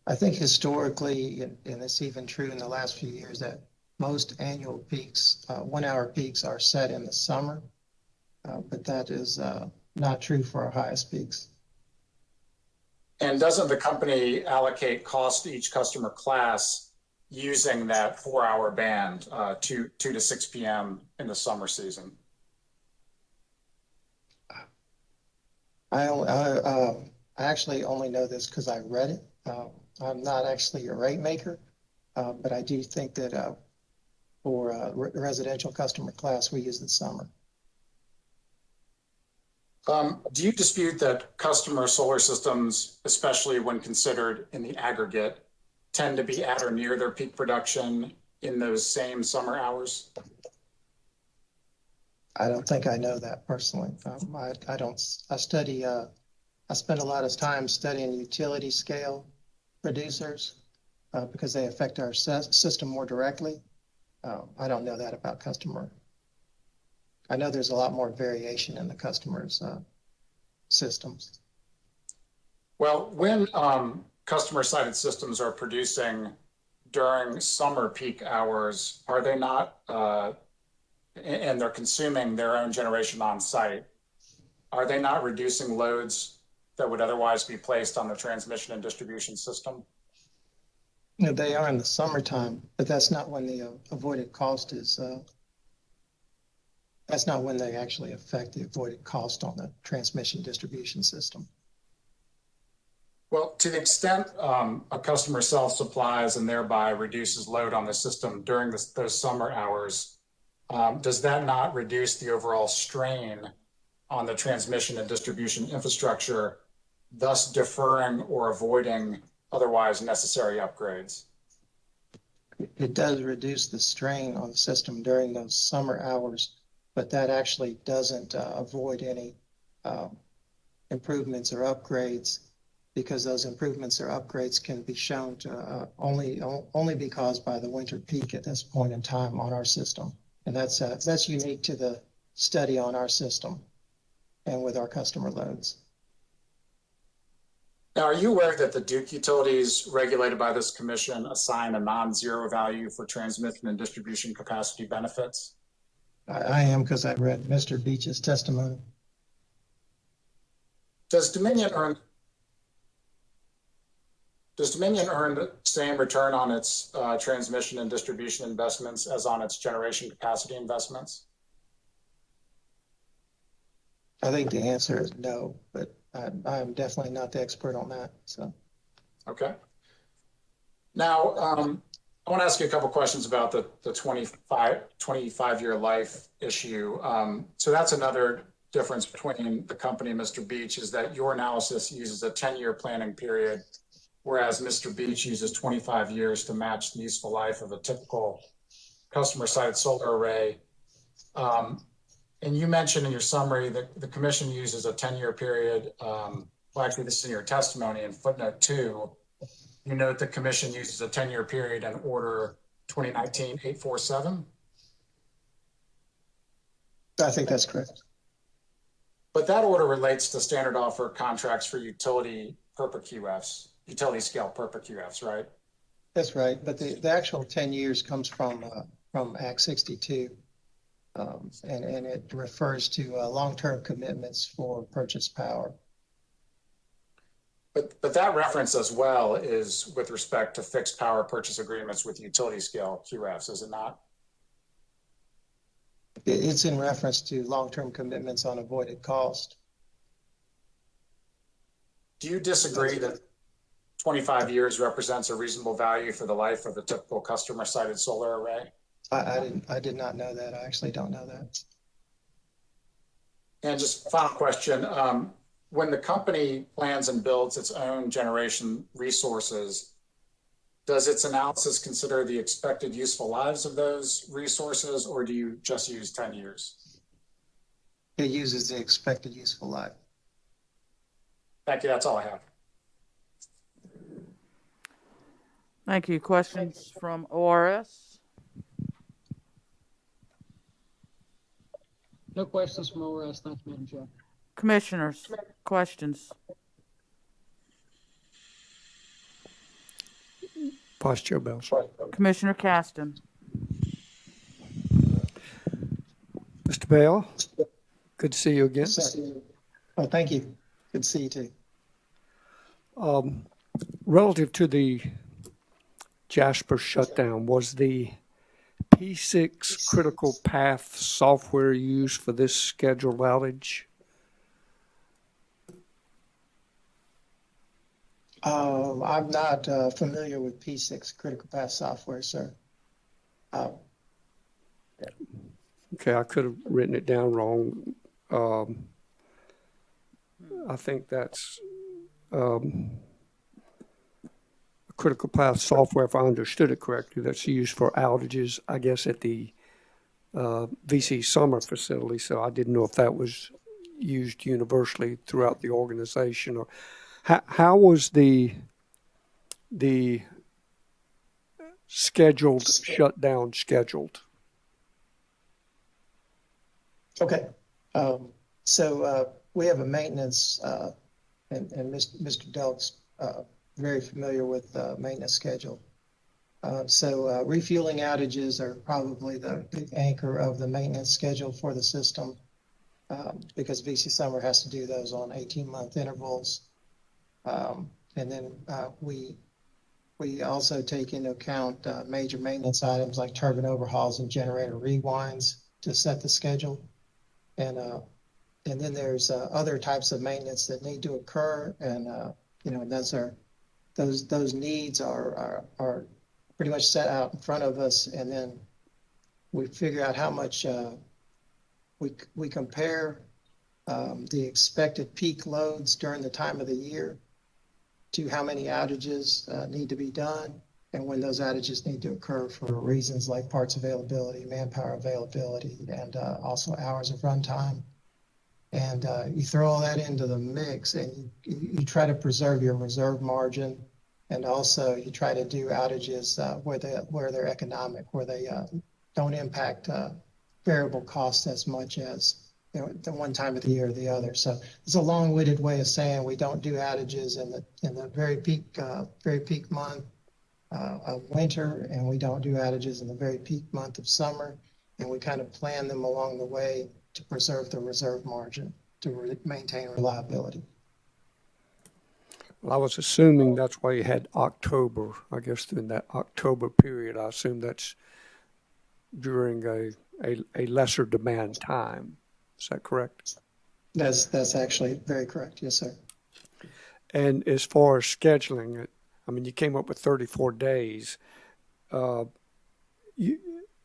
I think historically, and it's even true in the last few years, that most annual peaks, 1 hour peaks are set in the summer, but that is not true for our highest peaks. And doesn't the company allocate cost to each customer class using that 4 hour band, 2 to 6 p.m. in the summer season? I actually only know this because I read it. I'm not actually a rate maker, but I do think that for residential customer class, we use the summer. Do you dispute that customer solar systems, especially when considered in the aggregate, tend to be at or near their peak production in those same summer hours? I don't think I know that personally. I spend a lot of time studying utility scale producers because they affect our system more directly. I don't know that about customer. I know there's a lot more variation in the customer's systems. Well, when customer-sided systems are producing during summer peak hours, are they not, and they're consuming their own generation on site, are they not reducing loads that would otherwise be placed on the transmission and distribution system? You know, they are in the summertime, but that's not when the avoided cost is. That's not when they actually affect the avoided cost on the transmission distribution system. Well, to the extent a customer self-supplies and thereby reduces load on the system during those summer hours, does that not reduce the overall strain on the transmission and distribution infrastructure, thus deferring or avoiding otherwise necessary upgrades? it does reduce the strain on the system during those summer hours, but that actually doesn't avoid any improvements or upgrades, because those improvements or upgrades can be shown to only be caused by the winter peak at this point in time on our system. And that's unique to the study on our system and with our customer loads. Now, are you aware that the Duke utilities regulated by this commission assign a non-zero value for transmission and distribution capacity benefits? I am, because I read Mr. Beach's testimony. Does Dominion earn the same return on its transmission and distribution investments as on its generation capacity investments? I think the answer is no, but I'm definitely not the expert on that. So, okay. Now, I want to ask you a couple questions about the 25-year life issue. So that's another difference between the company and Mr. Beach, is that your analysis uses a 10-year planning period, whereas Mr. Beach uses 25 years to match the useful life of a typical customer-sided solar array. And you mentioned in your summary that the commission uses a 10-year period. Well, actually, this is in your testimony in footnote 2. You note the commission uses a 10-year period in order 2019-847. I think that's correct. But that order relates to standard offer contracts for utility QFs, utility scale QFs, right? That's right. But the actual 10 years comes from Act 62. And it refers to long-term commitments for purchase power. But that reference as well is with respect to fixed power purchase agreements with utility scale QFs, is it not? It's in reference to long-term commitments on avoided cost. Do you disagree that 25 years represents a reasonable value for the life of a typical customer-sided solar array? I did not know that. I actually don't know that. And just final question, when the company plans and builds its own generation resources, does its analysis consider the expected useful lives of those resources, or do you just use 10 years? It uses the expected useful life. Thank you, that's all I have. Thank you. Questions from ORS? No questions from ORS. Thank you, Madam Chair. Commissioners, questions? Vice Chair Belzer. Commissioner Caston. Mr. Bell, good to see you again. Oh, thank you. Good to see you too. Relative to the Jasper shutdown, was the P6 critical path software used for this scheduled outage? I'm not familiar with P6 critical path software, sir. Okay, I could have written it down wrong. I think that's critical path software, if I understood it correctly, that's used for outages, I guess, at the VC Summer facility. So I didn't know if that was used universally throughout the organization, or how was the scheduled shutdown scheduled? Okay. So we have a maintenance, and Mr. Delk's very familiar with the maintenance schedule. So refueling outages are probably the big anchor of the maintenance schedule for the system, because VC Summer has to do those on 18-month intervals. And then we also take into account major maintenance items like turbine overhauls and generator rewinds to set the schedule. And then there's other types of maintenance that need to occur, and those needs are pretty much set out in front of us, and then we figure out how much we compare the expected peak loads during the time of the year to how many outages need to be done, and when those outages need to occur for reasons like parts availability, manpower availability, and also hours of runtime. And you throw all that into the mix, and you try to preserve your reserve margin, and also you try to do outages where they're economic, where they don't impact variable costs as much as the one time of the year or the other. So it's a long-winded way of saying we don't do outages in the very peak month of winter, and we don't do outages in the very peak month of summer, and we kind of plan them along the way to preserve the reserve margin to maintain reliability. Well, I was assuming that's why you had October. I guess in that October period, I assume that's during a lesser demand time. Is that correct? That's actually very correct. Yes, sir. And as far as scheduling it, I mean, you came up with 34 days.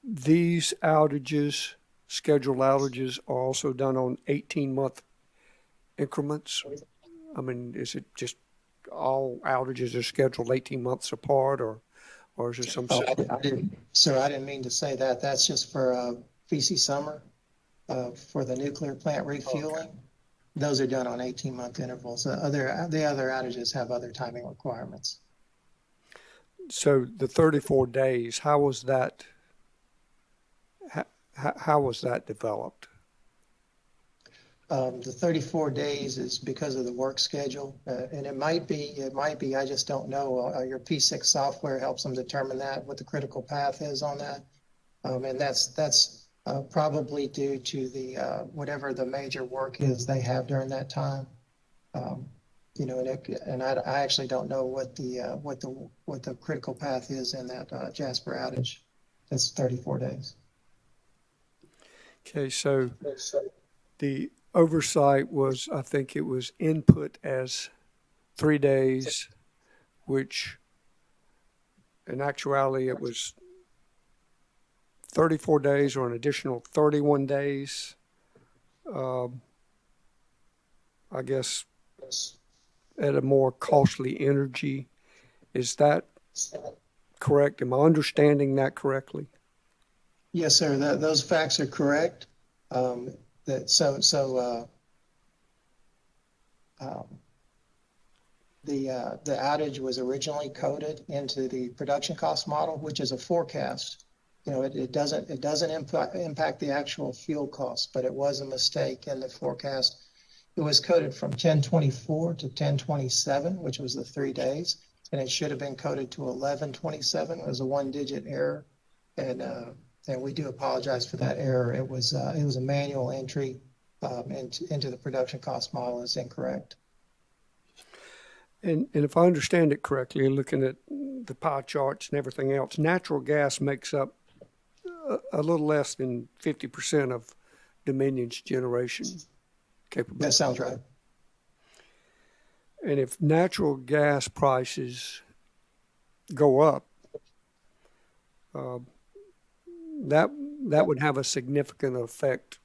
These outages, scheduled outages, are also done on 18-month increments. I mean, is it just all outages are scheduled 18 months apart, or is there some? Sir, I didn't mean to say that. That's just for VC summer, for the nuclear plant refueling. Okay. Those are done on 18-month intervals. The other outages have other timing requirements. So the 34 days, how was that? How was that developed? The 34 days is because of the work schedule, and it might be, I just don't know. Your P6 software helps them determine that, what the critical path is on that. And that's probably due to the, whatever the major work is they have during that time. And I actually don't know what the critical path is in that Jasper outage. That's 34 days. Okay, so the oversight was, I think it was input as 3 days, which in actuality it was 34 days or an additional 31 days. I guess at a more costly energy. Is that correct? Am I understanding that correctly? Yes, sir. Those facts are correct. The outage was originally coded into the production cost model, which is a forecast. It doesn't impact the actual fuel cost, but it was a mistake in the forecast. It was coded from 1024 to 1027, which was the 3 days, and it should have been coded to 1127. It was a 1-digit error, and we do apologize for that error. It was a manual entry into the production cost model. Is incorrect. And if I understand it correctly, looking at the pie charts and everything else, natural gas makes up a little less than 50% of Dominion's generation capability. That sounds right. And if natural gas prices go up, that would have a significant effect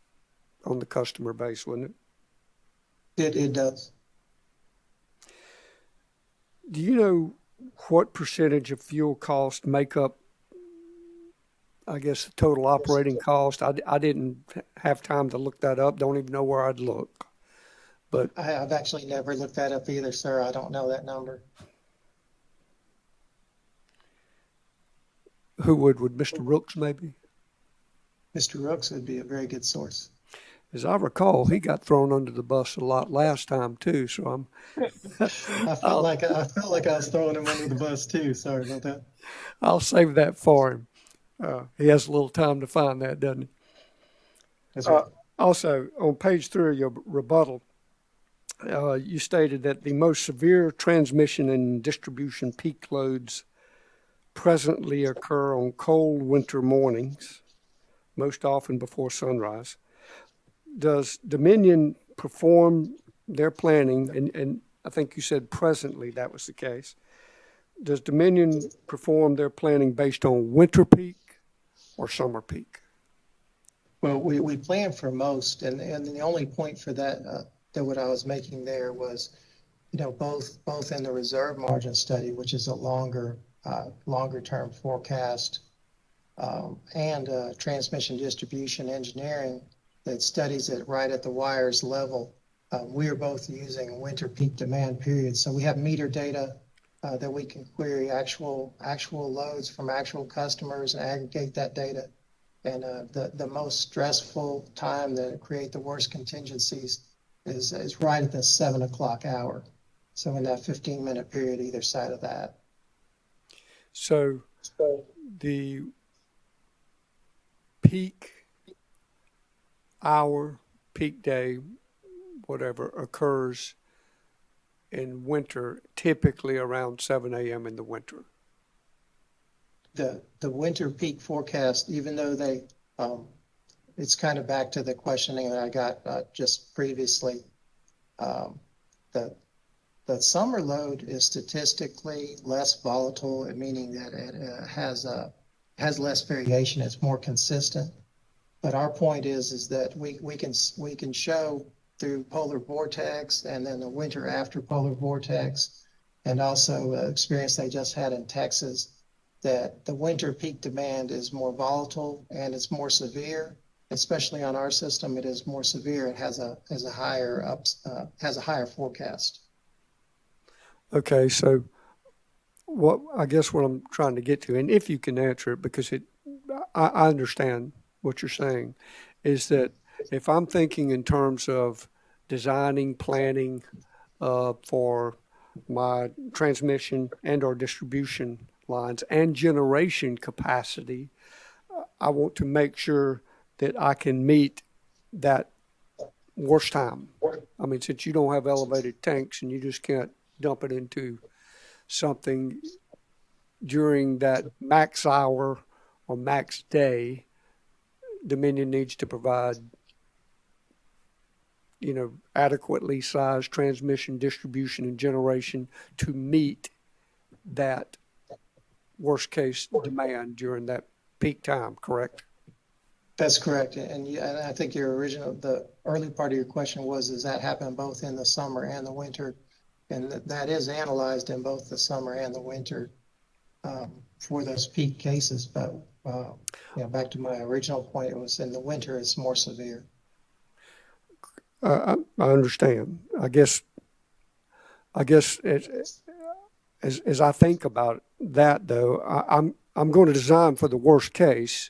on the customer base, wouldn't it? It does. Do you know what percentage of fuel costs make up, I guess, the total operating cost? I didn't have time to look that up. Don't even know where I'd look. But I've actually never looked that up either, sir. I don't know that number. Who would Mr. Rooks maybe? Mr. Rooks would be a very good source. As I recall, he got thrown under the bus a lot last time too. So I felt like I was throwing him under the bus too. Sorry about that. I'll save that for him. He has a little time to find that, doesn't he? That's right. Also, on page 3 of your rebuttal, you stated that the most severe transmission and distribution peak loads presently occur on cold winter mornings, most often before sunrise. Does Dominion perform their planning, and I think you said presently that was the case, does Dominion perform their planning based on winter peak or summer peak? Well, we plan for most, and the only point for that what I was making there was, both in the reserve margin study, which is a longer longer term forecast, and transmission distribution engineering that studies it right at the wires level. We are both using winter peak demand periods. So we have meter data that we can query actual loads from actual customers and aggregate that data. And the most stressful time that create the worst contingencies is right at the 7 o'clock hour. So in that 15-minute period, either side of that. So the peak hour, peak day, whatever, occurs in winter, typically around 7 a.m. in the winter. The winter peak forecast, even though they, it's kind of back to the questioning that I got just previously. The summer load is statistically less volatile, meaning that it has less variation. It's more consistent. But our point is that we can show through polar vortex and then the winter after polar vortex, and also experience they just had in Texas, that the winter peak demand is more volatile and it's more severe. Especially on our system, it is more severe. It has a higher forecast. Okay, so what I'm trying to get to, and if you can answer it, because I understand what you're saying, is that if I'm thinking in terms of designing, planning for my transmission and or distribution lines and generation capacity, I want to make sure that I can meet that worst time. I mean, since you don't have elevated tanks and you just can't dump it into something during that max hour or max day, Dominion needs to provide, adequately sized transmission, distribution, and generation to meet that worst case demand during that peak time, correct? That's correct. And I think the early part of your question was, does that happen both in the summer and the winter? And that is analyzed in both the summer and the winter for those peak cases. But back to my original point, it was in the winter, it's more severe. I understand. I guess as I think about that, though, I'm going to design for the worst case,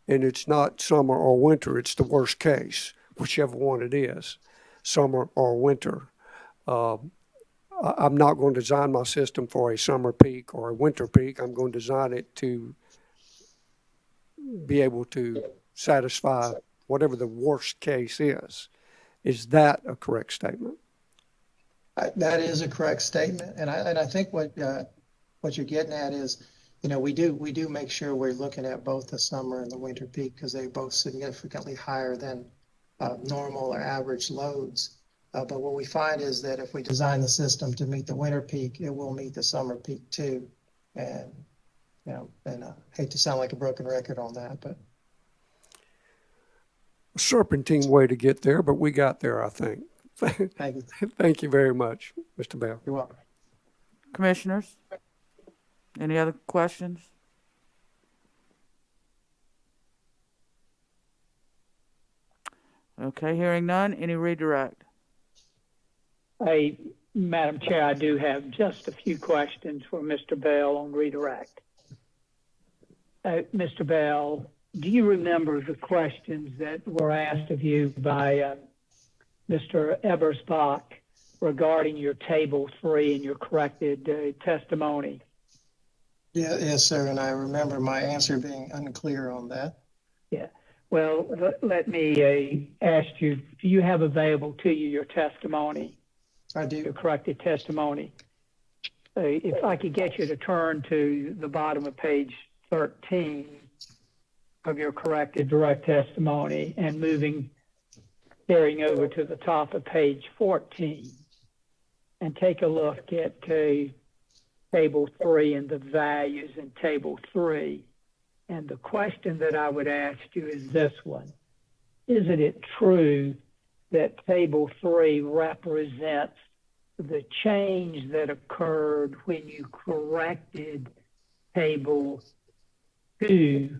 and it's not summer or winter. It's the worst case, whichever one it is, summer or winter. I'm not going to design my system for a summer peak or a winter peak. I'm going to design it to be able to satisfy whatever the worst case is. Is that a correct statement? That is a correct statement, and I think what you're getting at is, we do make sure we're looking at both the summer and the winter peak because they're both significantly higher than normal or average loads. But what we find is that if we design the system to meet the winter peak, it will meet the summer peak too. And I hate to sound like a broken record on that, but a serpentine way to get there, but we got there, I think. Thank you. Thank you very much, Mr. Bell. You're welcome. Commissioners, any other questions? Okay, hearing none, any redirect? Madam Chair, I do have just a few questions for Mr. Bell on redirect. Mr. Bell, do you remember the questions that were asked of you by Mr. Ebersbach regarding your table 3 and your corrected testimony? Yeah, yes, sir. And I remember my answer being unclear on that. Yeah. Well, let me ask you, do you have available to you your testimony? I do. Your corrected testimony. If I could get you to turn to the bottom of page 13 of your corrected direct testimony and carrying over to the top of page 14 and take a look at table 3 and the values in table 3. And the question that I would ask you is this one. Isn't it true that table 3 represents the change that occurred when you corrected table 2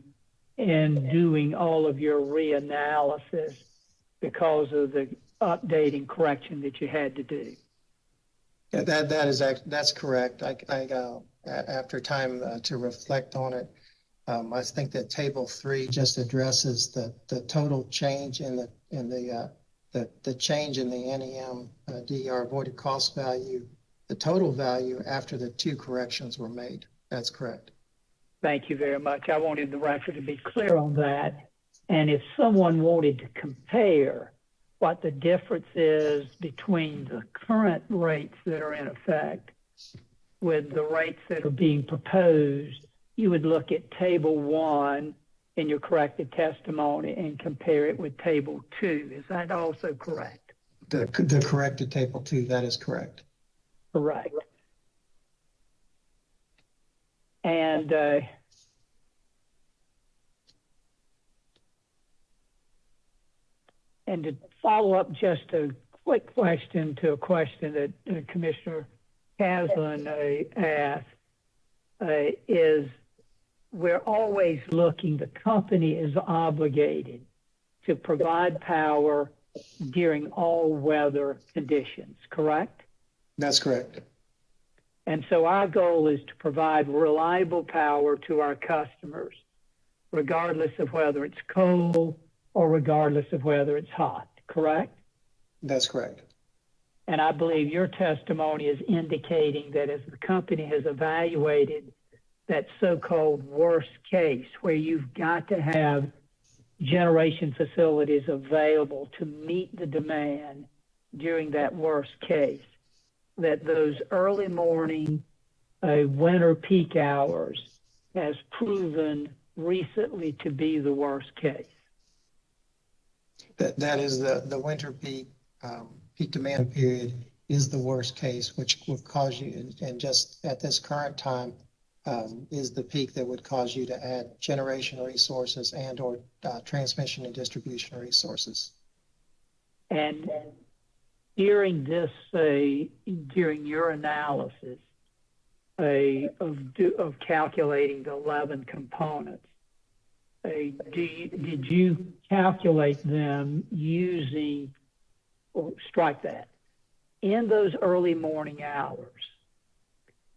in doing all of your reanalysis because of the updating correction that you had to do. Yeah, that's correct. After time to reflect on it, I think that table 3 just addresses the total change in the change in the NEM DER avoided cost value, the total value after the 2 corrections were made. That's correct. Thank you very much. I wanted the record to be clear on that. And if someone wanted to compare what the difference is between the current rates that are in effect with the rates that are being proposed, you would look at table 1 in your corrected testimony and compare it with table 2. Is that also correct? The corrected table 2, that is correct. Correct. And to follow up just a quick question to a question that Commissioner Haslam asked, is we're always looking, the company is obligated to provide power during all weather conditions, correct? That's correct. And so our goal is to provide reliable power to our customers, regardless of whether it's cold or regardless of whether it's hot, correct? That's correct. And I believe your testimony is indicating that as the company has evaluated that so-called worst case, where you've got to have generation facilities available to meet the demand during that worst case, that those early morning winter peak hours has proven recently to be the worst case. That is the winter peak demand period is the worst case, which would cause you, and just at this current time, is the peak that would cause you to add generation resources and or transmission and distribution resources. And during this, during your analysis of calculating the 11 components, did you calculate them using, or strike that, in those early morning hours,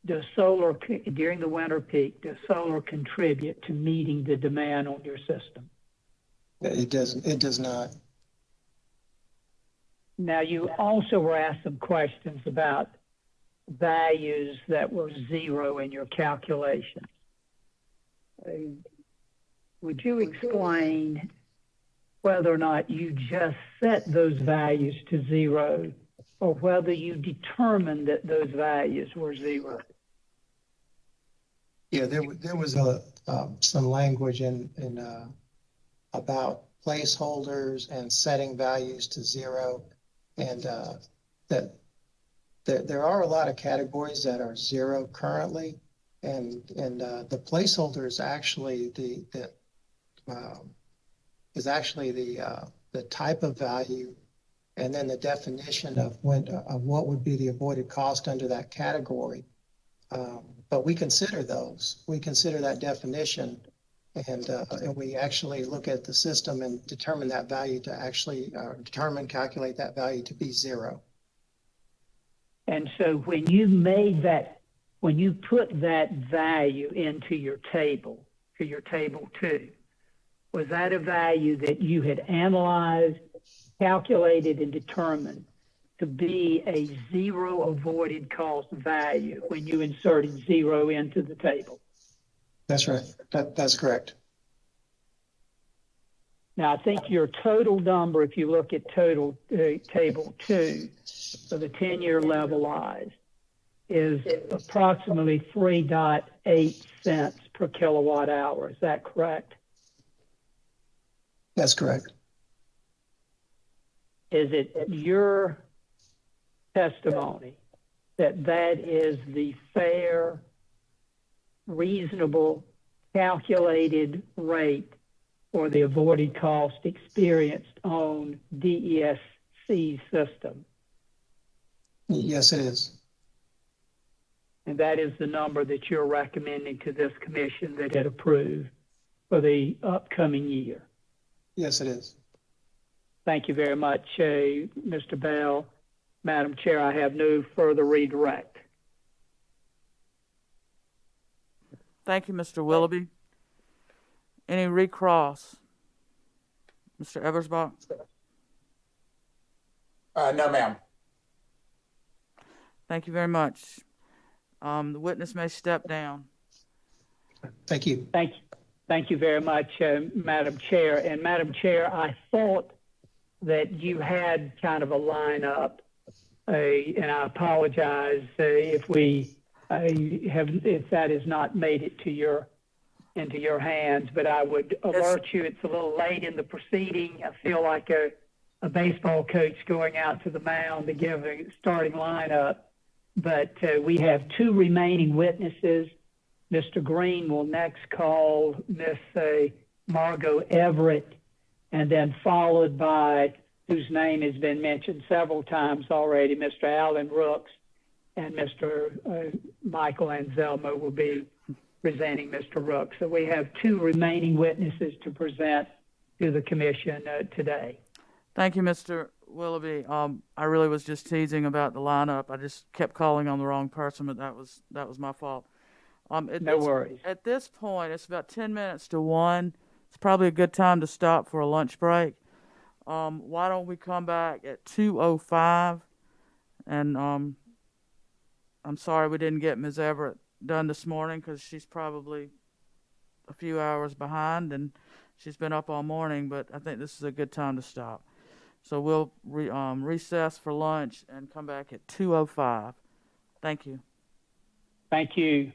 does solar, during the winter peak, does solar contribute to meeting the demand on your system? It does not. Now, you also were asked some questions about values that were 0 in your calculations. Would you explain whether or not you just set those values to 0 or whether you determined that those values were 0? Yeah, there was some language in about placeholders and setting values to 0, and that there are a lot of categories that are 0 currently, and the placeholder is actually the type of value, and then the definition of what would be the avoided cost under that category. But we consider those. We consider that definition, and we actually look at the system and determine that value to actually calculate that value to be 0. And so when you put that value into your table, to your table 2, was that a value that you had analyzed, calculated, and determined to be a 0 avoided cost value when you inserted 0 into the table? That's right. That's correct. Now, I think your total number, if you look at total table 2 for the 10-year levelized, is approximately 3.8 cents per kilowatt hour. Is that correct? That's correct. Is it your testimony that that is the fair, reasonable, calculated rate for the avoided cost experienced on DESC's system? Yes, it is. and that is the number that you're recommending to this commission that it approve for the upcoming year. Yes, it is. Thank you very much, Mr. Bell. Madam Chair, I have no further redirect. Thank you, Mr. Willoughby. Any recross? Mr. Eversbach? No, ma'am. Thank you very much. The witness may step down. Thank you. Thank you very much, Madam Chair. And Madam Chair, I thought that you had kind of a lineup, and I apologize if that has not made it to into your hands, but I would alert you, it's a little late in the proceeding. I feel like a baseball coach going out to the mound to give a starting lineup, but we have two remaining witnesses. Mr. Green will next call Miss Margot Everett, and then followed by, whose name has been mentioned several times already, Mr. Alan Rooks, and Mr. Michael Anselmo will be presenting Mr. Rooks. So we have two remaining witnesses to present to the commission today. Thank you, Mr. Willoughby. I really was just teasing about the lineup. I just kept calling on the wrong person, but that was my fault. No worries. At this point, it's about 10 minutes to 1. It's probably a good time to stop for a lunch break. Why don't we come back at 2:05? And I'm sorry we didn't get Ms. Everett done this morning because she's probably a few hours behind and she's been up all morning, but I think this is a good time to stop. So we'll recess for lunch and come back at 2:05. Thank you. Thank you.